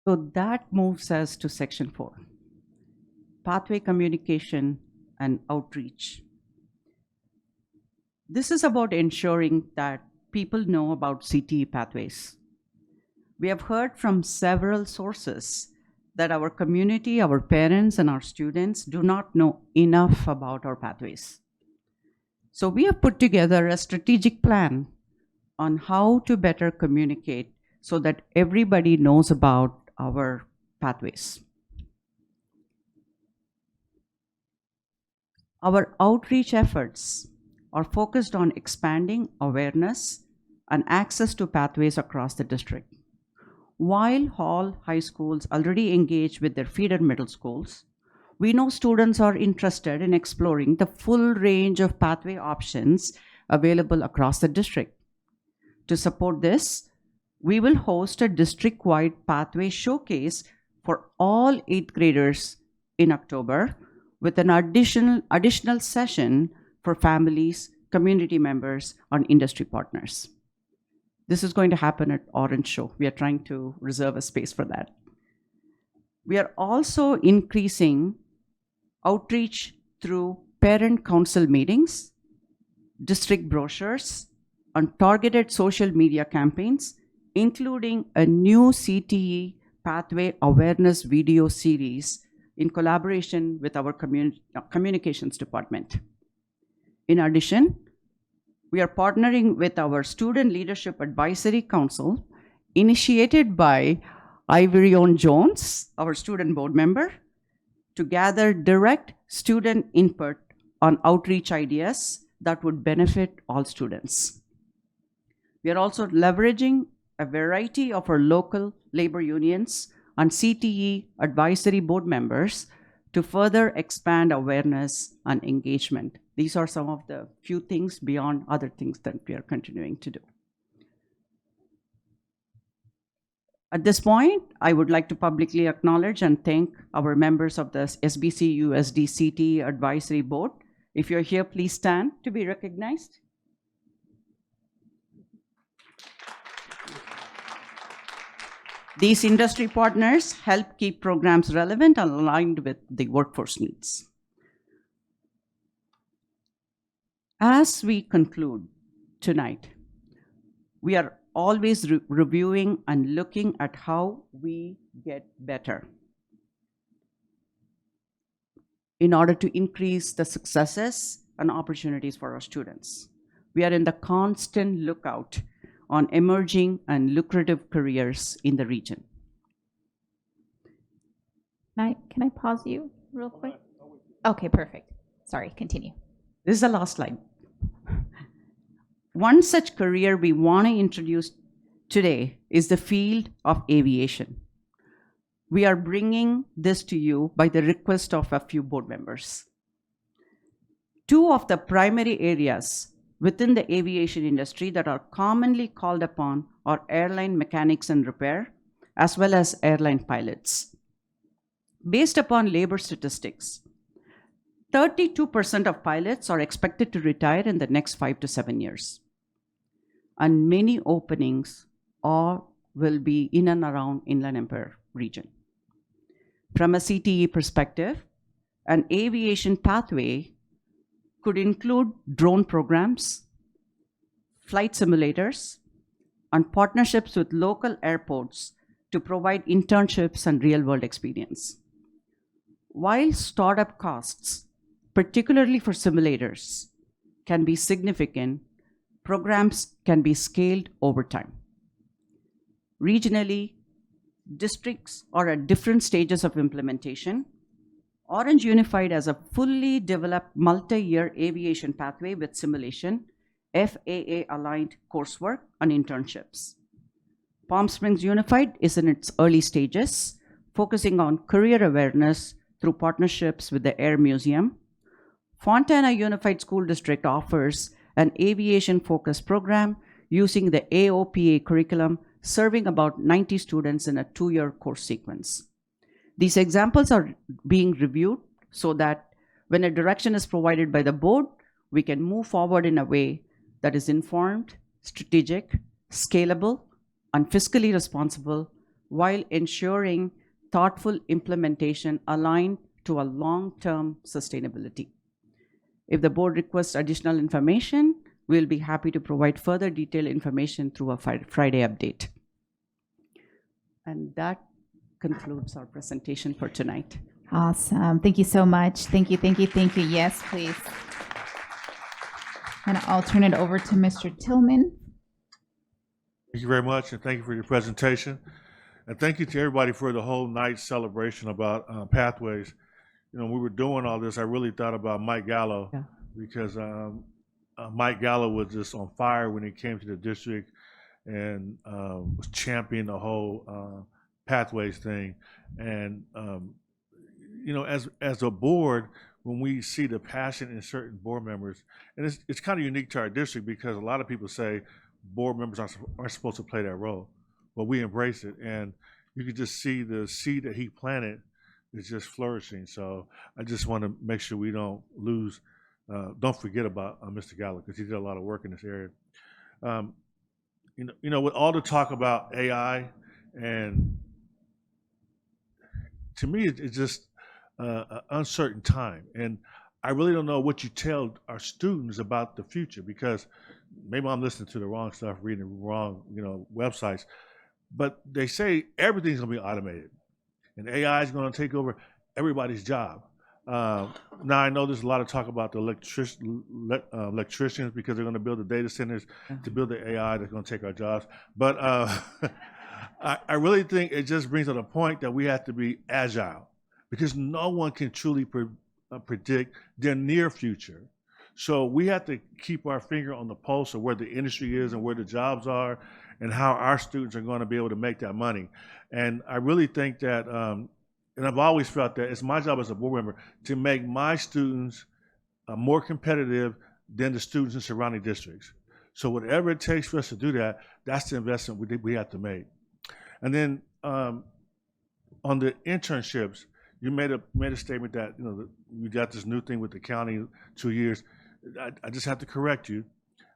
So that moves us to section 4, pathway communication and outreach. This is about ensuring that people know about CTE pathways. We have heard from several sources that our community, our parents, and our students do not know enough about our pathways. So we have put together a strategic plan on how to better communicate so that everybody knows about our pathways. Our outreach efforts are focused on expanding awareness and access to pathways across the district. While all high schools already engage with their feeder middle schools, we know students are interested in exploring the full range of pathway options available across the district. To support this, we will host a district-wide pathway showcase for all 8th graders in October with an additional session for families, community members, and industry partners. This is going to happen at Orange Show. We are trying to reserve a space for that. We are also increasing outreach through parent council meetings, district brochures, and targeted social media campaigns, including a new CTE pathway awareness video series in collaboration with our communications department. In addition, we are partnering with our Student Leadership Advisory Council, initiated by Ivorion Jones, our student board member, to gather direct student input on outreach ideas that would benefit all students. We are also leveraging a variety of our local labor unions and CTE advisory board members to further expand awareness and engagement. These are some of the few things beyond other things that we are continuing to do. At this point, I would like to publicly acknowledge and thank our members of the SBC USD CTE Advisory Board. If you're here, please stand to be recognized. These industry partners help keep programs relevant and aligned with the workforce needs. As we conclude tonight, we are always reviewing and looking at how we get better in order to increase the successes and opportunities for our students. We are in the constant lookout on emerging and lucrative careers in the region. Can I pause you real quick? Okay, perfect. Sorry, continue. This is the last slide. One such career we want to introduce today is the field of aviation. We are bringing this to you by the request of a few board members. Two of the primary areas within the aviation industry that are commonly called upon are airline mechanics and repair, as well as airline pilots. Based upon labor statistics, 32% of pilots are expected to retire in the next 5 to 7 years. And many openings will be in and around Inland Empire region. From a CTE perspective, an aviation pathway could include drone programs, flight simulators, and partnerships with local airports to provide internships and real-world experience. While startup costs, particularly for simulators, can be significant, programs can be scaled over time. Regionally, districts are at different stages of implementation. Orange Unified has a fully developed multi-year aviation pathway with simulation, FAA-aligned coursework, and internships. Palm Springs Unified is in its early stages, focusing on career awareness through partnerships with the Air Museum. Fontana Unified School District offers an aviation-focused program using the AOPA curriculum, serving about 90 students in a 2-year course sequence. These examples are being reviewed so that when a direction is provided by the board, we can move forward in a way that is informed, strategic, scalable, and fiscally responsible, while ensuring thoughtful implementation aligned to a long-term sustainability. If the board requests additional information, we'll be happy to provide further detailed information through a Friday update. And that concludes our presentation for tonight. Awesome. Thank you so much. Thank you, thank you, thank you. Yes, please. And I'll turn it over to Mr. Tillman. Thank you very much, and thank you for your presentation. And thank you to everybody for the whole night celebration about pathways. You know, when we were doing all this, I really thought about Mike Gallo, because Mike Gallo was just on fire when he came to the district and was championing the whole pathways thing. And you know, as a board, when we see the passion in certain board members, and it's kind of unique to our district because a lot of people say board members aren't supposed to play that role, but we embrace it, and you can just see the seed that he planted is just flourishing. So I just want to make sure we don't forget about Mr. Gallo, because he did a lot of work in this area. with all the talk about AI, and to me, it's just an uncertain time. And I really don't know what you tell our students about the future, because maybe I'm listening to the wrong stuff, reading the wrong, websites. But they say everything's going to be automated, and AI is going to take over everybody's job. Now I know there's a lot of talk about the electricians, because they're going to build the data centers to build the AI that's going to take our jobs. But I really think it just brings to a point that we have to be agile, because no one can truly predict their near future. So we have to keep our finger on the pulse of where the industry is and where the jobs are, and how our students are going to be able to make that money. And I really think that, and I've always felt that it's my job as a board member to make my students more competitive than the students in surrounding districts. So whatever it takes for us to do that, that's the investment we have to make. And then on the internships, you made a statement that you got this new thing with the county 2 years. I just have to correct you,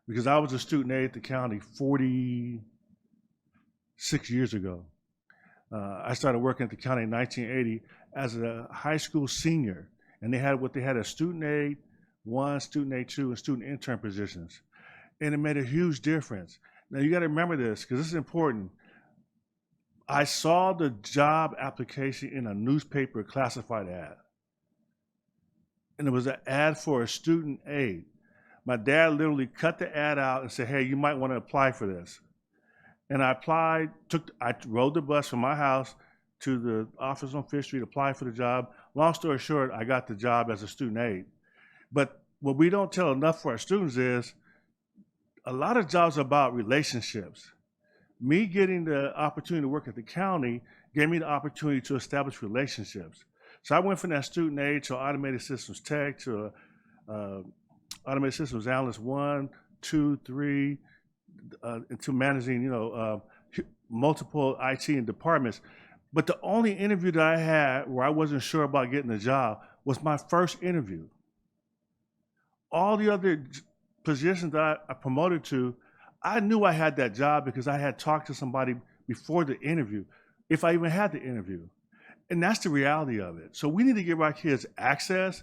because I was a student aide at the county 46 years ago. I started working at the county in 1980 as a high school senior, and they had a student aide 1, student aide 2, and student intern positions, and it made a huge difference. Now you got to remember this, because this is important. I saw the job application in a newspaper classified ad, and it was an ad for a student aide. My dad literally cut the ad out and said, "Hey, you might want to apply for this." And I applied. I rode the bus from my house to the office on Fifth Street, applied for the job. Long story short, I got the job as a student aide. But what we don't tell enough for our students is a lot of jobs are about relationships. Me getting the opportunity to work at the county gave me the opportunity to establish relationships. So I went from that student aide to automated systems tech to automated systems analyst 1, 2, 3, into managing, multiple IT and departments. But the only interview that I had where I wasn't sure about getting the job was my first interview. All the other positions that I promoted to, I knew I had that job because I had talked to somebody before the interview, if I even had the interview. And that's the reality of it. So we need to give our kids access.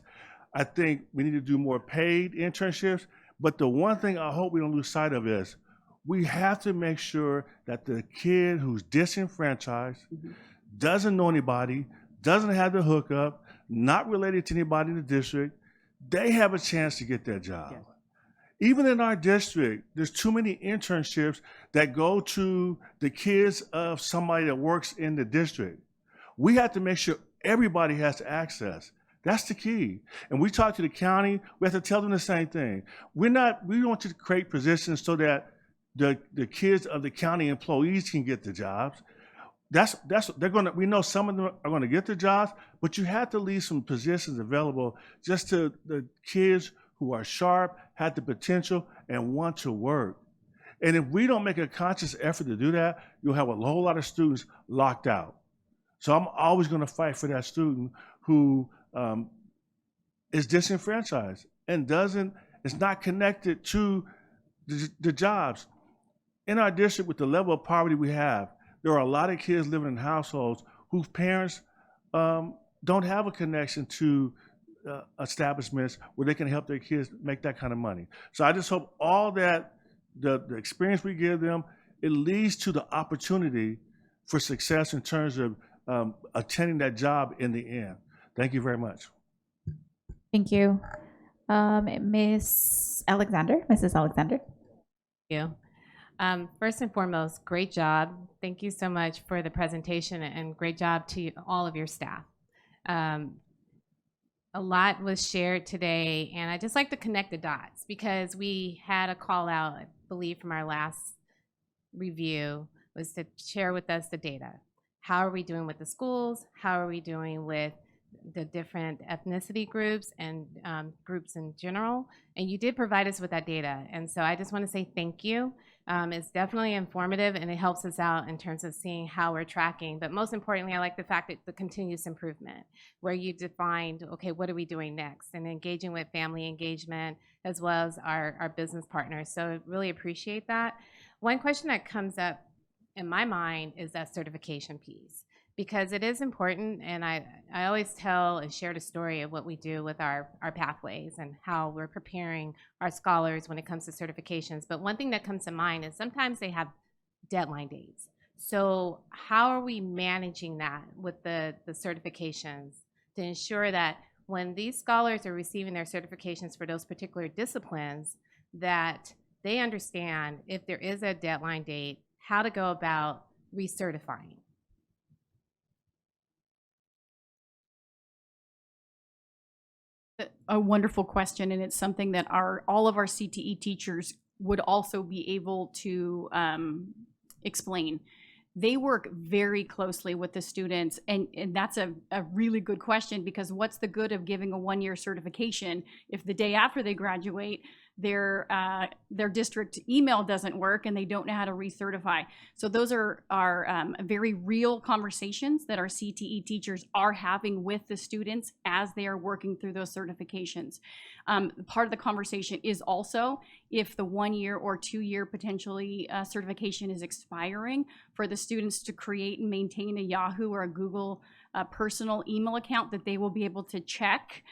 I think we need to do more paid internships. But the one thing I hope we don't lose sight of is we have to make sure that the kid who's disenfranchised, doesn't know anybody, doesn't have the hookup, not related to anybody in the district, they have a chance to get that job. Yes. Even in our district, there's too many internships that go to the kids of somebody that works in the district. We have to make sure everybody has access. That's the key. And we talk to the county, we have to tell them the same thing. We want to create positions so that the kids of the county employees can get the jobs. We know some of them are going to get the jobs, but you have to leave some positions available just to the kids who are sharp, have the potential, and want to work. And if we don't make a conscious effort to do that, you'll have a whole lot of students locked out. So I'm always going to fight for that student who is disenfranchised and is not connected to the jobs. In our district, with the level of poverty we have, there are a lot of kids living in households whose parents don't have a connection to establishments where they can help their kids make that kind of money. So I just hope all that, the experience we give them, it leads to the opportunity for success in terms of attending that job in the end. Thank you very much. Thank you. Mrs. Alexander. Thank you. First and foremost, great job. Thank you so much for the presentation, and great job to all of your staff. A lot was shared today, and I just like to connect the dots because we had a call out, I believe, from our last review, was to share with us the data. How are we doing with the schools? How are we doing with the different ethnicity groups and groups in general? And you did provide us with that data. And so I just want to say thank you. It's definitely informative, and it helps us out in terms of seeing how we're tracking. But most importantly, I like the fact that the continuous improvement, where you defined, okay, what are we doing next? And engaging with family engagement as well as our business partners. So I really appreciate that. One question that comes up in my mind is that certification piece, because it is important, and I always tell and share the story of what we do with our pathways and how we're preparing our scholars when it comes to certifications. But one thing that comes to mind is sometimes they have deadline dates. So how are we managing that with the certifications to ensure that when these scholars are receiving their certifications for those particular disciplines, that they understand if there is a deadline date, how to go about recertifying? A wonderful question, and it's something that all of our CTE teachers would also be able to explain. They work very closely with the students, and that's a really good question, because what's the good of giving a one-year certification if the day after they graduate, their district email doesn't work and they don't know how to recertify? So those are very real conversations that our CTE teachers are having with the students as they are working through those certifications. Part of the conversation is also if the 1 year or 2 year potentially certification is expiring, for the students to create and maintain a Yahoo or a Google personal email account that they will be able to check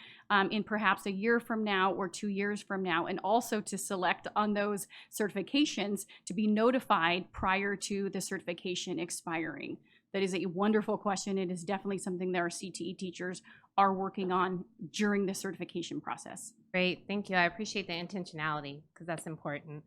in perhaps a year from now or 2 years from now, and also to select on those certifications to be notified prior to the certification expiring. That is a wonderful question. It is definitely something that our CTE teachers are working on during the certification process. Great, thank you. I appreciate the intentionality, because that's important.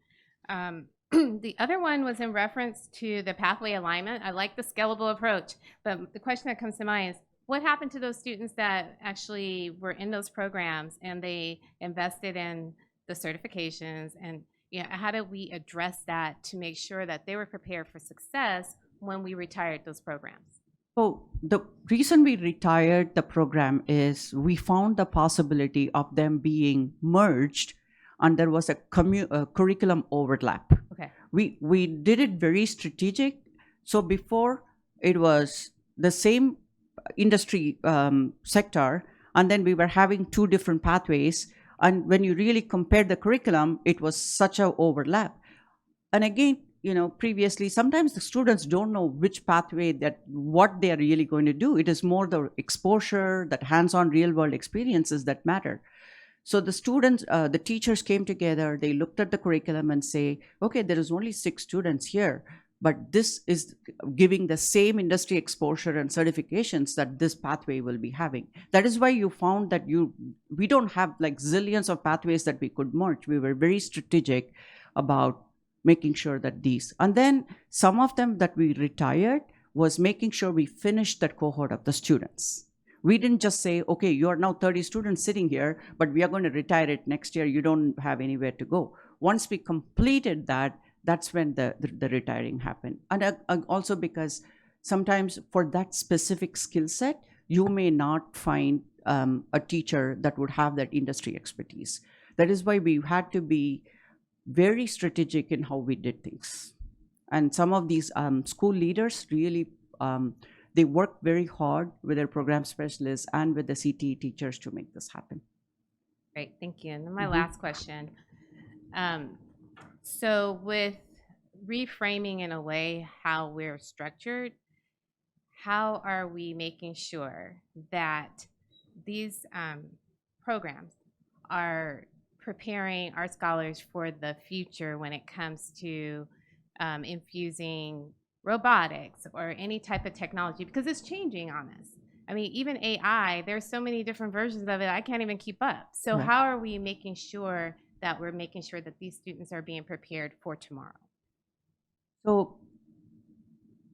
The other one was in reference to the pathway alignment. I like the scalable approach, but the question that comes to mind is, what happened to those students that actually were in those programs and they invested in the certifications? And how do we address that to make sure that they were prepared for success when we retired those programs? So the reason we retired the program is we found the possibility of them being merged, and there was a curriculum overlap. Okay. We did it very strategic. So before, it was the same industry sector, and then we were having two different pathways, and when you really compared the curriculum, it was such a overlap. And again, previously, sometimes the students don't know which pathway, what they are really going to do. It is more the exposure, that hands-on real-world experiences that matter. So the students, the teachers came together, they looked at the curriculum and say, okay, there is only 6 students here, but this is giving the same industry exposure and certifications that this pathway will be having. That is why you found that we don't have like zillions of pathways that we could merge. We were very strategic about making sure that these. And then some of them that we retired was making sure we finished that cohort of the students. We didn't just say, okay, you are now 30 students sitting here, but we are going to retire it next year. You don't have anywhere to go. Once we completed that, that's when the retiring happened. And also because sometimes for that specific skill set, you may not find a teacher that would have that industry expertise. That is why we had to be very strategic in how we did things. And some of these school leaders really, they work very hard with their program specialists and with the CTE teachers to make this happen. Great, thank you. And then my last question. So with reframing in a way how we're structured, how are we making sure that these programs are preparing our scholars for the future when it comes to infusing robotics or any type of technology, because it's changing on us. I mean, even AI, there's so many different versions of it, I can't even keep up. So Right. how are we making sure that we're making sure that these students are being prepared for tomorrow? So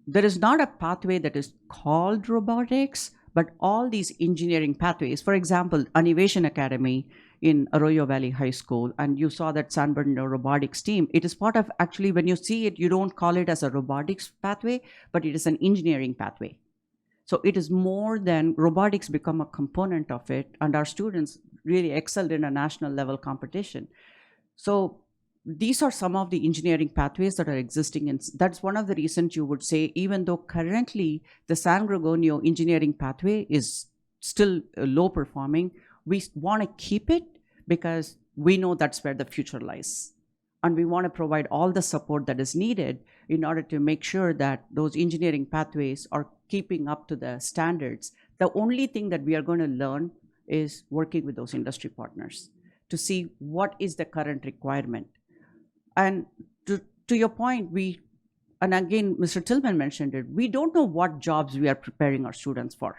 there is not a pathway that is called robotics, but all these engineering pathways, for example, Innovation Academy in Arroyo Valley High School, and you saw that San Bernardino robotics team, it is part of, actually, when you see it, you don't call it as a robotics pathway, but it is an engineering pathway. So it is more than robotics become a component of it, and our students really excelled in a national level competition. So these are some of the engineering pathways that are existing, and that's one of the reasons you would say, even though currently the San Gorgonio engineering pathway is still low performing, we want to keep it because we know that's where the future lies. and we want to provide all the support that is needed in order to make sure that those engineering pathways are keeping up to the standards. The only thing that we are going to learn is working with those industry partners to see what is the current requirement. And to your point, and again, Mr. Tillman mentioned it, we don't know what jobs we are preparing our students for.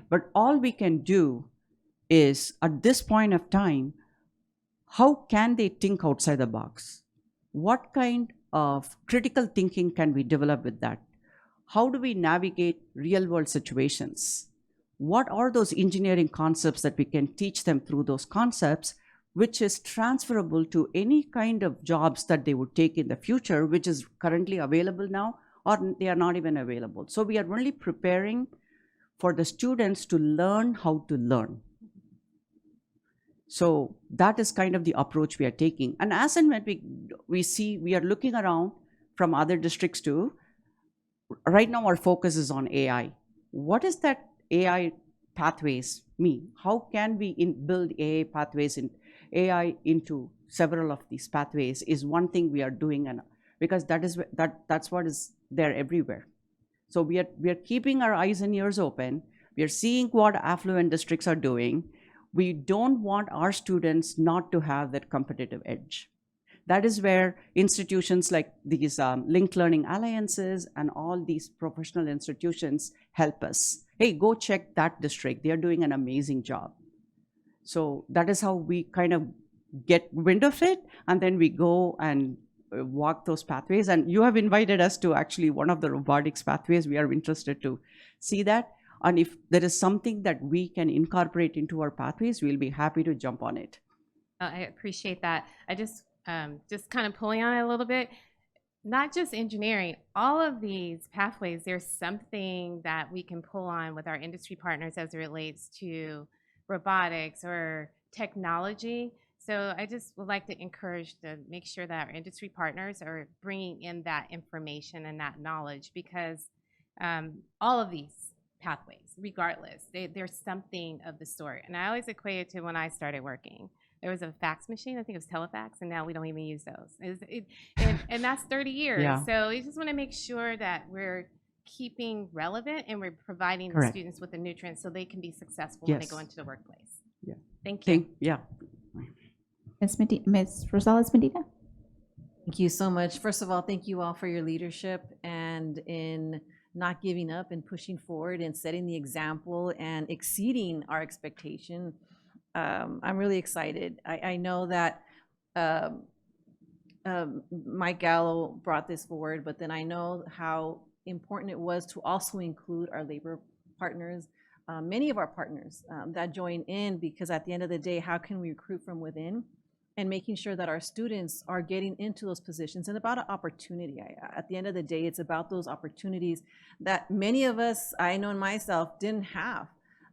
But all we can do is, at this point of time, how can they think outside the box? What kind of critical thinking can we develop with that? How do we navigate real world situations? What are those engineering concepts that we can teach them through those concepts, which is transferable to any kind of jobs that they would take in the future, which is currently available now, or they are not even available. So we are only preparing for the students to learn how to learn. So that is kind of the approach we are taking. And as and when we see, we are looking around from other districts too. Right now our focus is on AI. What does that AI pathways mean? How can we build AI pathways in AI into several of these pathways is one thing we are doing, and because that's what is there everywhere. So we are keeping our eyes and ears open. We are seeing what affluent districts are doing. We don't want our students not to have that competitive edge. That is where institutions like these linked learning alliances and all these professional institutions help us. Hey, go check that district. They're doing an amazing job. So that is how we kind of get wind of it, and then we go and walk those pathways. And you have invited us to actually one of the robotics pathways. We are interested to see that. And if there is something that we can incorporate into our pathways, we'll be happy to jump on it. I appreciate that. I just kind of pulling on it a little bit, not just engineering, all of these pathways, there's something that we can pull on with our industry partners as it relates to robotics or technology. So I just would like to encourage to make sure that our industry partners are bringing in that information and that knowledge, because all of these pathways, regardless, there's something of the sort. And I always equate it to when I started working. There was a fax machine, I think it was telefax, and now we don't even use those. And that's 30 years. Yeah. So we just want to make sure that we're keeping relevant and we're providing the Correct. students with the nutrients so they can be successful when they Yes. go into the workplace. Yeah. Thank you. Yeah. Ms. Rosales Medina? Thank you so much. First of all, thank you all for your leadership and in not giving up and pushing forward and setting the example and exceeding our expectation. I'm really excited. I know that Mike Gallo brought this forward, but then I know how important it was to also include our labor partners, many of our partners that join in, because at the end of the day, how can we recruit from within? And making sure that our students are getting into those positions, and about an opportunity. At the end of the day, it's about those opportunities that many of us, I know myself, didn't have.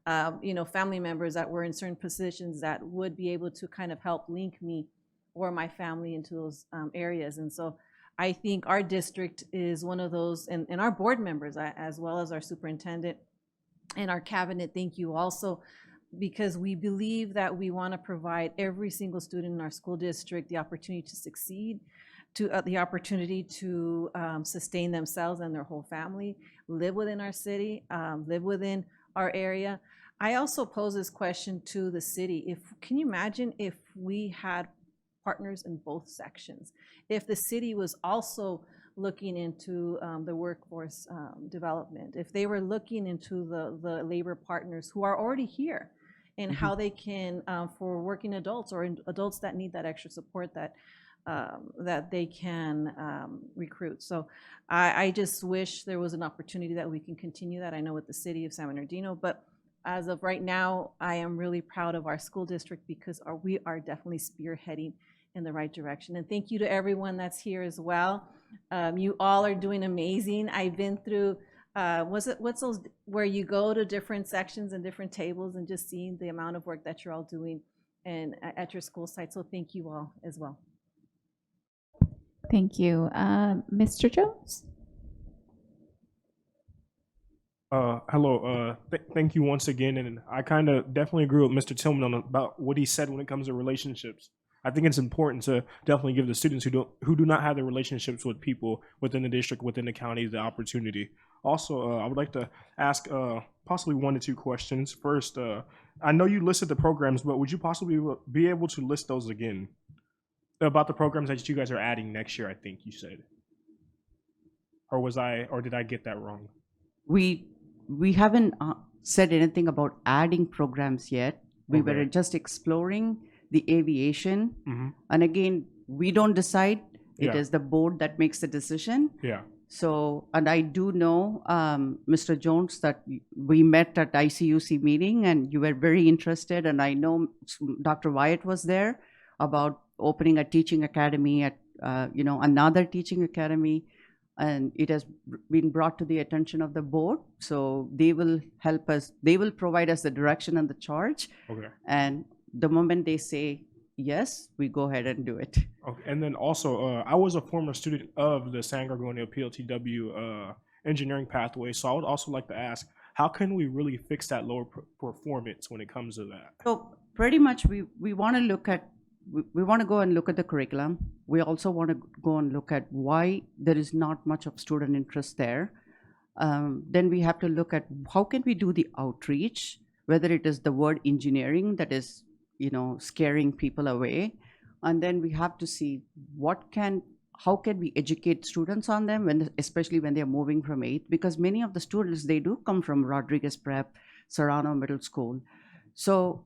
Family members that were in certain positions that would be able to kind of help link me or my family into those areas. And so I think our district is one of those, and our board members, as well as our superintendent and our cabinet, thank you also, because we believe that we want to provide every single student in our school district the opportunity to succeed, to the opportunity to sustain themselves and their whole family, live within our city, live within our area. I also pose this question to the city. Can you imagine if we had partners in both sections? If the city was also looking into the workforce development, if they were looking into the labor partners who are already here, and how they can, for working adults or adults that need that extra support, that they can recruit. So I just wish there was an opportunity that we can continue that. I know with the city of San Bernardino, but as of right now, I am really proud of our school district because we are definitely spearheading in the right direction. And thank you to everyone that's here as well. You all are doing amazing. I've been through what's those where you go to different sections and different tables and just seeing the amount of work that you're all doing and at your school site. So thank you all as well. Thank you. Mr. Jones? Hello. Thank you once again. And I kind of definitely agree with Mr. Tillman about what he said when it comes to relationships. I think it's important to definitely give the students who do not have the relationships with people within the district, within the county, the opportunity. Also, I would like to ask possibly 1 to 2 questions. First, I know you listed the programs, but would you possibly be able to list those again? About the programs that you guys are adding next year, I think you said. Or did I get that wrong? We haven't said anything about adding programs yet. We were just exploring the aviation. And again, we don't decide. It is the board that makes the decision. Yeah. So, and I do know, Mr. Jones, that we met at ICUC meeting and you were very interested. And I know Dr. Wyatt was there about opening a teaching academy at, another teaching academy. And it has been brought to the attention of the board. So they will help us. They will provide us the direction and the charge. Okay. And the moment they say yes, we go ahead and do it. Okay. And then also, I was a former student of the San Gorgonio PLTW engineering pathway. So I would also like to ask, how can we really fix that lower performance when it comes to that? So pretty much we want to look at, we want to go and look at the curriculum. We also want to go and look at why there is not much of student interest there. Then we have to look at how can we do the outreach, whether it is the word engineering that is, scaring people away. And then we have to see how can we educate students on them, especially when they're moving from 8th, because many of the students, they do come from Rodriguez Prep, Serrano Middle School. So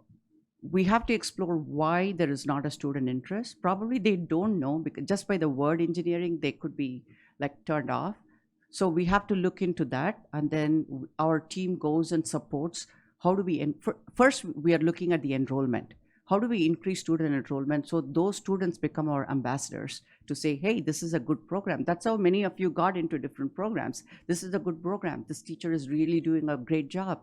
we have to explore why there is not a student interest. Probably they don't know, because just by the word engineering, they could be turned off. So we have to look into that. And then our team goes and supports. How do we, first we are looking at the enrollment. How do we increase student enrollment so those students become our ambassadors to say, hey, this is a good program. That's how many of you got into different programs. This is a good program. This teacher is really doing a great job.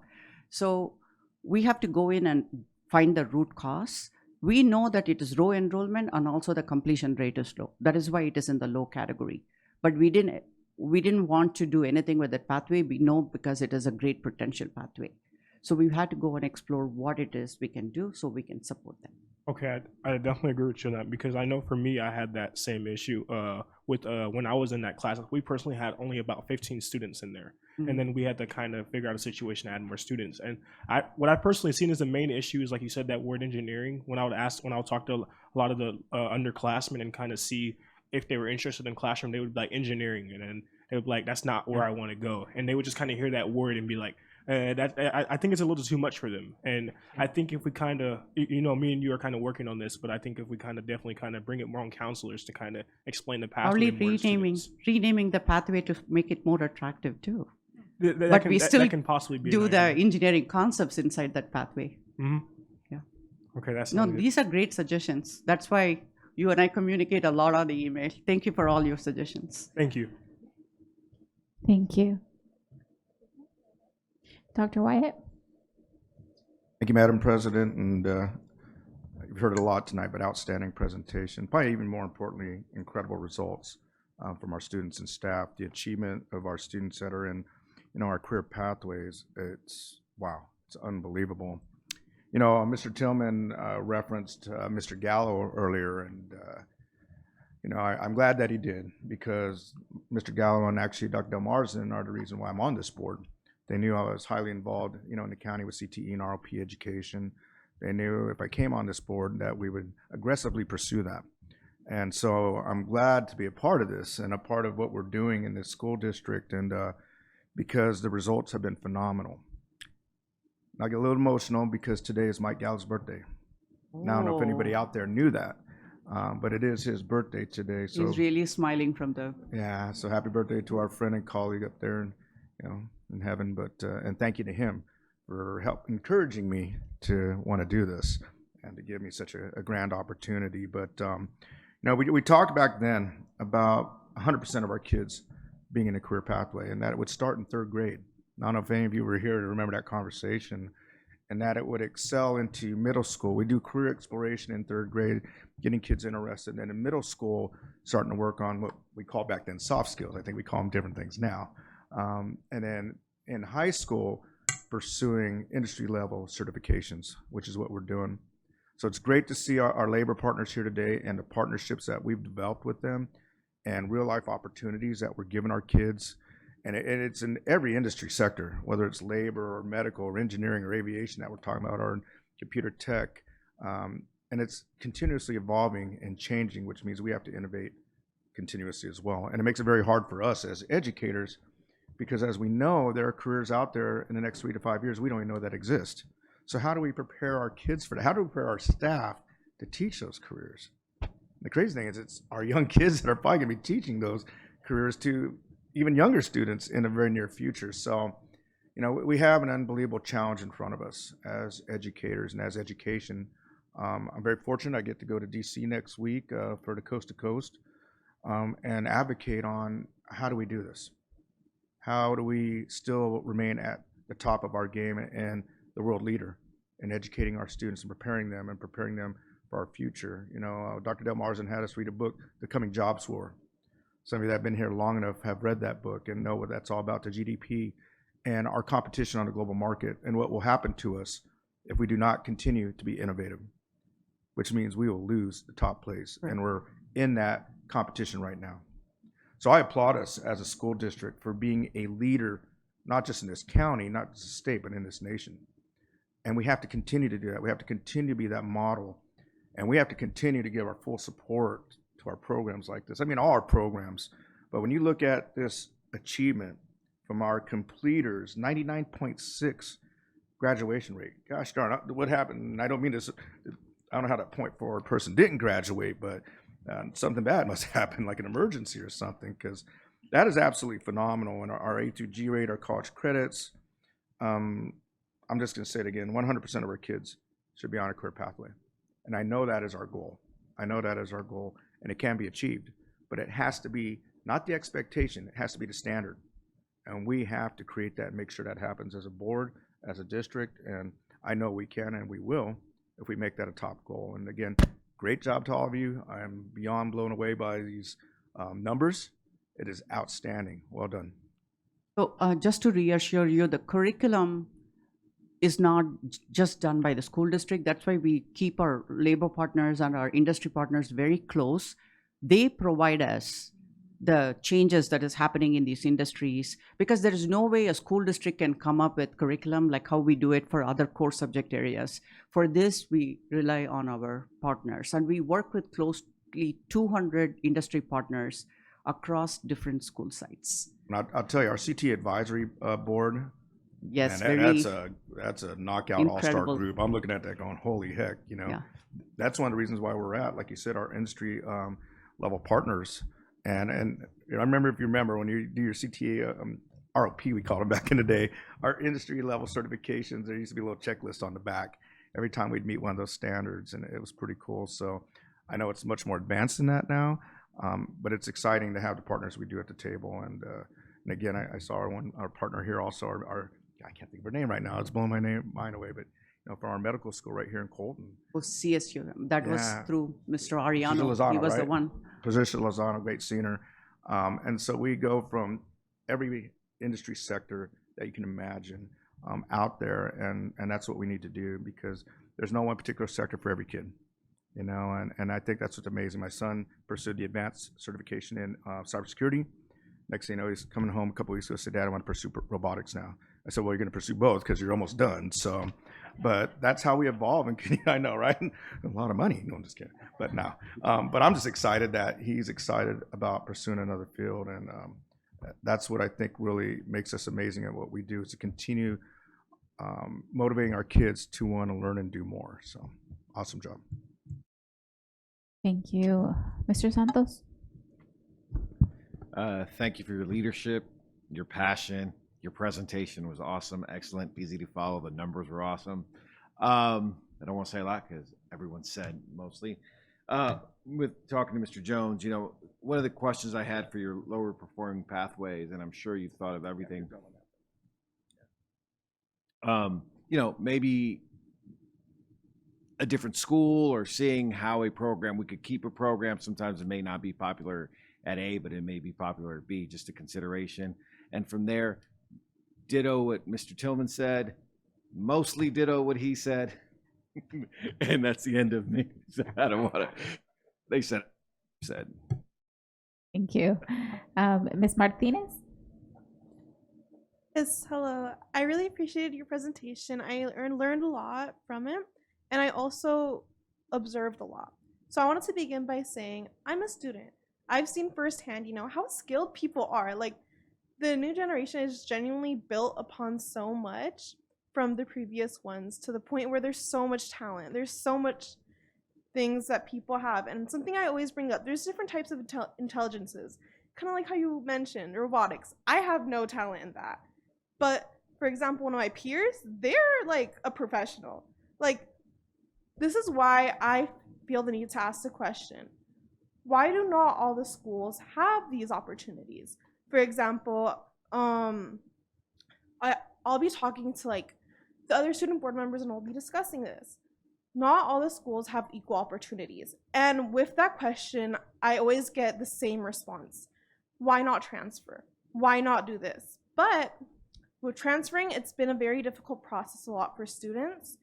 So we have to go in and find the root cause. We know that it is low enrollment and also the completion rate is low. That is why it is in the low category. But we didn't want to do anything with that pathway. We know because it is a great potential pathway. So we had to go and explore what it is we can do so we can support them. Okay, I definitely agree with you on that, because I know for me, I had that same issue with when I was in that class. We personally had only about 15 students in there. And then we had to kind of figure out a situation to add more students. And what I personally seen as the main issue is, like you said, that word engineering. When I would talk to a lot of the underclassmen and kind of see if they were interested in classroom, they would be like engineering. And then they would be like, that's not where I want to go. And they would just kind of hear that word and be like, I think it's a little too much for them. And I think if we kind of, me and you are kind of working on this, but I think if we kind of definitely kind of bring it more on counselors to kind of explain the pathway. Probably renaming the pathway to make it more attractive too. But we still can possibly do the engineering concepts inside that pathway. Mm-hmm. Yeah. Okay, that's no. These are great suggestions. That's why you and I communicate a lot on the email. Thank you for all your suggestions. Thank you. Thank you. Dr. Wyatt? Thank you, Madam President, and you've heard it a lot tonight, but outstanding presentation. Probably even more importantly, incredible results from our students and staff. The achievement of our students that are in, our career pathways. Wow, it's unbelievable. Mr. Tillman referenced Mr. Gallo earlier, and I'm glad that he did, because Mr. Gallo and actually Dr. Del Marzan are the reason why I'm on this board. They knew I was highly involved, in the county with CTE and ROP education. They knew if I came on this board that we would aggressively pursue that. And so I'm glad to be a part of this and a part of what we're doing in this school district, and because the results have been phenomenal. I get a little emotional because today is Mike Gallo's birthday. Now, I don't know if anybody out there knew that, but it is his birthday today. So he's really smiling from the... Yeah, so happy birthday to our friend and colleague up there, in heaven, but and thank you to him for encouraging me to want to do this and to give me such a grand opportunity. But we talked back then about 100% of our kids being in a career pathway, and that it would start in 3rd grade. I don't know if any of you were here to remember that conversation, and that it would excel into middle school. We do career exploration in 3rd grade, getting kids interested, and then in middle school, starting to work on what we called back then soft skills. I think we call them different things now. And then in high school, pursuing industry level certifications, which is what we're doing. So it's great to see our labor partners here today and the partnerships that we've developed with them and real life opportunities that we're giving our kids. And it's in every industry sector, whether it's labor or medical or engineering or aviation that we're talking about, or computer tech. And it's continuously evolving and changing, which means we have to innovate continuously as well. And it makes it very hard for us as educators, because as we know, there are careers out there in the next 3 to 5 years we don't even know that exist. So how do we prepare our kids for that? How do we prepare our staff to teach those careers? The crazy thing is it's our young kids that are probably gonna be teaching those careers to even younger students in the very near future. So, you know, we have an unbelievable challenge in front of us as educators and as education. I'm very fortunate. I get to go to DC next week for the Coast to Coast and advocate on how do we do this? How do we still remain at the top of our game and the world leader in educating our students and preparing them for our future? You know, Dr. Del Marzan had us read a book, The Coming Jobs War. Some of you that have been here long enough have read that book and know what that's all about, the GDP and our competition on the global market and what will happen to us if we do not continue to be innovative, which means we will lose the top place. Right. And we're in that competition right now. So I applaud us as a school district for being a leader, not just in this county, not just the state, but in this nation. And we have to continue to do that. We have to continue to be that model. And we have to continue to give our full support to our programs like this. I mean, all our programs. But when you look at this achievement from our completers, 99.6 graduation rate. Gosh darn, what happened? And I don't mean this, I don't know how that 0.4 person didn't graduate, but something bad must happen, like an emergency or something, because that is absolutely phenomenal. And our A through G rate, our college credits, I'm just going to say it again, 100% of our kids should be on a career pathway. And I know that is our goal. I know that is our goal, and it can be achieved. But it has to be not the expectation, it has to be the standard. And we have to create that and make sure that happens as a board, as a district, and I know we can and we will if we make that a top goal. And again, great job to all of you. I am beyond blown away by these numbers. It is outstanding. Well done. So just to reassure you, the curriculum is not just done by the school district. That's why we keep our labor partners and our industry partners very close. They provide us the changes that is happening in these industries, because there is no way a school district can come up with curriculum like how we do it for other core subject areas. For this, we rely on our partners, and we work with closely 200 industry partners across different school sites. And I'll tell you, our CT advisory board, yes, man, that's a knockout incredible. All-star group. I'm looking at that going, holy heck, you know. Yeah. That's one of the reasons why we're at, like you said, our industry level partners. And you know, I remember, if you remember, when you do your CTA, ROP, we called them back in the day, our industry level certifications, there used to be a little checklist on the back every time we'd meet one of those standards, and it was pretty cool. So I know it's much more advanced than that now, but it's exciting to have the partners we do at the table. And again, I saw our partner here also, I can't think of her name right now, it's blowing my mind away, but you know, from our medical school right here in Colton. Well, CSU, that was through Mr. Ariano. Lozano, he was the one. Patricia Lozano, great seeing her. And so we go from every industry sector that you can imagine out there, and that's what we need to do, because there's no one particular sector for every kid, you know, and I think that's what's amazing. My son pursued the advanced certification in cybersecurity. Next thing you know, he's coming home a couple weeks ago, said, "Dad, I want to pursue robotics now." I said, "Well, you're going to pursue both because you're almost done." So, but that's how we evolve. And I know, right? A lot of money. No, I'm just kidding. But no. But I'm just excited that he's excited about pursuing another field. And that's what I think really makes us amazing at what we do, is to continue motivating our kids to want to learn and do more. So awesome job. Thank you. Mr. Santos? Thank you for your leadership, your passion. Your presentation was awesome, excellent, easy to follow. The numbers were awesome. I don't want to say a lot because everyone said mostly. With talking to Mr. Jones, you know, one of the questions I had for your lower performing pathways, and I'm sure you've thought of everything. You know, maybe a different school, or seeing how a program, we could keep a program. Sometimes it may not be popular at A, but it may be popular at B, just a consideration. And from there, ditto what Mr. Tillman said, mostly ditto what he said. And that's the end of me. So I don't want to. They said. Thank you. Ms. Martinez? Yes, hello. I really appreciated your presentation. I learned a lot from it, and I also observed a lot. So I wanted to begin by saying I'm a student. I've seen firsthand, how skilled people are. Like, the new generation is genuinely built upon so much from the previous ones, to the point where there's so much talent. There's so much things that people have. And something I always bring up, there's different types of intelligences. Kind of like how you mentioned robotics. I have no talent in that. But for example, one of my peers, they're like a professional. Like, this is why I feel the need to ask the question, why do not all the schools have these opportunities? For example, I'll be talking to like the other student board members, and we'll be discussing this. Not all the schools have equal opportunities. And with that question, I always get the same response. Why not transfer? Why not do this? But with transferring, it's been a very difficult process a lot for students,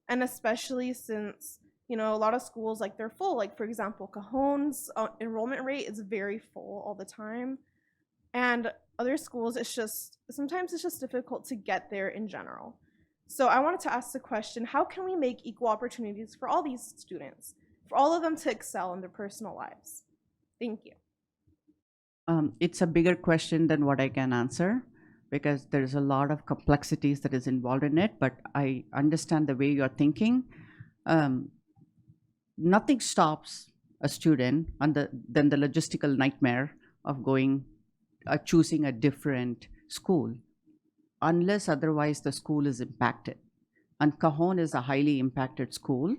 and especially since, a lot of schools, like, they're full. Like, for example, Cajon's enrollment rate is very full all the time. And other schools, sometimes it's just difficult to get there in general. So I wanted to ask the question, how can we make equal opportunities for all these students, for all of them to excel in their personal lives? Thank you. It's a bigger question than what I can answer, because there's a lot of complexities that is involved in it, but I understand the way you're thinking. Nothing stops a student than the logistical nightmare of choosing a different school, unless otherwise the school is impacted. And Cajon is a highly impacted school.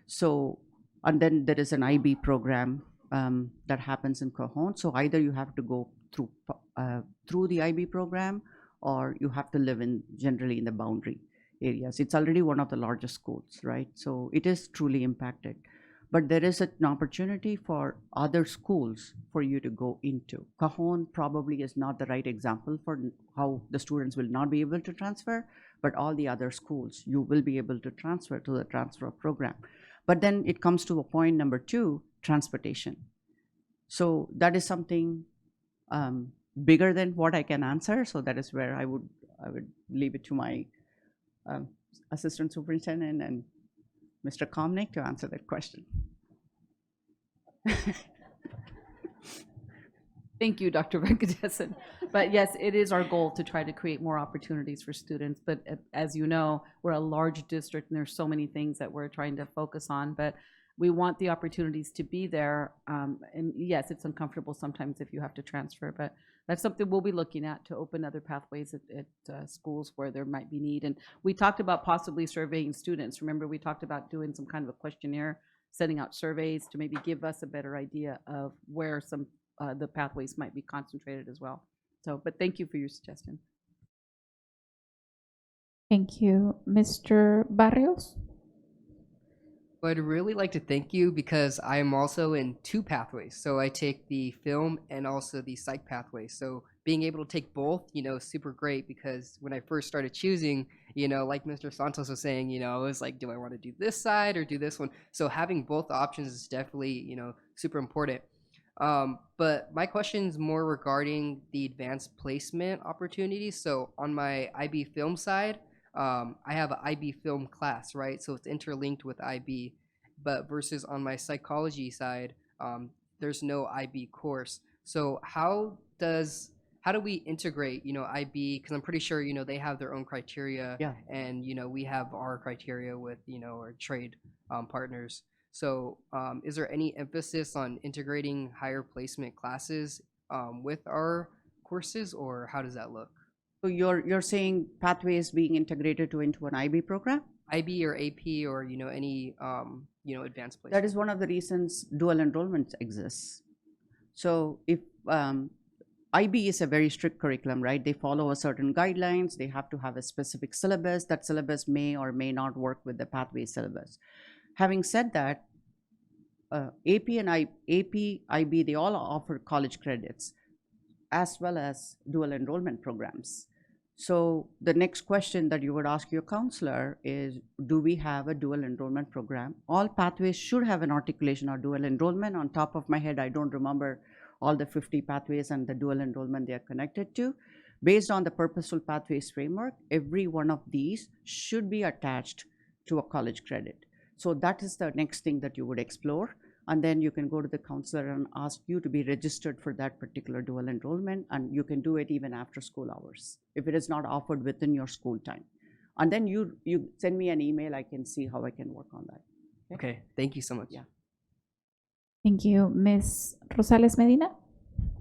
So, and then there is an IB program that happens in Cajon. So either you have to go through the IB program, or you have to live generally in the boundary areas. It's already one of the largest schools, right? So it is truly impacted. But there is an opportunity for other schools for you to go into. Cajon probably is not the right example for how the students will not be able to transfer, but all the other schools, you will be able to transfer to the transfer program. But then it comes to a point number 2, transportation. So that is something bigger than what I can answer. So that is where I would leave it to my assistant superintendent and Mr. Komnick to answer that question. Thank you, Dr. Venkatesan. But yes, it is our goal to try to create more opportunities for students. But as you know, we're a large district, and there's so many things that we're trying to focus on. But we want the opportunities to be there. And yes, it's uncomfortable sometimes if you have to transfer, but that's something we'll be looking at to open other pathways at schools where there might be need. And we talked about possibly surveying students. Remember, we talked about doing some kind of a questionnaire, sending out surveys to maybe give us a better idea of where some the pathways might be concentrated as well. So, but thank you for your suggestion. Thank you. Mr. Barrios? I'd really like to thank you because I am also in 2 pathways. So I take the film and also the psych pathway. So being able to take both, super great, because when I first started choosing, like Mr. Santos was saying, I was like, do I want to do this side or do this one? So having both options is definitely, super important. But my question is more regarding the advanced placement opportunities. So on my IB film side, I have an IB film class, right? So it's interlinked with IB, but versus on my psychology side, there's no IB course. So how do we integrate, IB? Because I'm pretty sure, they have their own criteria, yeah, and we have our criteria with, our trade partners. So is there any emphasis on integrating higher placement classes with our courses, or how does that look? So you're saying pathways being integrated into an IB program? IB or AP or any advanced placement. That is one of the reasons dual enrollment exists. So if IB is a very strict curriculum, right? They follow a certain guidelines. They have to have a specific syllabus. That syllabus may or may not work with the pathway syllabus. Having said that, AP, IB, they all offer college credits as well as dual enrollment programs. So the next question that you would ask your counselor is, do we have a dual enrollment program? All pathways should have an articulation or dual enrollment. On top of my head, I don't remember all the 50 pathways and the dual enrollment they are connected to. Based on the Purposeful Pathways framework, every one of these should be attached to a college credit. So that is the next thing that you would explore. And then you can go to the counselor and ask you to be registered for that particular dual enrollment, and you can do it even after school hours if it is not offered within your school time. And then you send me an email, I can see how I can work on that. Okay, thank you so much. Yeah. Thank you. Ms. Rosales Medina?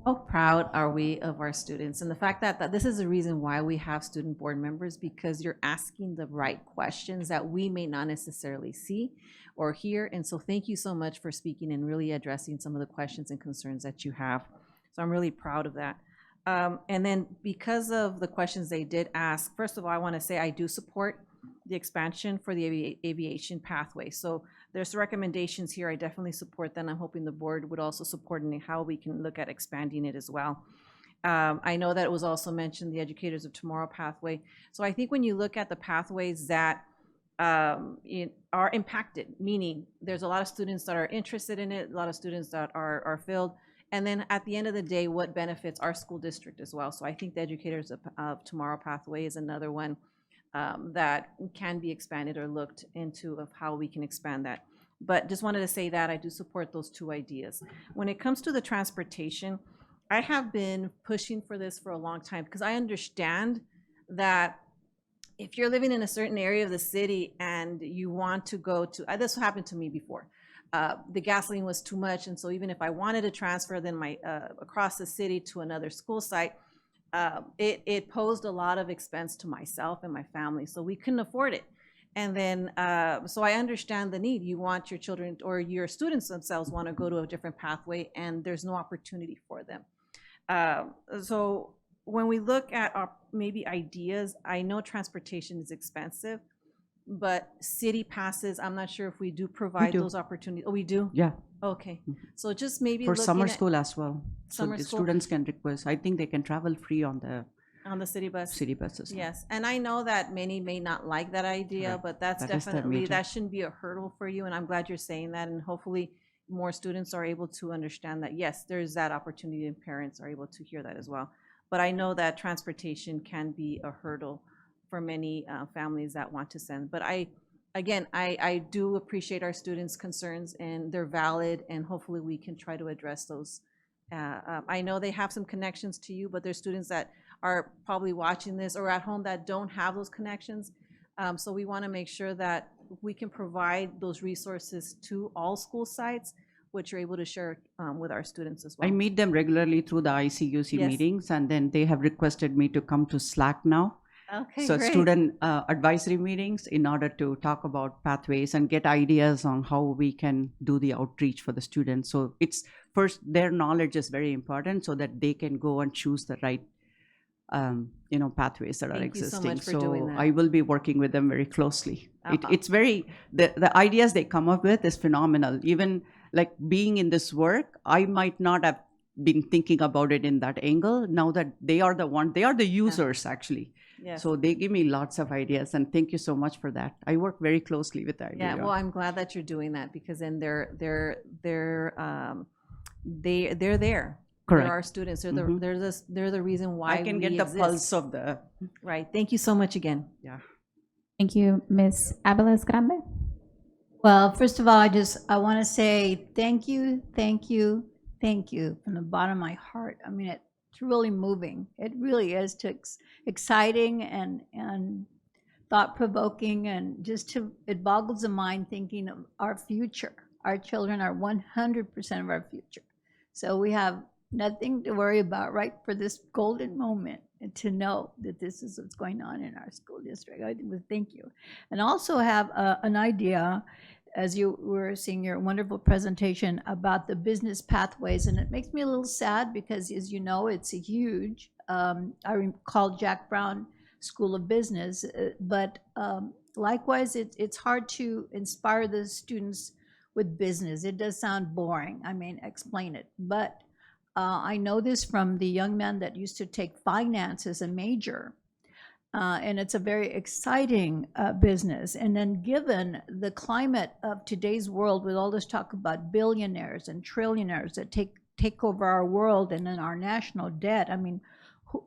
How proud are we of our students? And the fact that this is the reason why we have student board members, because you're asking the right questions that we may not necessarily see or hear. And so thank you so much for speaking and really addressing some of the questions and concerns that you have. So I'm really proud of that. And then because of the questions they did ask, first of all, I want to say I do support the expansion for the aviation pathway. So there's recommendations here. I definitely support them. I'm hoping the board would also support in how we can look at expanding it as well. I know that it was also mentioned, the Educators of Tomorrow pathway. So I think when you look at the pathways that are impacted, meaning there's a lot of students that are interested in it, a lot of students that are filled, and then at the end of the day, what benefits our school district as well. So I think the Educators of Tomorrow pathway is another one that can be expanded or looked into of how we can expand that. But just wanted to say that I do support those two ideas. When it comes to the transportation, I have been pushing for this for a long time because I understand that if you're living in a certain area of the city and you want to go to, this happened to me before. The gasoline was too much, and so even if I wanted to transfer then across the city to another school site, it posed a lot of expense to myself and my family, so we couldn't afford it. And then, so I understand the need. You want your children or your students themselves want to go to a different pathway, and there's no opportunity for them. So when we look at our maybe ideas, I know transportation is expensive, but city passes, I'm not sure if we do provide those opportunities. Oh, we do? Yeah. Okay. So just maybe For summer looking at school as well. summer So the school. students can request, I think they can travel free on the city bus. City buses. Yes, and I know that many may not like that idea, Correct. but that's That is the definitely, major- that shouldn't be a hurdle for you, and I'm glad you're saying that, and hopefully more students are able to understand that, yes, there's that opportunity, and parents are able to hear that as well. But I know that transportation can be a hurdle for many families that want to send. But I do appreciate our students' concerns, and they're valid, and hopefully we can try to address those. I know they have some connections to you, but there's students that are probably watching this or at home that don't have those connections. So we want to make sure that we can provide those resources to all school sites, which you're able to share with our students as well. I meet them regularly through the ICUC Yes. meetings, and then they have requested me to come to Slack now. Okay, So great. student advisory meetings in order to talk about pathways and get ideas on how we can do the outreach for the students. So it's first, their knowledge is very important so that they can go and choose the right pathways that are Thank you so existing. much for doing that. I will be working with them very closely. Uh-huh. It's very, the ideas they come up with is phenomenal. Even like being in this work, I might not have been thinking about it in that angle. Now that they are the users actually. Yes. So they give me lots of ideas, and thank you so much for that. I work very closely with that. Yeah, well, I'm glad that you're doing that, because then they're there. Correct. They're our students. They're Mhm. they're the reason why I can we get the exist. pulse of the. Right. Thank you so much again. Yeah. Thank you. Ms. Abeles Grande? Well, first of all, I want to say thank you from the bottom of my heart. I mean, it's really moving. It really is. Exciting and thought-provoking, and it boggles the mind thinking of our future. Our children are 100% of our future. So we have nothing to worry about right for this golden moment, and to know that this is what's going on in our school district. Thank you. And also have an idea, as you were seeing your wonderful presentation about the business pathways, and it makes me a little sad because, as you know, it's a huge, I recall Jack Brown School of Business, but likewise, it's hard to inspire the students with business. It does sound boring. I mean, explain it. But I know this from the young man that used to take finance as a major. and it's a very exciting business. And then given the climate of today's world with all this talk about billionaires and trillionaires that take over our world and then our national debt, I mean,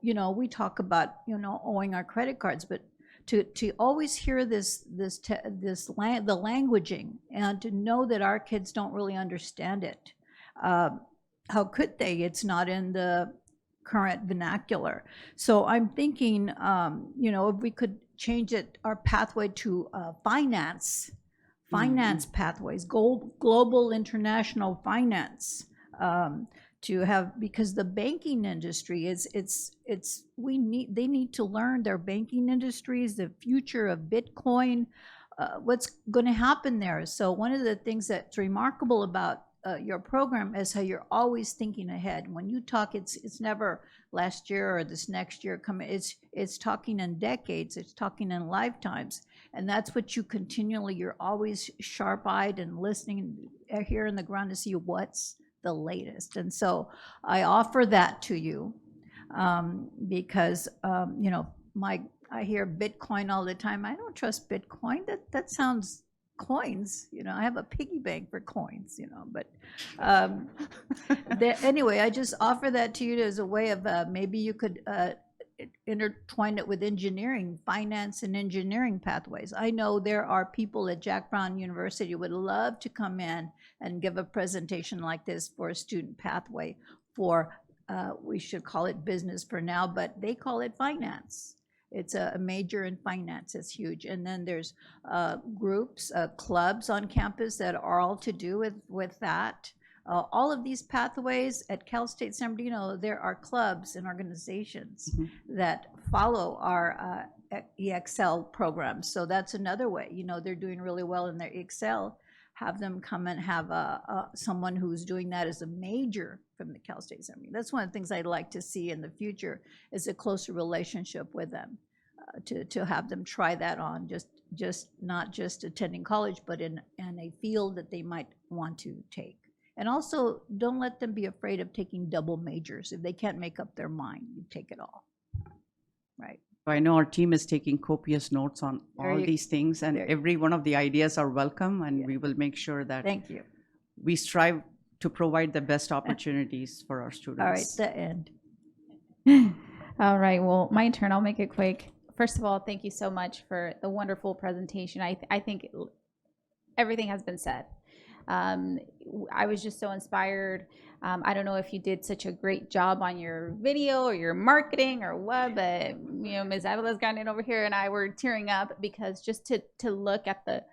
you know, we talk about, you know, owing our credit cards, but to always hear the languaging and to know that our kids don't really understand it. How could they? It's not in the current vernacular. So I'm thinking, you know, if we could change it, our pathway to finance pathways, global international finance, to have, because the banking industry they need to learn their banking industries, the future of Bitcoin, what's going to happen there. So one of the things that's remarkable about your program is how you're always thinking ahead. When you talk, it's never last year or this next year coming. It's talking in decades. It's talking in lifetimes, and that's what you continually. You're always sharp-eyed and listening and here on the ground to see what's the latest. And so I offer that to you because you know, I hear Bitcoin all the time. I don't trust Bitcoin. That sounds coins, you know. I have a piggy bank for coins, you know, but anyway, I just offer that to you as a way of maybe you could intertwine it with engineering, finance and engineering pathways. I know there are people at Jack Brown University who would love to come in and give a presentation like this for a student pathway for, we should call it business for now, but they call it finance. It's a major in finance. It's huge. And then there's groups, clubs on campus that are all to do with that. All of these pathways at Cal State San Bernardino, there are clubs and organizations that follow our EXL program. So that's another way. You know, they're doing really well in their EXL. Have them come and have someone who's doing that as a major from the Cal State San Bernardino. That's one of the things I'd like to see in the future, is a closer relationship with them, to have them try that on, just not just attending college, but in a field that they might want to take. And also, don't let them be afraid of taking double majors. If they can't make up their mind, you take it all, right? I know our team is taking copious notes on all these things, and every one of the ideas are welcome, and we will make sure that Thank you. we strive to provide the best opportunities for our students. All right, the end. All right, well, my turn. I'll make it quick. First of all, thank you so much for the wonderful presentation. I think everything has been said. I was just so inspired. I don't know if you did such a great job on your video or your marketing or what, but you know, Ms. Avila's gotten in over here and I were tearing up, because just to look at the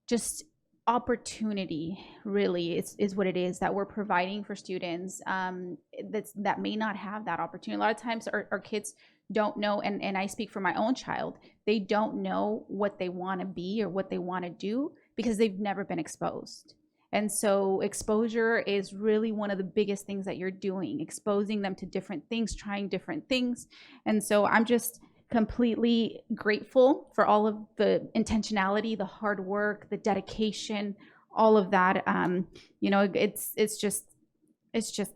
just opportunity really is what it is that we're providing for students that may not have that opportunity. A lot of times our kids don't know, and I speak for my own child, they don't know what they want to be or what they want to do because they've never been exposed. And so exposure is really one of the biggest things that you're doing, exposing them to different things, trying different things. And so I'm just completely grateful for all of the intentionality, the hard work, the dedication, all of that. You know, it's just,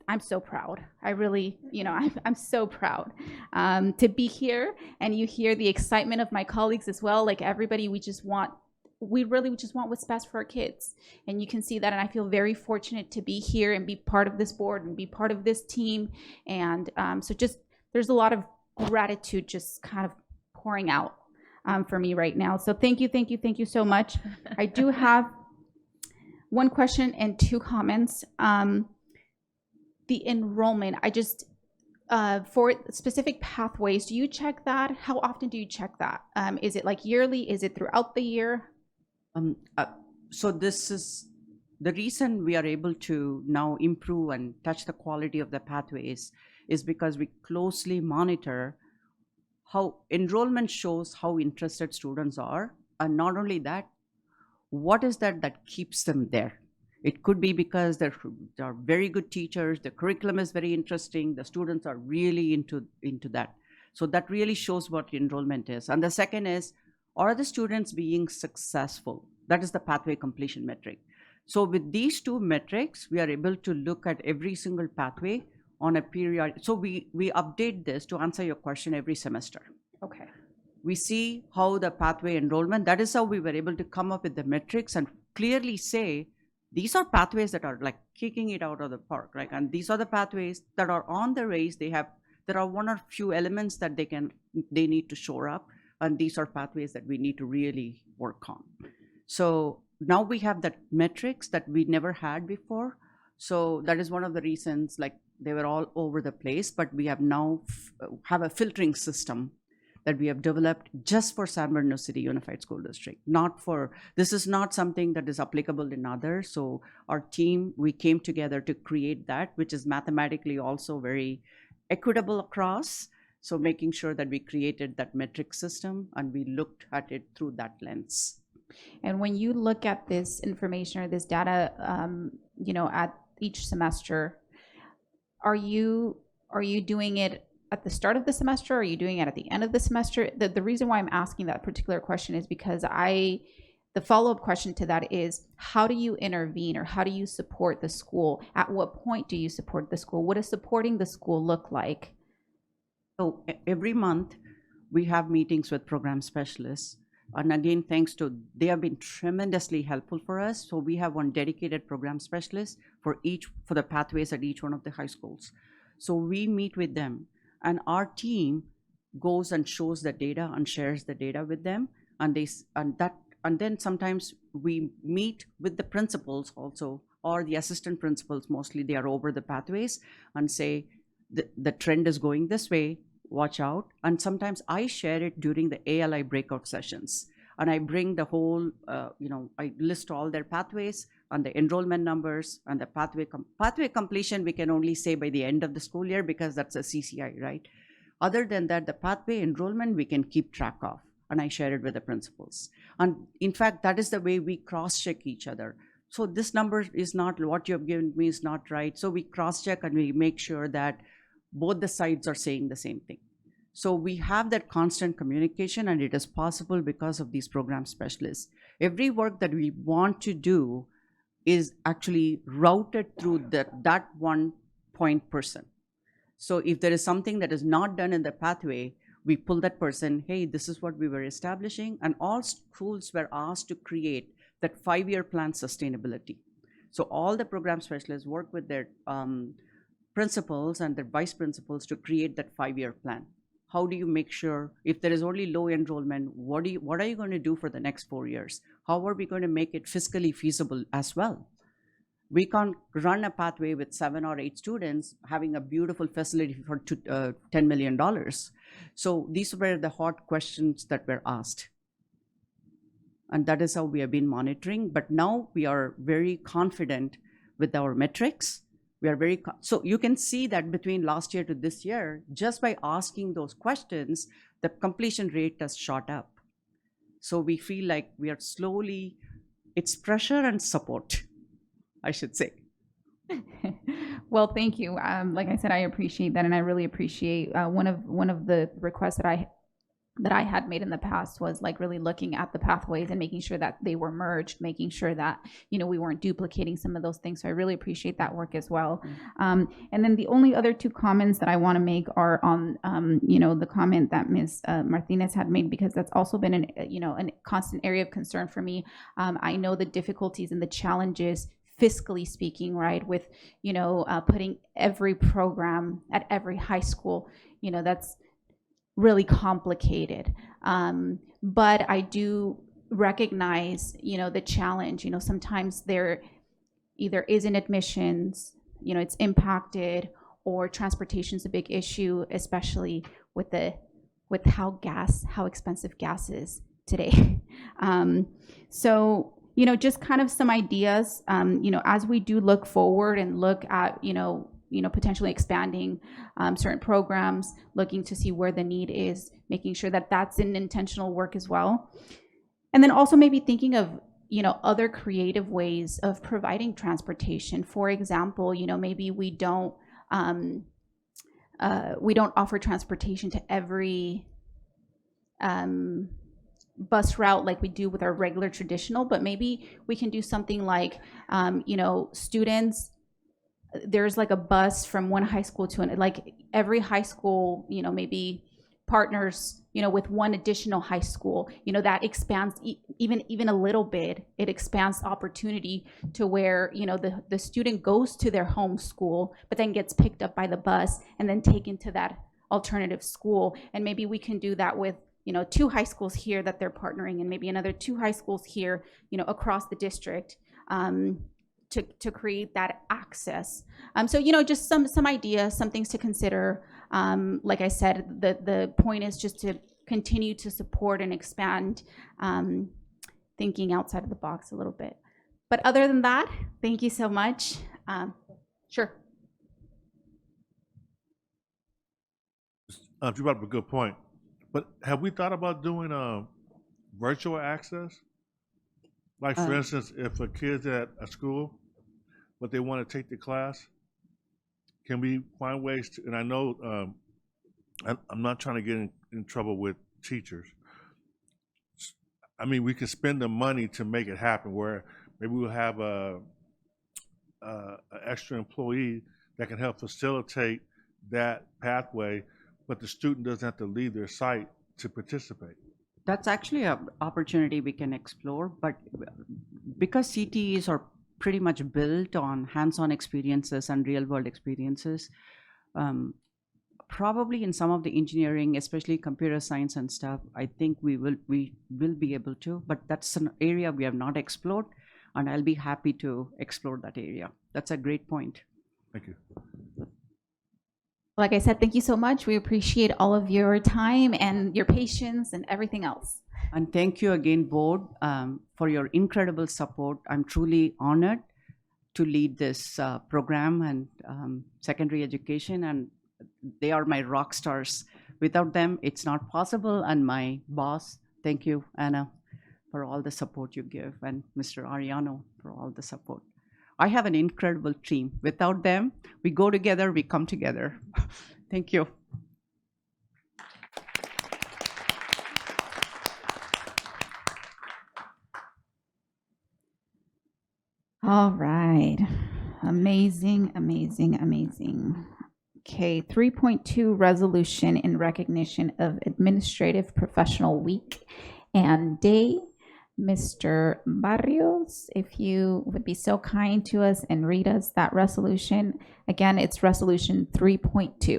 I'm so proud. I really, you know, I'm so proud to be here, and you hear the excitement of my colleagues as well. Like everybody, we really just want what's best for our kids. And you can see that, and I feel very fortunate to be here and be part of this board and be part of this team. And so just, there's a lot of gratitude just kind of pouring out for me right now. So thank you so much. I do have one question and two comments. The enrollment, I just, for specific pathways, do you check that? How often do you check that? Is it like yearly? Is it throughout the year? So this is the reason we are able to now improve and touch the quality of the pathways is because we closely monitor how enrollment shows how interested students are, and not only that, what is that keeps them there. It could be because there are very good teachers, the curriculum is very interesting, the students are really into that. So that really shows what enrollment is. And the second is, are the students being successful? That is the pathway completion metric. So with these two metrics, we are able to look at every single pathway on a period. So we update this to answer your question every semester. Okay. we see how the pathway enrollment, that is how we were able to come up with the metrics and clearly say, these are pathways that are like kicking it out of the park, right? And these are the pathways that are on the race. There are one or few elements that they need to shore up, and these are pathways that we need to really work on. So now we have that metrics that we never had before. So that is one of the reasons, like they were all over the place, but we have now have a filtering system that we have developed just for San Bernardino City Unified School District. This is not something that is applicable in others. So our team, we came together to create that, which is mathematically also very equitable across. So making sure that we created that metric system and we looked at it through that lens. And when you look at this information or this data, at each semester, are you doing it at the start of the semester? Or are you doing it at the end of the semester? The reason why I'm asking that particular question is because the follow-up question to that is, how do you intervene or how do you support the school? At what point do you support the school? What does supporting the school look like? So every month we have meetings with program specialists. And again, they have been tremendously helpful for us. So we have one dedicated program specialist for the pathways at each one of the high schools. So we meet with them, and our team goes and shows the data and shares the data with them. And then sometimes we meet with the principals also, or the assistant principals, mostly they are over the pathways, and say, the trend is going this way, watch out. And sometimes I share it during the ALI breakout sessions. And I bring the whole, I list all their pathways and the enrollment numbers and the pathway completion, we can only say by the end of the school year because that's a CCI, right? Other than that, the pathway enrollment we can keep track of. And I share it with the principals. And in fact, that is the way we cross-check each other. So this number is not, what you have given me is not right. So we cross-check and we make sure that both the sides are saying the same thing. So we have that constant communication, and it is possible because of these program specialists. Every work that we want to do is actually routed through that one point person. So if there is something that is not done in the pathway, we pull that person, hey, this is what we were establishing, and all schools were asked to create that 5-year plan sustainability. So all the program specialists work with their principals and their vice principals to create that 5-year plan. How do you make sure, if there is only low enrollment, what are you going to do for the next 4 years? How are we going to make it fiscally feasible as well? We can't run a pathway with 7 or 8 students having a beautiful facility for $10 million. So these were the hard questions that were asked. And that is how we have been monitoring. But now we are very confident with our metrics. We are so you can see that between last year to this year, just by asking those questions, the completion rate has shot up. So we feel like we are slowly, it's pressure and support, I should say. Well, thank you. Like I said, I appreciate that, and I really appreciate one of the requests that I had made in the past was like really looking at the pathways and making sure that they were merged, making sure that we weren't duplicating some of those things. So I really appreciate that work as well. And then the only other 2 comments that I want to make are on the comment that Ms. Martinez had made, because that's also been a constant area of concern for me. I know the difficulties and the challenges, fiscally speaking, right, with putting every program at every high school, that's really complicated. But I do recognize, the challenge. Sometimes there either isn't admissions, it's impacted, or transportation's a big issue, especially with how expensive gas is today. So, just kind of some ideas, as we do look forward and look at, potentially expanding certain programs, looking to see where the need is, making sure that that's an intentional work as well. And then also maybe thinking of, other creative ways of providing transportation. For example, maybe we don't offer transportation to every bus route like we do with our regular traditional, but maybe we can do something like, students, there's like a bus from one high school to another, like every high school, maybe partners, with one additional high school, that expands even a little bit. It expands opportunity to where, the student goes to their home school, but then gets picked up by the bus and then taken to that alternative school. And maybe we can do that with, 2 high schools here that they're partnering, and maybe another 2 high schools here, across the district, to create that access. So, just some ideas, some things to consider. Like I said, the point is just to continue to support and expand, thinking outside of the box a little bit. But other than that, thank you so much. Sure. You brought up a good point. But have we thought about doing virtual access? Like, for instance, if a kid's at a school, but they want to take the class, can we find ways to, and I know I'm not trying to get in trouble with teachers. I mean, we can spend the money to make it happen, where maybe we'll have a extra employee that can help facilitate that pathway, but the student doesn't have to leave their site to participate. That's actually an opportunity we can explore, but because CTEs are pretty much built on hands-on experiences and real-world experiences, probably in some of the engineering, especially computer science and stuff, I think we will be able to, but that's an area we have not explored, and I'll be happy to explore that area. That's a great point. Thank you. Like I said, thank you so much. We appreciate all of your time and your patience and everything else. And thank you again, board, for your incredible support. I'm truly honored to lead this program and secondary education, and they are my rock stars. Without them, it's not possible. And my boss, thank you, Anna, for all the support you give, and Mr. Ariano for all the support. I have an incredible team. Without them, we go together, we come together. Thank you. All right. Amazing, amazing, amazing. Okay, 3.2 resolution in recognition of Administrative Professional Week and Day. Mr. Barrios, if you would be so kind to us and read us that resolution. Again, it's resolution 3.2.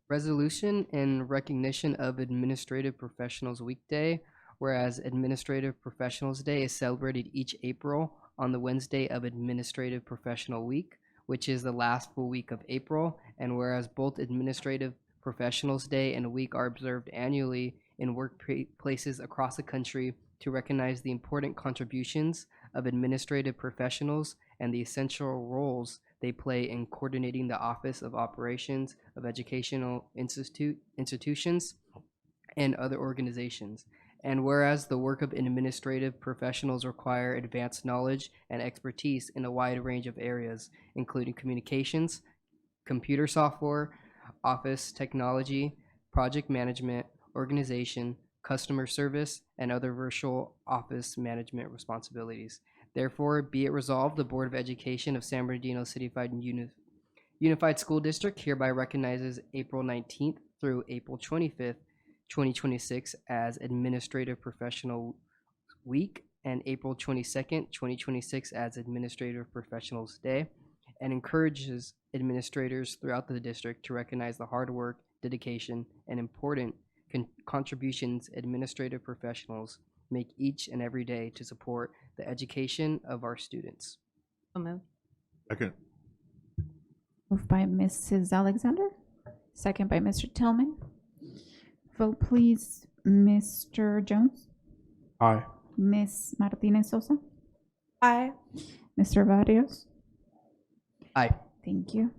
Resolution in recognition of Administrative Professionals Weekday, whereas Administrative Professionals Day is celebrated each April on the Wednesday of Administrative Professional Week, which is the last full week of April, and whereas both Administrative Professionals Day and Week are observed annually in workplaces across the country to recognize the important contributions of administrative professionals and the essential roles they play in coordinating the Office of Operations of Educational institutions and other organizations. And whereas the work of administrative professionals require advanced knowledge and expertise in a wide range of areas, including communications, computer software, office technology, project management, organization, customer service, and other virtual office management responsibilities. Therefore, be it resolved, the Board of Education of San Bernardino City Unified School District hereby recognizes April 19th through April 25th, 2026 as Administrative Professional Week and April 22nd, 2026 as Administrative Professionals Day, and encourages administrators throughout the district to recognize the hard work, dedication, and important contributions administrative professionals make each and every day to support the education of our students. Okay. Moved by Mrs. Alexander, second by Mr. Tillman. Vote please, Mr. Jones. Aye. Ms. Martinez Sosa. Aye. Mr. Barrios. Aye. Thank you.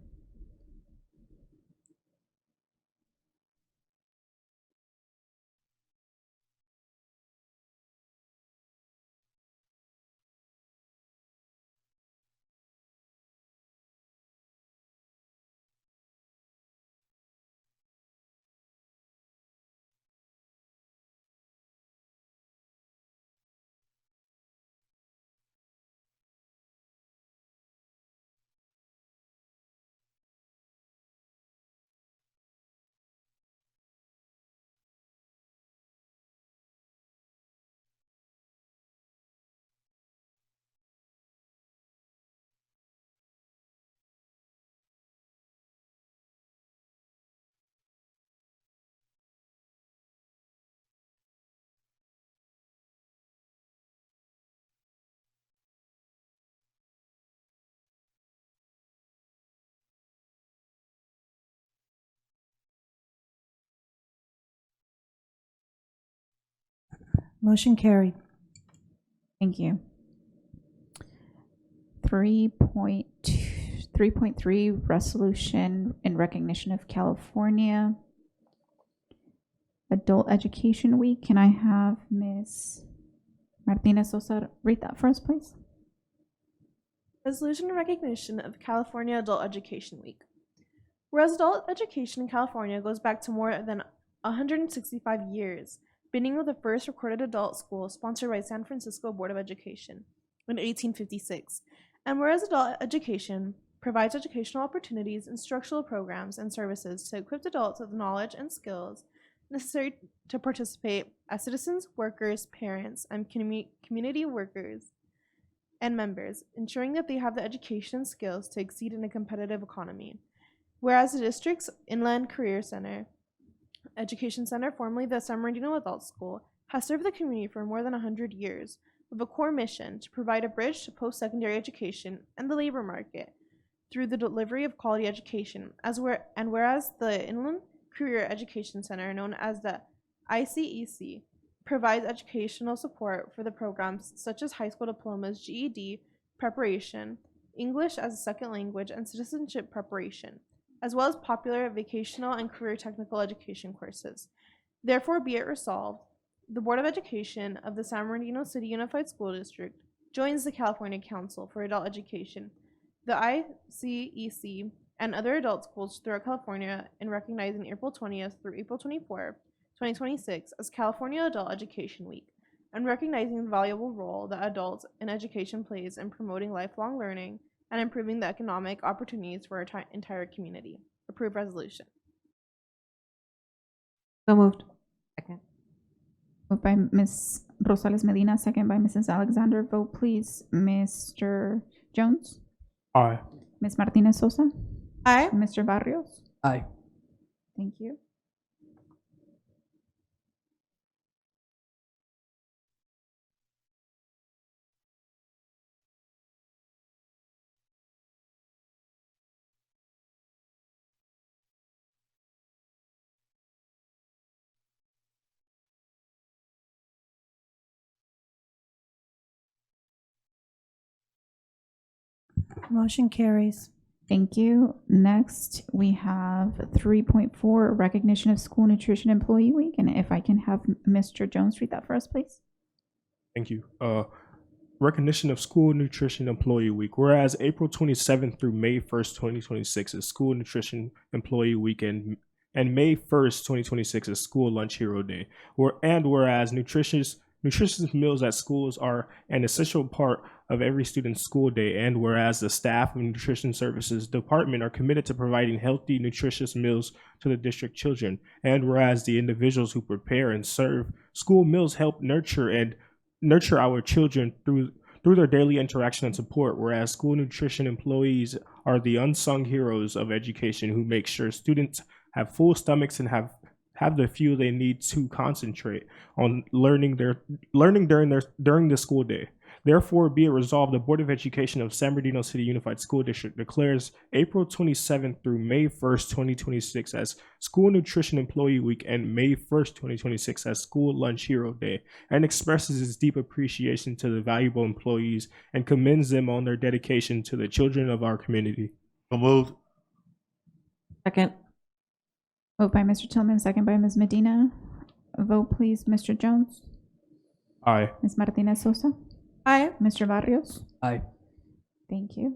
Motion carried. Thank you. 3.3 resolution in recognition of California Adult Education Week. Can I have Ms. Martinez Sosa read that for us, please? Resolution in recognition of California Adult Education Week. Whereas adult education in California goes back to more than 165 years, beginning with the first recorded adult school sponsored by San Francisco Board of Education in 1856. And whereas adult education provides educational opportunities, instructional programs, and services to equip adults with knowledge and skills necessary to participate as citizens, workers, parents, and community workers and members, ensuring that they have the education and skills to exceed in a competitive economy. Whereas the district's Inland Career Center, Education Center, formerly the San Bernardino Adult School, has served the community for more than 100 years with a core mission to provide a bridge to post-secondary education and the labor market through the delivery of quality education. Whereas the Inland Career Education Center, known as the ICEC, provides educational support for the programs such as high school diplomas, GED preparation, English as a second language, and citizenship preparation, as well as popular vocational and career technical education courses. Therefore, be it resolved, the Board of Education of the San Bernardino City Unified School District joins the California Council for Adult Education, the ICEC, and other adult schools throughout California in recognizing April 20th through April 24th, 2026 as California Adult Education Week, and recognizing the valuable role that adults in education plays in promoting lifelong learning and improving the economic opportunities for our entire community. Approved resolution. So moved. Second. Moved by Ms. Rosales Medina, second by Mrs. Alexander. Vote please. Mr. Jones? Aye. Ms. Martinez Sosa? Aye. Mr. Barrios? Aye. Thank you. Motion carries. Thank you. Next, we have 3.4, recognition of School Nutrition Employee Week. And if I can have Mr. Jones read that for us, please. Thank you. Recognition of School Nutrition Employee Week. Whereas April 27th through May 1st, 2026 is School Nutrition Employee Week, and May 1st, 2026 is School Lunch Hero Day. Whereas nutritious meals at schools are an essential part of every student's school day, and whereas the staff of Nutrition Services Department are committed to providing healthy, nutritious meals to the district children, and whereas the individuals who prepare and serve school meals help nurture our children through their daily interaction and support, whereas school nutrition employees are the unsung heroes of education who make sure students have full stomachs and have the fuel they need to concentrate on learning during the school day. Therefore, be it resolved, the Board of Education of San Bernardino City Unified School District declares April 27th through May 1st, 2026 as School Nutrition Employee Week and May 1st, 2026 as School Lunch Hero Day, and expresses its deep appreciation to the valuable employees and commends them on their dedication to the children of our community. So moved. Second. Moved by Mr. Tillman, second by Ms. Medina. Vote please. Mr. Jones? Aye. Ms. Martinez Sosa? Aye. Mr. Barrios? Aye. Thank you.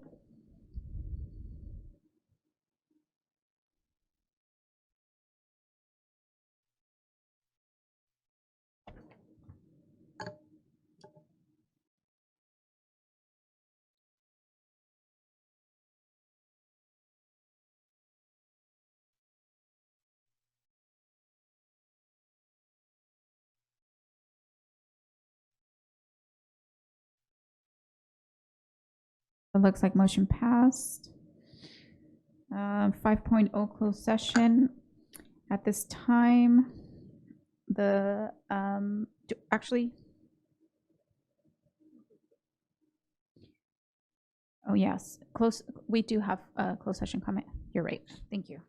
It looks like motion passed. 5.0 closed session. At this time, oh yes, we do have a closed session comment. You're right. Thank you.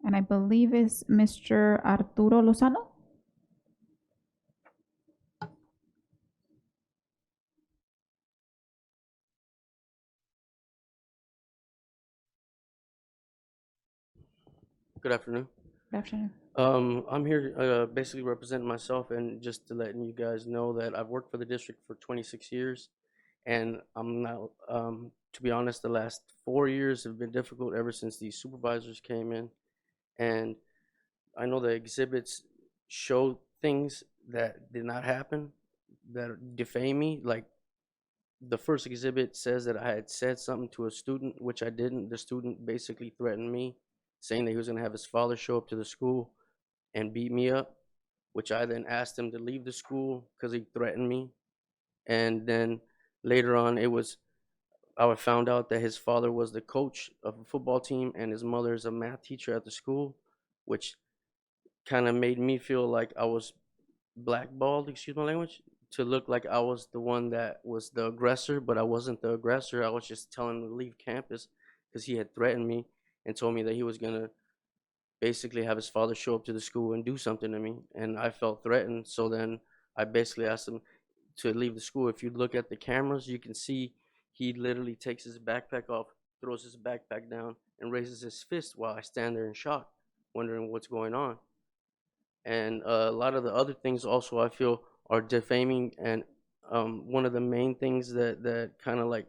and I believe is Mr. Arturo Lozano. Good afternoon. Good afternoon. I'm here basically representing myself and just to letting you guys know that I've worked for the district for 26 years, and I'm now, to be honest, the last 4 years have been difficult ever since these supervisors came in, and I know the exhibits show things that did not happen, that defame me. Like the first exhibit says that I had said something to a student, which I didn't. The student basically threatened me, saying that he was going to have his father show up to the school and beat me up, which I then asked him to leave the school because he threatened me. And then later on, I found out that his father was the coach of a football team and his mother is a math teacher at the school, which kind of made me feel like I was blackballed, excuse my language, to look like I was the one that was the aggressor, but I wasn't the aggressor. I was just telling him to leave campus because he had threatened me and told me that he was going to basically have his father show up to the school and do something to me. And I felt threatened. So then I basically asked him to leave the school. If you look at the cameras, you can see he literally takes his backpack off, throws his backpack down, and raises his fist while I stand there in shock, wondering what's going on. And a lot of the other things also I feel are defaming. And one of the main things that kind of like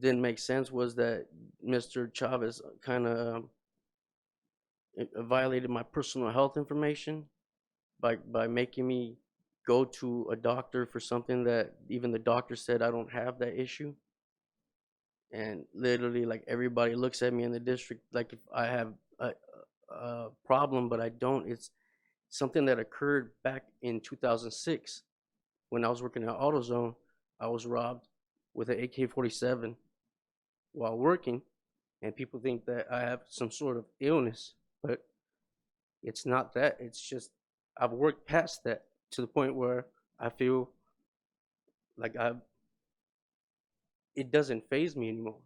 didn't make sense was that Mr. Chavez kind of violated my personal health information by making me go to a doctor for something that even the doctor said I don't have that issue. And literally, like, everybody looks at me in the district like if I have a problem, but I don't. It's something that occurred back in 2006 when I was working at AutoZone. I was robbed with an AK-47 while working, and people think that I have some sort of illness, but it's not that. It's just I've worked past that to the point where I feel like it doesn't faze me anymore.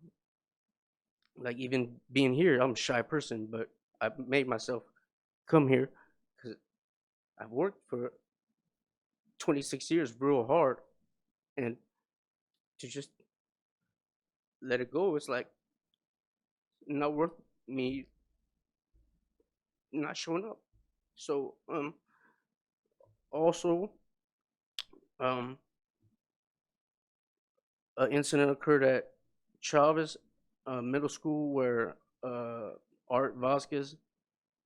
Like, even being here, I'm a shy person, but I made myself come here because I've worked for 26 years real hard, and to just let it go, it's like not worth me not showing up. So also an incident occurred at Chavez Middle School where Art Vasquez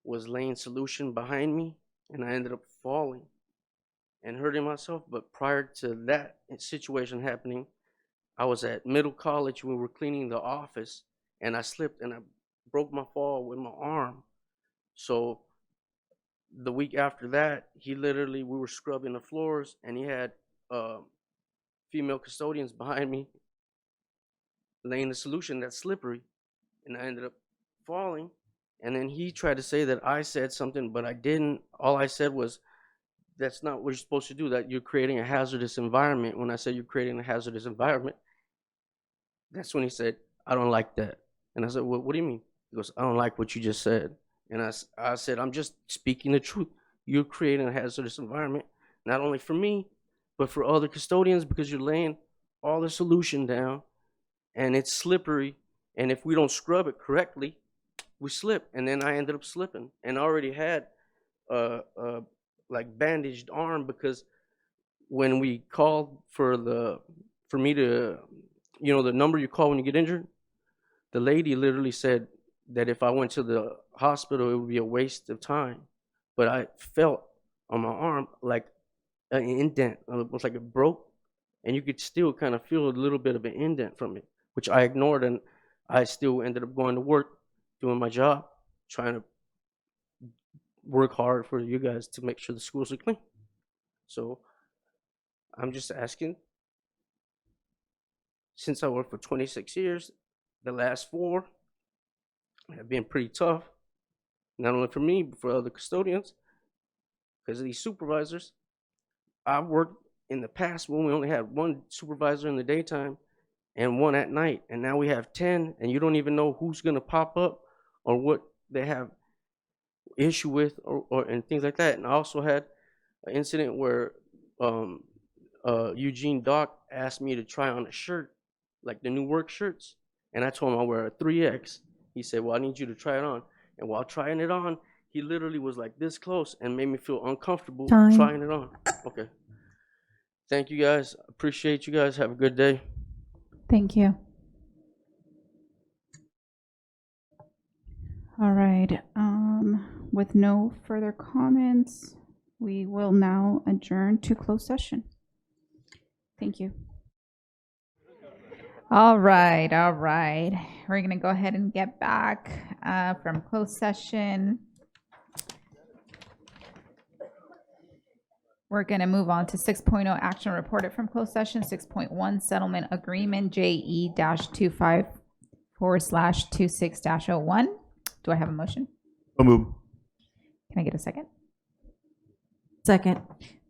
was laying solution behind me, and I ended up falling and hurting myself. But prior to that situation happening, I was at Middle College. We were cleaning the office, and I slipped and I broke my fall with my arm. So the week after that, we were scrubbing the floors, and he had female custodians behind me laying the solution that's slippery, and I ended up falling. And then he tried to say that I said something, but I didn't. All I said was, that's not what you're supposed to do, that you're creating a hazardous environment. When I said you're creating a hazardous environment, that's when he said, I don't like that. And I said, what do you mean? He goes, I don't like what you just said. And I said, I'm just speaking the truth. You're creating a hazardous environment, not only for me, but for other custodians, because you're laying all the solution down, and it's slippery. And if we don't scrub it correctly, we slip. And then I ended up slipping, and I already had like bandaged arm, because when we called for me to, the number you call when you get injured, the lady literally said that if I went to the hospital, it would be a waste of time. But I felt on my arm like an indent. It was like it broke, and you could still kind of feel a little bit of an indent from it, which I ignored, and I still ended up going to work, doing my job, trying to work hard for you guys to make sure the schools are clean. So I'm just asking, since I worked for 26 years, the last 4 have been pretty tough, not only for me, but for other custodians, because of these supervisors. I've worked in the past when we only had 1 supervisor in the daytime and 1 at night, and now we have 10, and you don't even know who's going to pop up, or what they have issue with, or and things like that. And I also had an incident where Eugene Doc asked me to try on a shirt, like the new work shirts, and I told him I wear a 3X. He said, well, I need you to try it on. And while trying it on, he literally was like this close and made me feel uncomfortable Time. trying it on. Okay. Thank you guys. Appreciate you guys. Have a good day. Thank you. All right. With no further comments, we will now adjourn to closed session. Thank you. All right. All right. We're going to go ahead and get back from closed session. We're going to move on to 6.0 action reported from closed session. 6.1 settlement agreement JE-25/26-01. Do I have a motion? So move. Can I get a second? Second.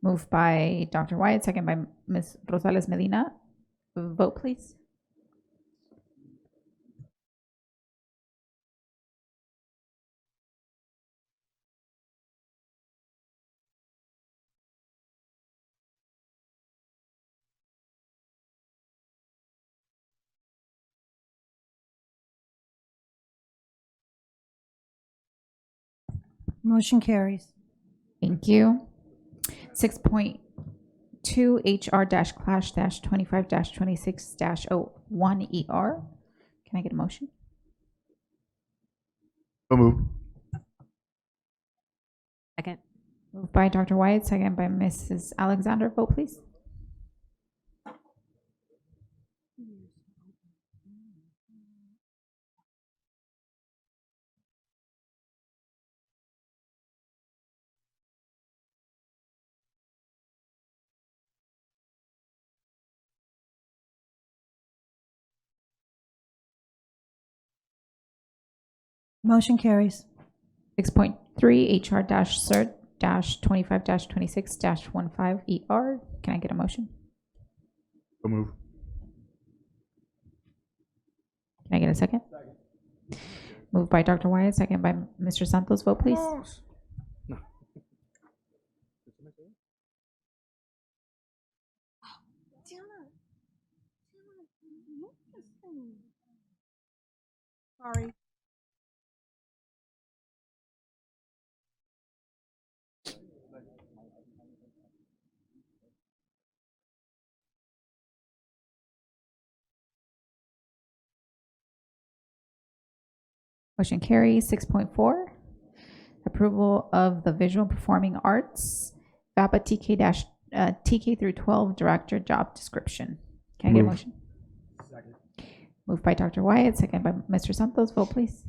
Moved by Dr. Wyatt, second by Ms. Rosales Medina. Vote, please. Motion carries. Thank you. 6.2 HR-clash-25-26-01 Can I get a motion? So move. Second. Moved by Dr. Wyatt, second by Mrs. Alexander. Vote, please. Motion carries. 6.3 HR-CERT-25-26-15 Can I get a motion? So move. Can I get a second? Moved by Dr. Wyatt, second by Mr. Santos. Vote, please. Sorry. Motion carries. 6.4, approval of the visual performing arts, VAPA TK through 12 director job description. Can I get a Move. motion? Moved by Dr. Wyatt, second by Mr. Santos. Vote, please.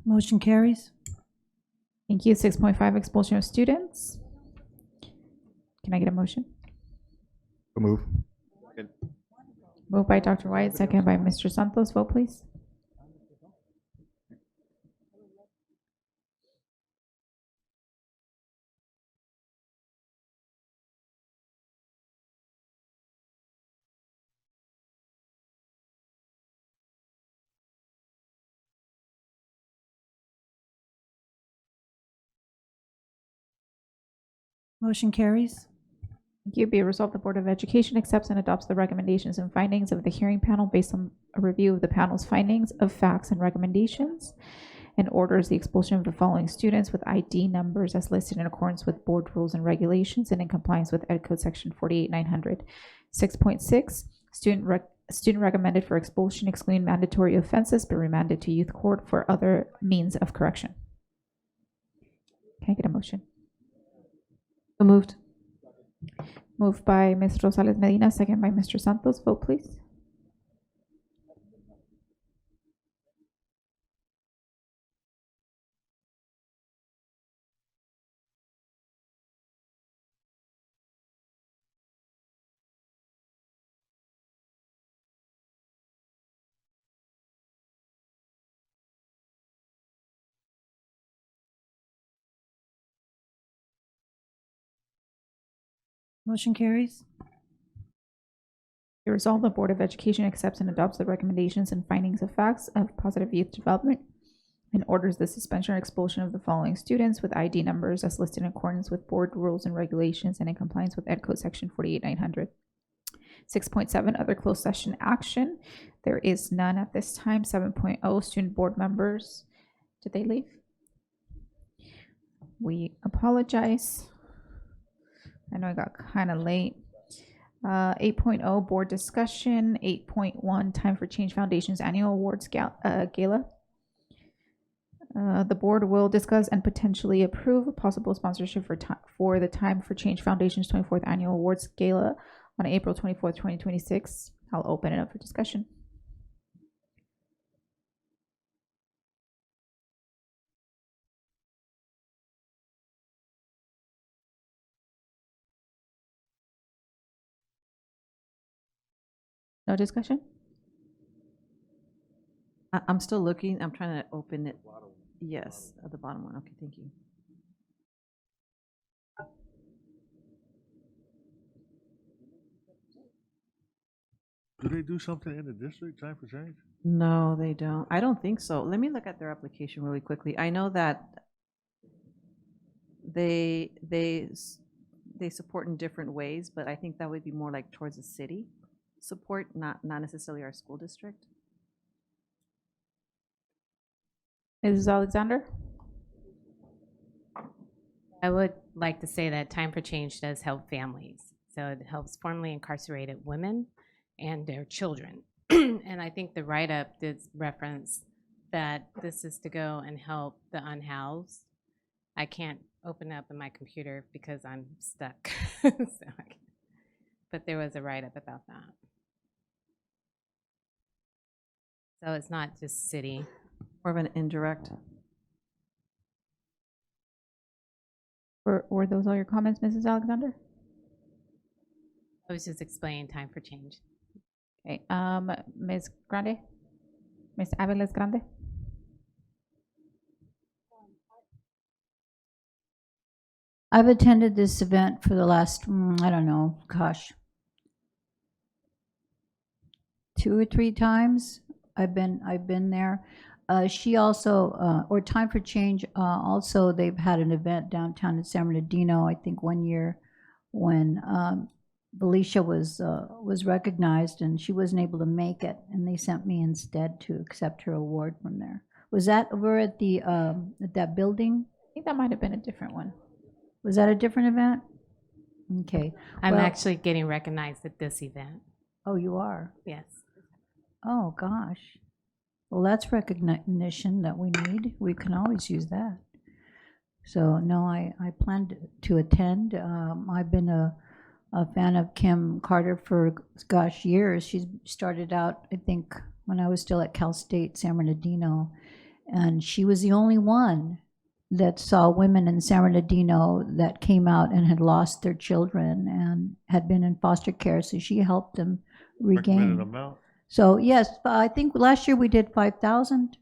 Motion carries. Thank you. 6.5, expulsion of students. Can I get a motion? So move. Moved by Dr. Wyatt, second by Mr. Santos. Vote, please. Motion carries. Thank you. Be it resolved, the Board of Education accepts and adopts the recommendations and findings of the hearing panel based on a review of the panel's findings of facts and recommendations, and orders the expulsion of the following students with ID numbers as listed in accordance with board rules and regulations and in compliance with Ed Code Section 48900. 6.6, student recommended for expulsion, excluding mandatory offenses, but remanded to youth court for other means of correction. Can I get a motion? So moved. Moved by Ms. Rosales Medina, second by Mr. Santos. Vote, please. Motion carries. Be resolved, the Board of Education accepts and adopts the recommendations and findings of facts of positive youth development and orders the suspension or expulsion of the following students with ID numbers as listed in accordance with board rules and regulations and in compliance with Ed Code Section 48900. 6.7, other closed session action. There is none at this time. 7.0, student board members. Did they leave? We apologize. I know I got kind of late. 8.0, board discussion. 8.1, Time for Change Foundation's annual awards gala. The board will discuss and potentially approve a possible sponsorship for the Time for Change Foundation's 24th annual awards gala on April 24th, 2026. I'll open it up for discussion. No discussion? I'm still looking. I'm trying to open it. Yes, at the bottom one. Okay, thank you. Do they do something in the district, Time for Change? No, they don't. I don't think so. Let me look at their application really quickly. I know that they support in different ways, but I think that would be more like towards the city support, not necessarily our school district. Mrs. Alexander? I would like to say that Time for Change does help families. So it helps formerly incarcerated women and their children. And I think the write-up did reference that this is to go and help the unhoused. I can't open up in my computer because I'm stuck. But there was a write-up about that. So it's not just city. More of an indirect. Were those all your comments, Mrs. Alexander? I was just explaining Time for Change. Okay, Ms. Grande? Ms. Aviles Grande? I've attended this event for the last, I don't know, gosh, 2 or 3 times. I've been there. She also, or Time for Change, also they've had an event downtown in San Bernardino, I think 1 year when Felicia was recognized and she wasn't able to make it, and they sent me instead to accept her award from there. Was that over at the at that building? I think that might have been a different one. Was that a different event? Okay. I'm Well- actually getting recognized at this event. Oh, you are? Yes. Oh, gosh. Well, that's recognition that we need. We can always use that. So, no, I plan to attend. I've been a fan of Kim Carter for, gosh, years. She's started out, I think, when I was still at Cal State San Bernardino, and she was the only one that saw women in San Bernardino that came out and had lost their children and had been in foster care, so she helped them Recommended regain. amount? So, yes, I think last year we did 5,000.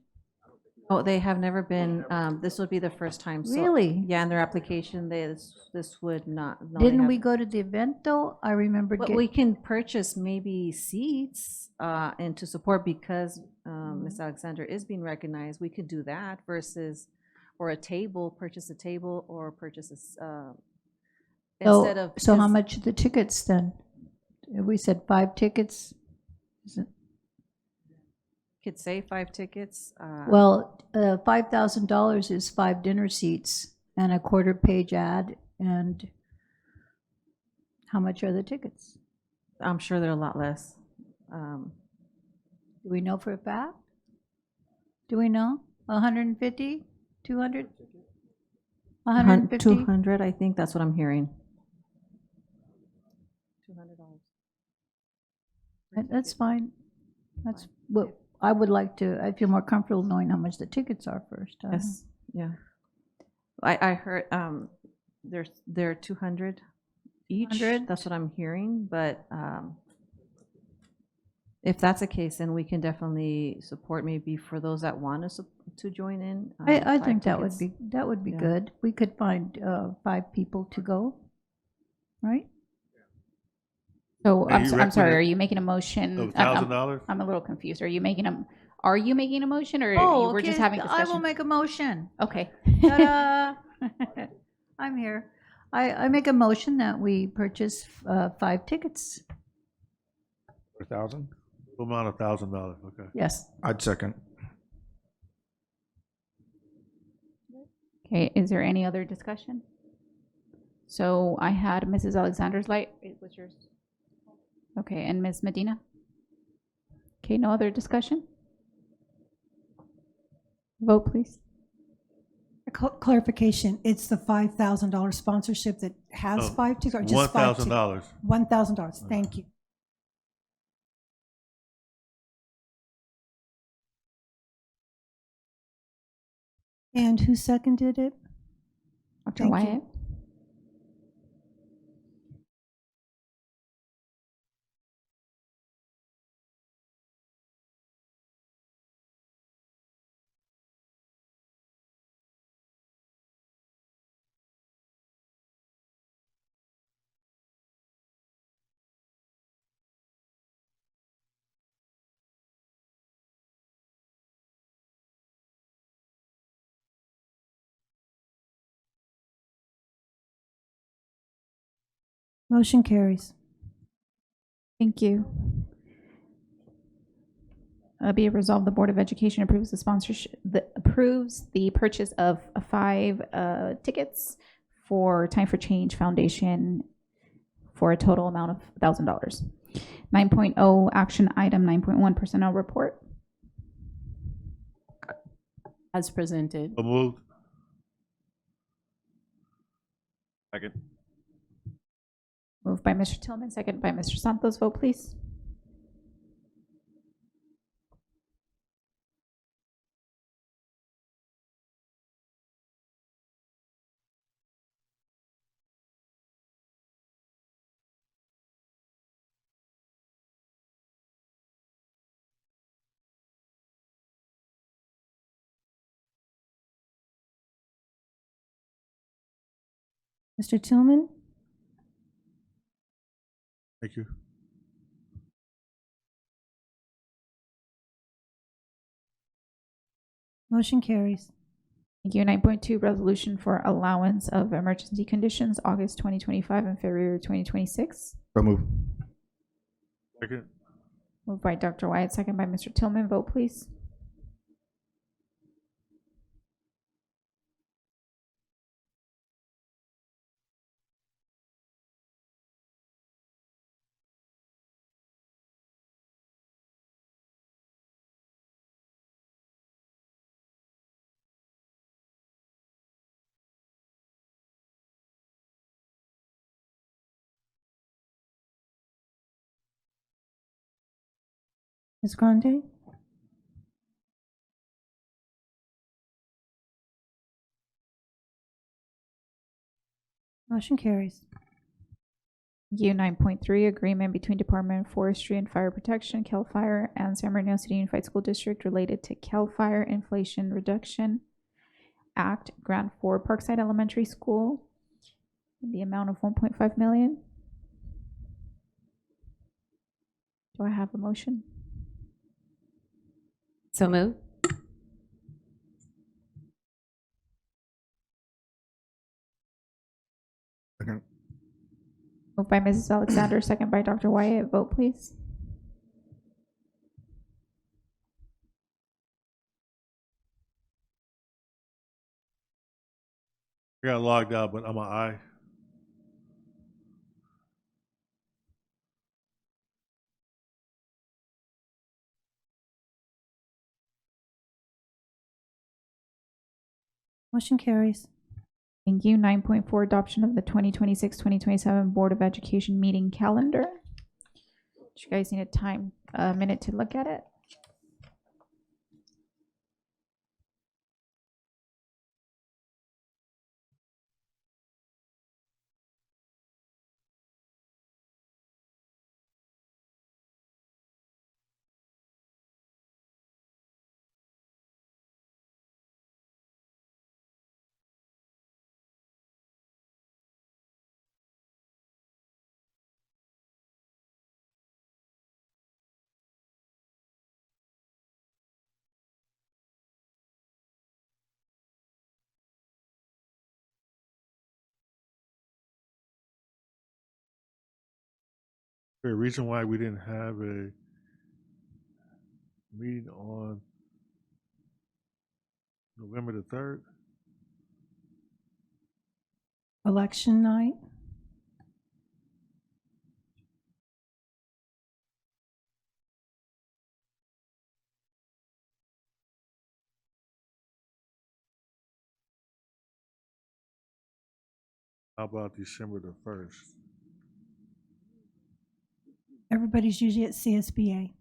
Oh, they have never been, this would be the first time. So, Really? yeah, in their application, this would not. no, they Didn't we haven't. go to the event, though? I remember. But we can purchase maybe seats and to support because Ms. Alexander is being recognized. We could do that versus, or a table, purchase a table or purchase a, instead of. So how because- much are the tickets then? We said 5 tickets? Is it- Could say 5 tickets. Well, $5,000 is 5 dinner seats and a quarter-page ad, and how much are the tickets? I'm sure they're a lot less. Do we know for a fact? Do we know? 150? 200? 150? 200, I think that's what I'm hearing. $200. That's fine. That's what I would like to, I feel more comfortable knowing how much the tickets are first. Yes, yeah. I heard, they're 200 each. 200? That's what I'm hearing, but if that's the case, then we can definitely support maybe for those that want to join in. I 5 think that would tickets. be Yeah. good. We could find 5 people to go, right? So And you I'm sorry, recommend are you making a motion? of I'm- $1,000? I'm a little confused. Are you making a motion or Oh, we're just okay, having I will discussion? make a motion. Okay. Ta-da! I'm here. I make a motion that we purchase 5 tickets. For 1,000? Amount of $1,000, okay. Yes. I'd second. Okay, is there any other discussion? So I had Mrs. Alexander's light. It was yours. Okay, and Ms. Medina? Okay, no other discussion? Vote, please. Clarification, it's the $5,000 sponsorship that has Oh, 5 tickets, or just 5 tickets? $1,000. $1,000, thank you. And who seconded it? Dr. Thank you. Wyatt? Motion carries. Thank you. Be it resolved, the Board of Education approves the sponsorship, approves the purchase of 5 tickets for Time for Change Foundation for a total amount of $1,000. 9.0 action item 9.1 personnel report. As presented. So moved. Second. Moved by Mr. Tillman, second by Mr. Santos. Vote, please. Mr. Tillman? Thank you. Motion carries. Thank you. 9.2 resolution for allowance of emergency conditions, August 2025 and February 2026. So move. Second. Moved by Dr. Wyatt, second by Mr. Tillman. Vote, please. Ms. Grande? Motion carries. U 9.3 agreement between Department of Forestry and Fire Protection, CAL FIRE, and San Bernardino City Unified School District related to CAL FIRE Inflation Reduction Act grant for Parkside Elementary School in the amount of 1.5 million. Do I have a motion? So moved. Second. Moved by Mrs. Alexander, second by Dr. Wyatt. Vote, please. I got logged out, but I'm an aye. Motion carries. Thank you. 9.4 adoption of the 2026-2027 Board of Education meeting calendar. Do you guys need a minute to look at it? there a reason why we didn't have a meeting on November the 3rd? Election night. How about December the 1st? Everybody's usually at CSBA.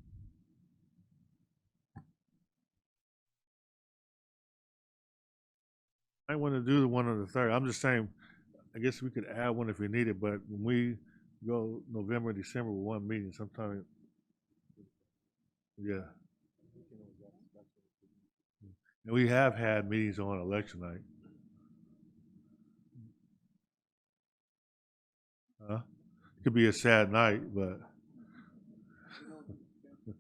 I want to do the one on the 3rd. I'm just saying, I guess we could add one if we need it, but when we go November, December with one meeting, sometime, yeah. And we have had meetings on election night. It could be a sad night, but yeah.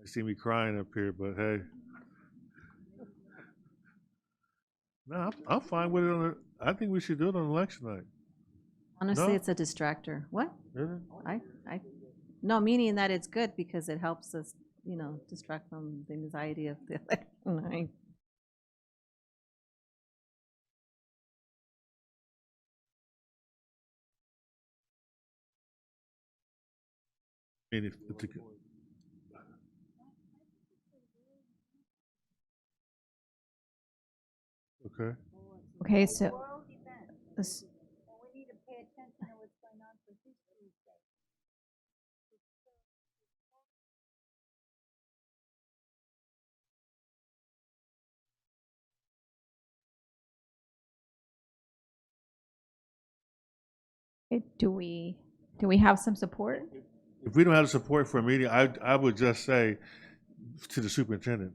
You see me crying up here, but hey. No, I'm fine with it. I think we should do it on election night. Honestly, No? it's a distractor. What? Really? No, meaning that it's good because it helps us, distract from the anxiety of the election night. I mean, if the, okay. Okay, so this, do we have some support? If we don't have the support for a meeting, I would just say to the superintendent,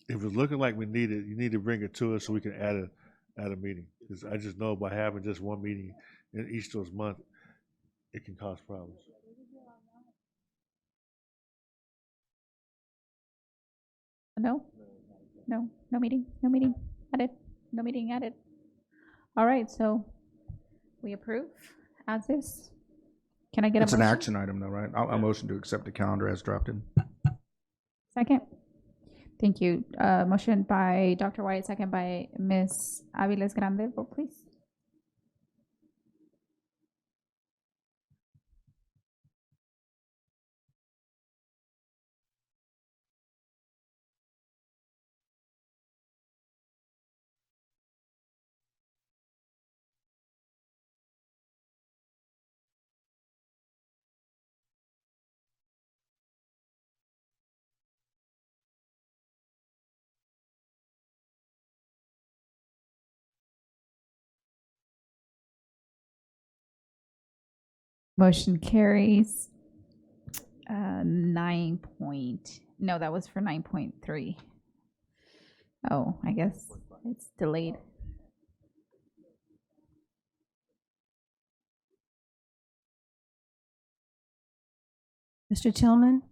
if it's looking like we need it, you need to bring it to us so we can add a meeting. Because I just know by having just one meeting in each of those months, it can cause problems. No meeting added, no meeting added. All right, so we approve as is. Can I get a It's motion? an action item though, right? I'll motion to accept the calendar as drafted. Second. Thank you. Motion by Dr. White, second by Ms. Aviles Grande. Vote please. Motion carries. 9 point, no, that was for 9.3. Oh, I guess it's delayed. Mr. Tillman?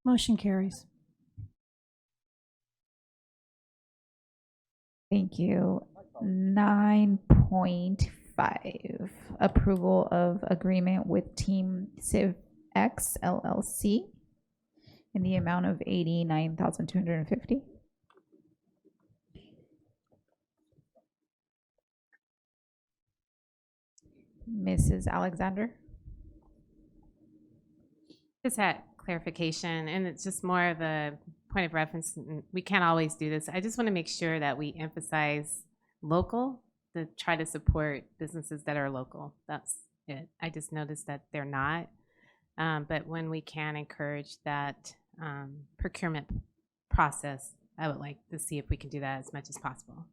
Motion carries. Thank you. 9.5, approval of agreement with Team Civ X LLC in the amount of $89,250. Mrs. Alexander? Just had clarification, and it's just more of a point of reference. We can't always do this. I just want to make sure that we emphasize local to try to support businesses that are local. That's it. I just noticed that they're not. But when we can encourage that procurement process, I would like to see if we can do that as much as possible.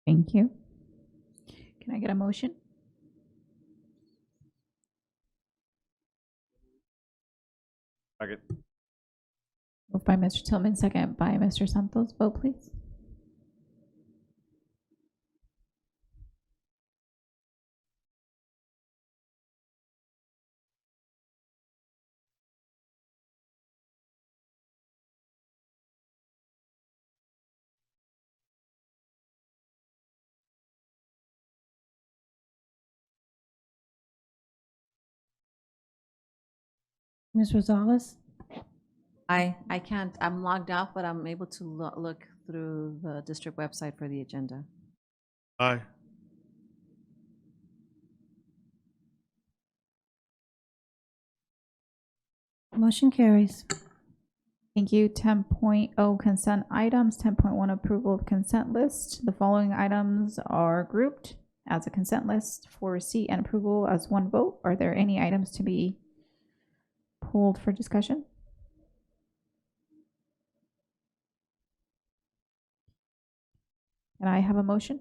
Thank you. Can I get a motion? Second. Moved by Mr. Tillman, second by Mr. Santos. Vote please. Ms. Rosales? I can't, I'm logged out, but I'm able to look through the district website for the agenda. Aye. Motion carries. Thank you. 10.0 consent items, 10.1 approval of consent list. The following items are grouped as a consent list for receipt and approval as one vote. Are there any items to be pulled for discussion? Can I have a motion?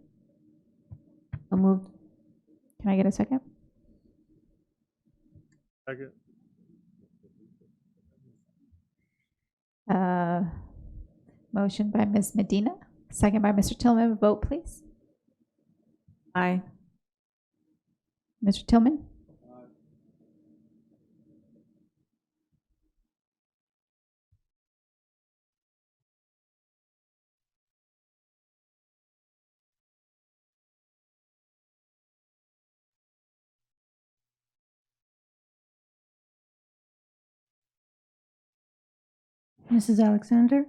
So moved. Can I get a second? Second. Motion by Ms. Medina, second by Mr. Tillman. Vote, please. Aye. Mr. Tillman? Mrs. Alexander?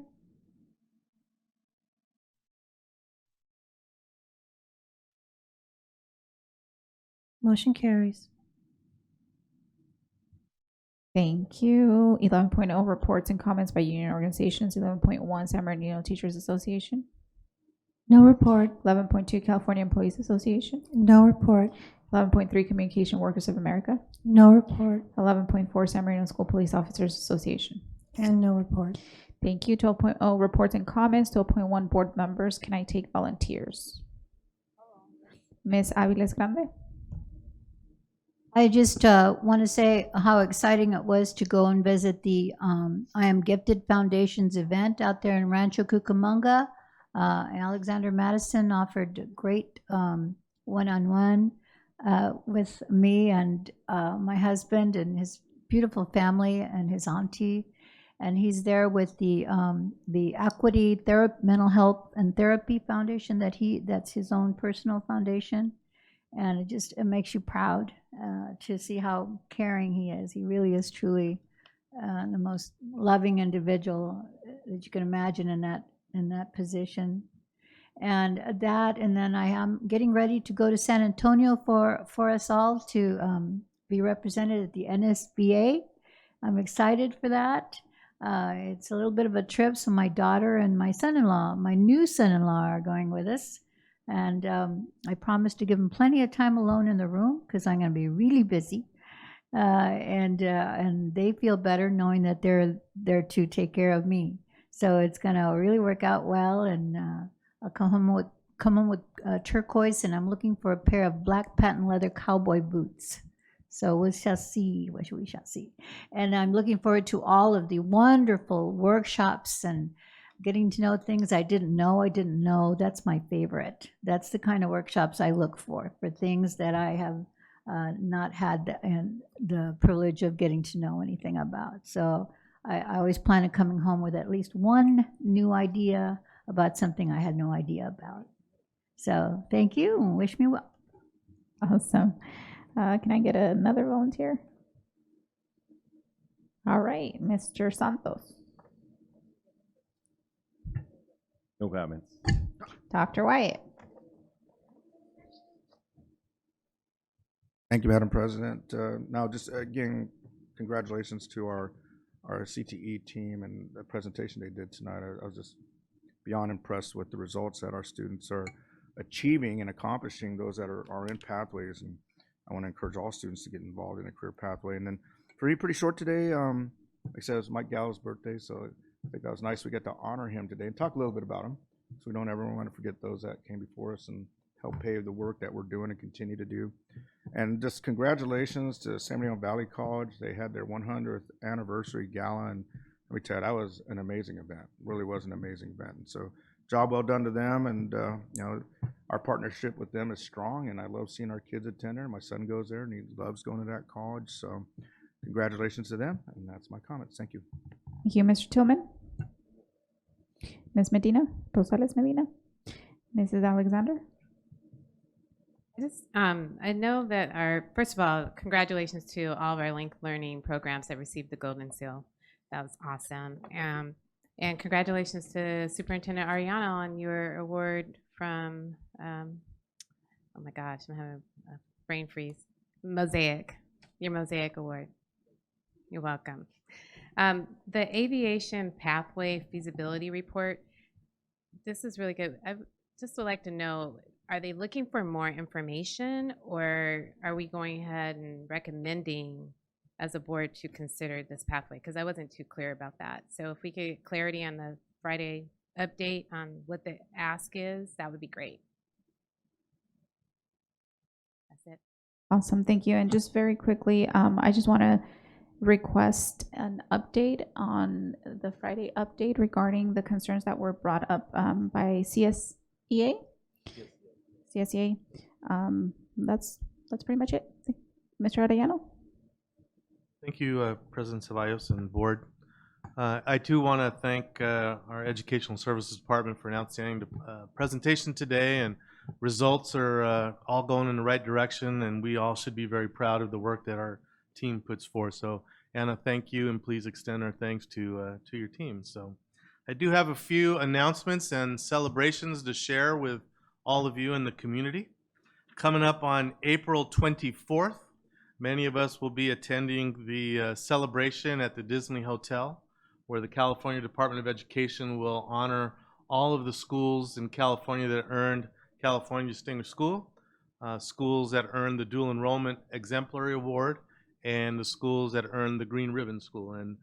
Motion carries. Thank you. 11.0 reports and comments by union organizations. 11.1 San Bernardino Teachers Association. No report. 11.2 California Employees Association. No report. 11.3 Communication Workers of America. No report. 11.4 San Marino School Police Officers Association. And no report. Thank you. 12.0 reports and comments. 12.1 board members. Can I take volunteers? Ms. Aviles Grande. I just want to say how exciting it was to go and visit the I Am Gifted Foundation's event out there in Rancho Cucamonga. Alexander Madison offered a great one-on-one with me and my husband and his beautiful family and his auntie. And he's there with the Equity Mental Health and Therapy Foundation that's his own personal foundation. And it makes you proud to see how caring he is. He really is truly the most loving individual that you can imagine in that position. And then I am getting ready to go to San Antonio for us all to be represented at the NSBA. I'm excited for that. It's a little bit of a trip, so my daughter and my son-in-law, my new son-in-law, are going with us. And I promised to give them plenty of time alone in the room because I'm going to be really busy. And they feel better knowing that they're there to take care of me. So it's going to really work out well. And I'll come home with turquoise, and I'm looking for a pair of black patent leather cowboy boots. So we shall see what we shall see. And I'm looking forward to all of the wonderful workshops and getting to know things I didn't know. That's my favorite. That's the kind of workshops I look for things that I have not had the privilege of getting to know anything about. So I always plan on coming home with at least one new idea about something I had no idea about. So thank you and wish me well. Awesome. Can I get another volunteer? All right, Mr. Santos. No comments. Dr. Wyatt. Thank you, Madam President. Now, just again, congratulations to our CTE team and the presentation they did tonight. I was just beyond impressed with the results that our students are achieving and accomplishing, those that are in pathways. And I want to encourage all students to get involved in a career pathway. And then pretty short today, like I said, it was Mike Gallo's birthday, so I think that was nice. We get to honor him today and talk a little bit about him, so we don't ever want to forget those that came before us and help pave the work that we're doing and continue to do. And just congratulations to San Bernardino Valley College. They had their 100th anniversary gala, and let me tell you, that was an amazing event. Really was an amazing event. And so, job well done to them. And our partnership with them is strong, and I love seeing our kids attend there. My son goes there, and he loves going to that college. So, congratulations to them, and that's my comments. Thank you. Thank you, Mr. Tillman. Ms. Medina, Rosales Medina. Mrs. Alexander. I know that first of all, congratulations to all of our Link Learning programs that received the Golden Seal. That was awesome. And congratulations to Superintendent Ariano on your award from, oh my gosh, I'm having a brain freeze. Mosaic, your Mosaic Award. You're welcome. The Aviation Pathway Feasibility Report, this is really good. I just would like to know, are they looking for more information, or are we going ahead and recommending as a board to consider this pathway? Because I wasn't too clear about that. So if we could get clarity on the Friday update on what the ask is, that would be great. That's it. Awesome, thank you. And just very quickly, I just want to request an update on the Friday update regarding the concerns that were brought up by CSEA. CSEA. That's pretty much it. Mr. Arellano. Thank you, President Ceballos and board. I too want to thank our Educational Services Department for an outstanding presentation today, and results are all going in the right direction, and we all should be very proud of the work that our team puts forth. So Anna, thank you, and please extend our thanks to your team. So I do have a few announcements and celebrations to share with all of you in the community. Coming up on April 24th, many of us will be attending the celebration at the Disney Hotel, where the California Department of Education will honor all of the schools in California that earned California Distinguished School, schools that earned the Dual Enrollment Exemplary Award, and the schools that earned the Green Ribbon School. And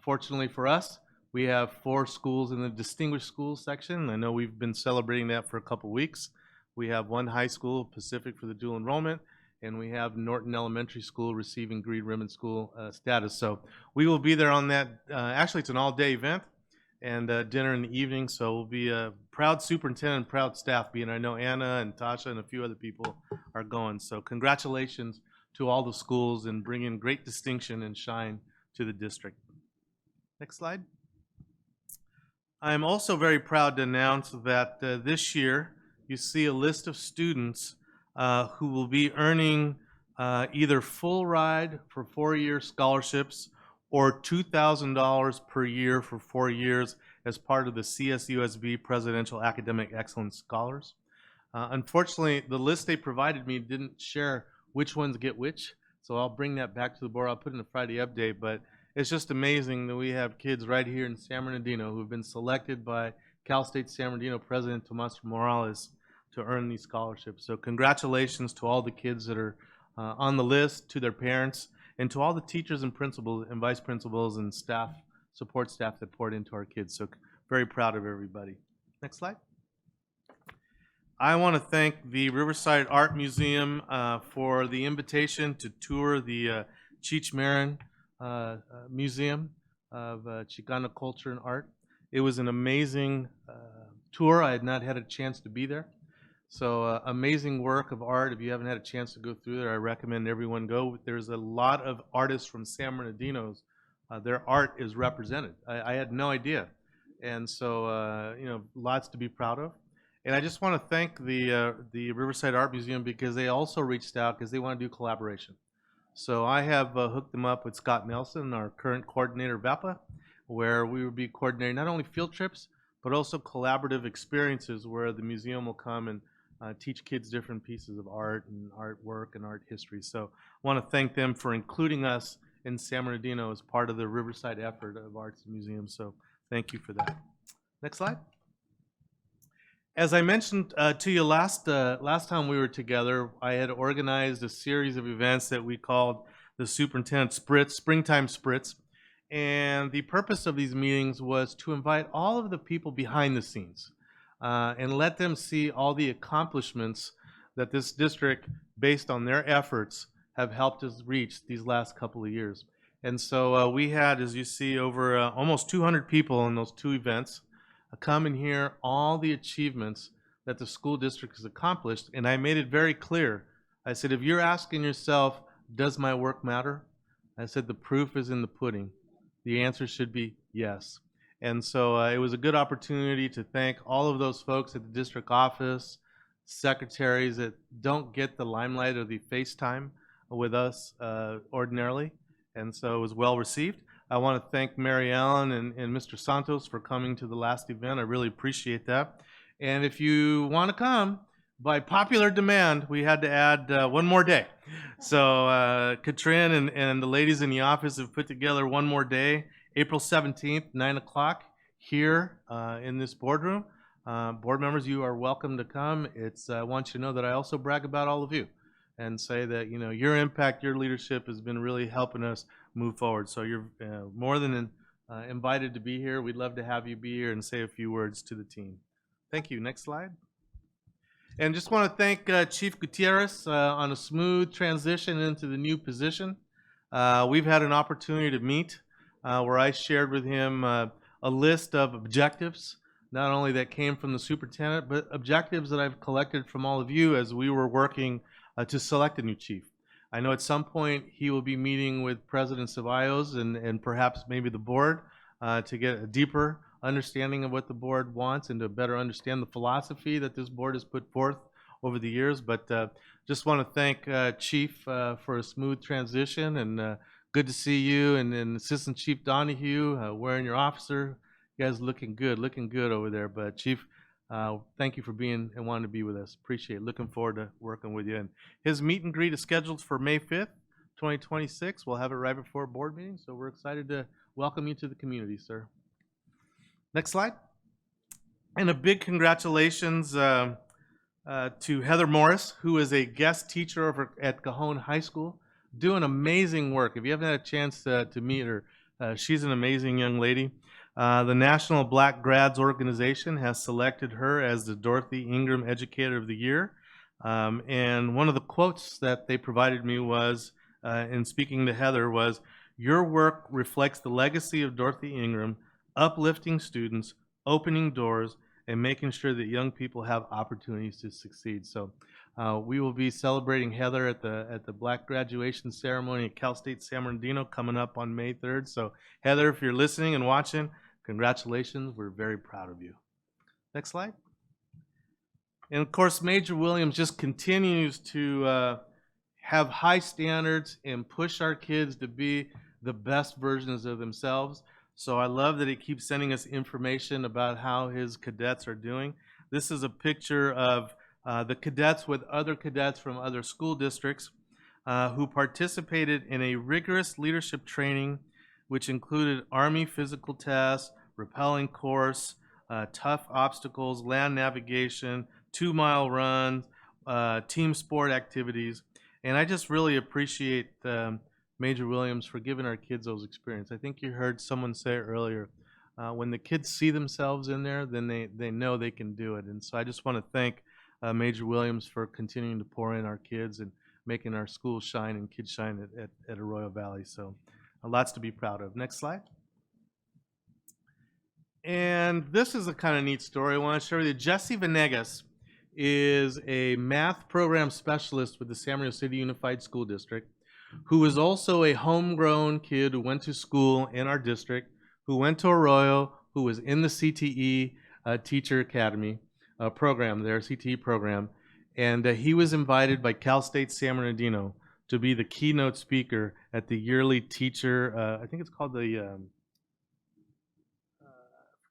fortunately for us, we have 4 schools in the Distinguished Schools section. I know we've been celebrating that for a couple weeks. We have 1 high school, Pacific, for the dual enrollment, and we have Norton Elementary School receiving Green Ribbon School status. So we will be there on that. Actually, it's an all-day event and dinner in the evening. So we'll be a proud superintendent and proud staff being. I know Anna and Tasha and a few other people are going. So congratulations to all the schools and bringing great distinction and shine to the district. Next slide. I'm also very proud to announce that this year you see a list of students who will be earning either full ride for 4-year scholarships or $2,000 per year for 4 years as part of the CSUSB Presidential Academic Excellence Scholars. Unfortunately, the list they provided me didn't share which ones get which, so I'll bring that back to the board. I'll put it in the Friday update, but it's just amazing that we have kids right here in San Bernardino who have been selected by Cal State San Bernardino President Tomas Morales to earn these scholarships. So congratulations to all the kids that are on the list, to their parents, and to all the teachers and principals and vice principals and staff, support staff that poured into our kids. So very proud of everybody. Next slide. I want to thank the Riverside Art Museum for the invitation to tour the Cheech Marin Museum of Chicano Culture and Art. It was an amazing tour. I had not had a chance to be there. So amazing work of art. If you haven't had a chance to go through there, I recommend everyone go. There's a lot of artists from San Bernardino's. Their art is represented. I had no idea. And so, you know, lots to be proud of. And I just want to thank the Riverside Art Museum because they also reached out because they want to do collaboration. So I have hooked them up with Scott Nelson, our current coordinator of VAPA, where we will be coordinating not only field trips, but also collaborative experiences where the museum will come and teach kids different pieces of art and artwork and art history. So I want to thank them for including us in San Bernardino as part of the Riverside effort of Arts and Museums. So thank you for that. Next slide. As I mentioned to you last time we were together, I had organized a series of events that we called the Superintendent Spritz, Springtime Spritz. And the purpose of these meetings was to invite all of the people behind the scenes and let them see all the accomplishments that this district, based on their efforts, have helped us reach these last couple of years. And so we had, as you see, over almost 200 people in those 2 events come and hear all the achievements that the school district has accomplished. And I made it very clear. I said, if you're asking yourself, does my work matter? I said, the proof is in the pudding. The answer should be yes. And so it was a good opportunity to thank all of those folks at the district office, secretaries that don't get the limelight or the FaceTime with us ordinarily, and so it was well received. I want to thank Mary Ellen and Mr. Santos for coming to the last event. I really appreciate that. And if you want to come, by popular demand, we had to add one more day. So Katrin and the ladies in the office have put together one more day, April 17th, 9 o'clock, here in this boardroom. Board members, you are welcome to come. I want you to know that I also brag about all of you and say that, you know, your impact, your leadership has been really helping us move forward. So you're more than invited to be here. We'd love to have you be here and say a few words to the team. Thank you. Next slide. And just want to thank Chief Gutierrez on a smooth transition into the new position. We've had an opportunity to meet where I shared with him a list of objectives, not only that came from the superintendent, but objectives that I've collected from all of you as we were working to select a new chief. I know at some point he will be meeting with President Ceballos and perhaps maybe the board to get a deeper understanding of what the board wants and to better understand the philosophy that this board has put forth over the years. But just want to thank Chief for a smooth transition, and good to see you and Assistant Chief Donahue wearing your officer. You guys looking good over there. But Chief, thank you for being and wanting to be with us. Appreciate it. Looking forward to working with you. And his meet and greet is scheduled for May 5th, 2026. We'll have it right before board meeting, so we're excited to welcome you to the community, sir. Next slide. And a big congratulations to Heather Morris, who is a guest teacher over at Cajon High School, doing amazing work. If you haven't had a chance to meet her, she's an amazing young lady. The National Black Grads Organization has selected her as the Dorothy Ingram Educator of the Year. And one of the quotes that they provided me was, in speaking to Heather, was, "Your work reflects the legacy of Dorothy Ingram, uplifting students, opening doors, and making sure that young people have opportunities to succeed." So we will be celebrating Heather at the Black graduation ceremony at Cal State San Bernardino coming up on May 3rd. So Heather, if you're listening and watching, congratulations. We're very proud of you. Next slide. And of course, Major Williams just continues to have high standards and push our kids to be the best versions of themselves. So I love that he keeps sending us information about how his cadets are doing. This is a picture of the cadets with other cadets from other school districts who participated in a rigorous leadership training, which included Army physical tests, rappelling course, tough obstacles, land navigation, 2-mile runs, team sport activities. And I just really appreciate Major Williams for giving our kids those experiences. I think you heard someone say earlier, when the kids see themselves in there, then they know they can do it. And so I just want to thank Major Williams for continuing to pour in our kids and making our schools shine and kids shine at Arroyo Valley. So lots to be proud of. Next slide. And this is a kind of neat story I want to share with you. Jesse Venegas is a math program specialist with the San Bernardino City Unified School District, who is also a homegrown kid who went to school in our district, who went to Arroyo, who was in the CTE Teacher Academy program, their CTE program. And he was invited by Cal State San Bernardino to be the keynote speaker at the yearly teacher, I think it's called the,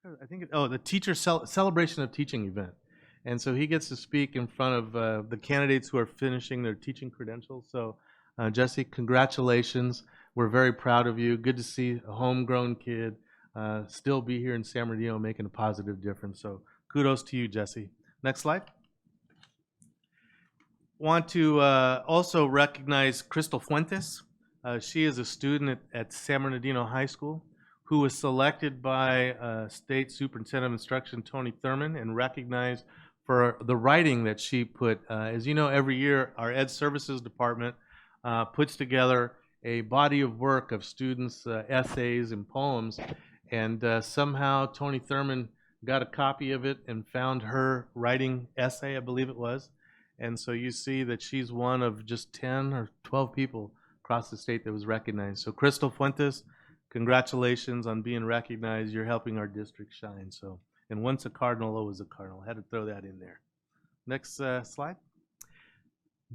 the Teacher Celebration of Teaching event. And so he gets to speak in front of the candidates who are finishing their teaching credentials. So Jesse, congratulations. We're very proud of you. Good to see a homegrown kid still be here in San Bernardino making a positive difference. So kudos to you, Jesse. Next slide. Want to also recognize Crystal Fuentes. She is a student at San Bernardino High School who was selected by State Superintendent of Instruction Tony Thurman and recognized for the writing that she put. As you know, every year our Ed Services Department puts together a body of work of students' essays and poems, and somehow Tony Thurman got a copy of it and found her writing essay, I believe it was. And so you see that she's one of just 10 or 12 people across the state that was recognized. So Crystal Fuentes, congratulations on being recognized. You're helping our district shine. So, and once a cardinal, always a cardinal. I had to throw that in there. Next slide.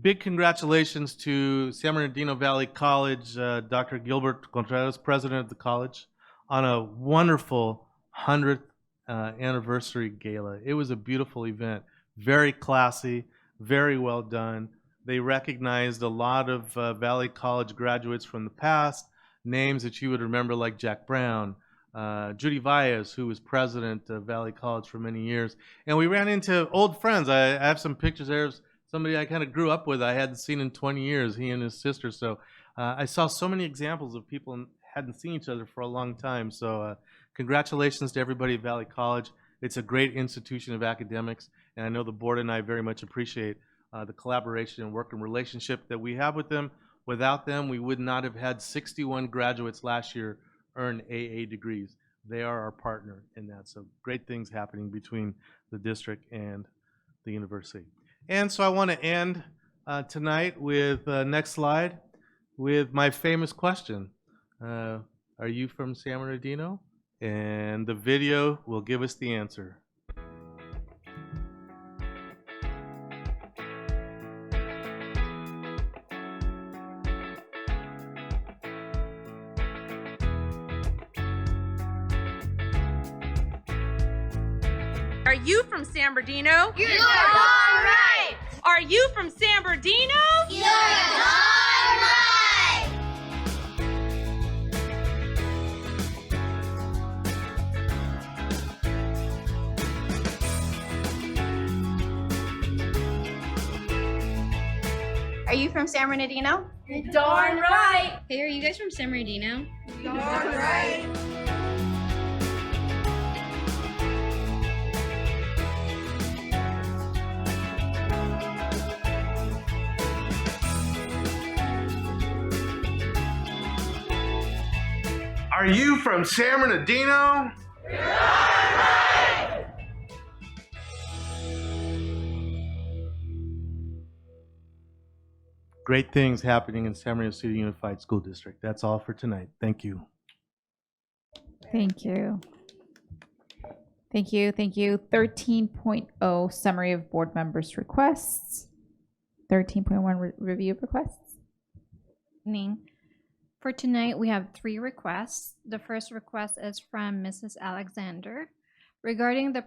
Big congratulations to San Bernardino Valley College, Dr. Gilbert Contreras, president of the college, on a wonderful 100th anniversary gala. It was a beautiful event, very classy, very well done. They recognized a lot of Valley College graduates from the past, names that you would remember like Jack Brown, Judy Valles, who was president of Valley College for many years. And we ran into old friends. I have some pictures there of somebody I kind of grew up with. I hadn't seen in 20 years, he and his sister. So I saw so many examples of people who hadn't seen each other for a long time. So congratulations to everybody at Valley College. It's a great institution of academics, and I know the board and I very much appreciate the collaboration and working relationship that we have with them. Without them, we would not have had 61 graduates last year earn AA degrees. They are our partner in that. So great things happening between the district and the university. And so I want to end tonight with, next slide, with my famous question. Are you from San Bernardino? And the video will give us the answer. Are you from San Bernardino? You're darn right! Are you from San Bernardino? You're darn right! Are you from San Bernardino? You're darn right! Hey, are you guys from San Bernardino? You're darn right! Are you from San Bernardino? Great things happening in San Bernardino City Unified School District. That's all for tonight. Thank you. Thank you. Thank you. Thank you. 13.0 summary of board members' requests. 13.1 review of requests. Evening. For tonight, we have 3 requests. The first request is from Mrs. Alexander. Regarding the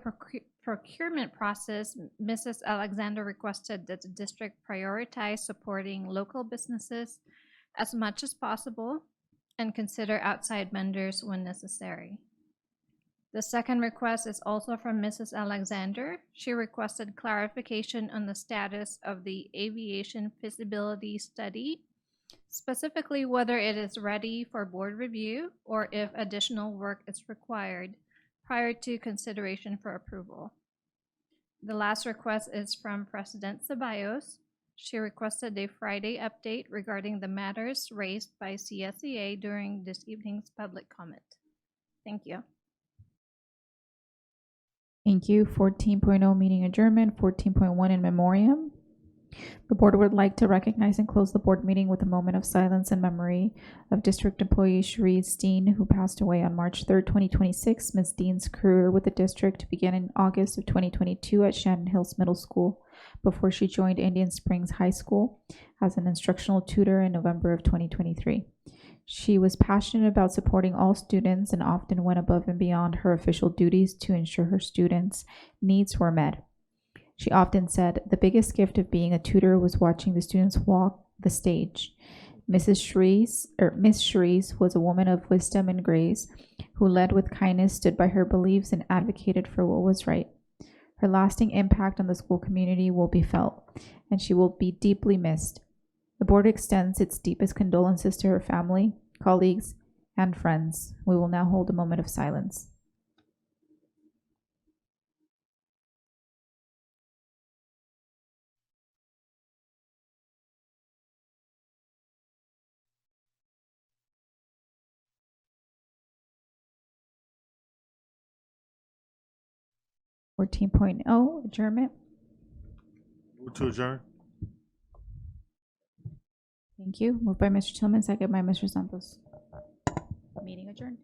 procurement process, Mrs. Alexander requested that the district prioritize supporting local businesses as much as possible and consider outside vendors when necessary. The second request is also from Mrs. Alexander. She requested clarification on the status of the aviation feasibility study, specifically whether it is ready for board review or if additional work is required prior to consideration for approval. The last request is from President Ceballos. She requested a Friday update regarding the matters raised by CSEA during this evening's public comment. Thank you. Thank you. 14.0 meeting adjournment. 14.1 in memoriam. The board would like to recognize and close the board meeting with a moment of silence in memory of district employee Cherise Dean, who passed away on March 3rd, 2026. Ms. Dean's career with the district began in August of 2022 at Shannon Hills Middle School before she joined Indian Springs High School as an instructional tutor in November of 2023. She was passionate about supporting all students and often went above and beyond her official duties to ensure her students' needs were met. She often said, the biggest gift of being a tutor was watching the students walk the stage. Miss Cherise was a woman of wisdom and grace who led with kindness, stood by her beliefs, and advocated for what was right. Her lasting impact on the school community will be felt, and she will be deeply missed. The board extends its deepest condolences to her family, colleagues, and friends. We will now hold a moment of silence. Adjournment. Move to adjourn. Thank you. Moved by Mr. Tillman, second by Mr. Santos. Meeting adjourned.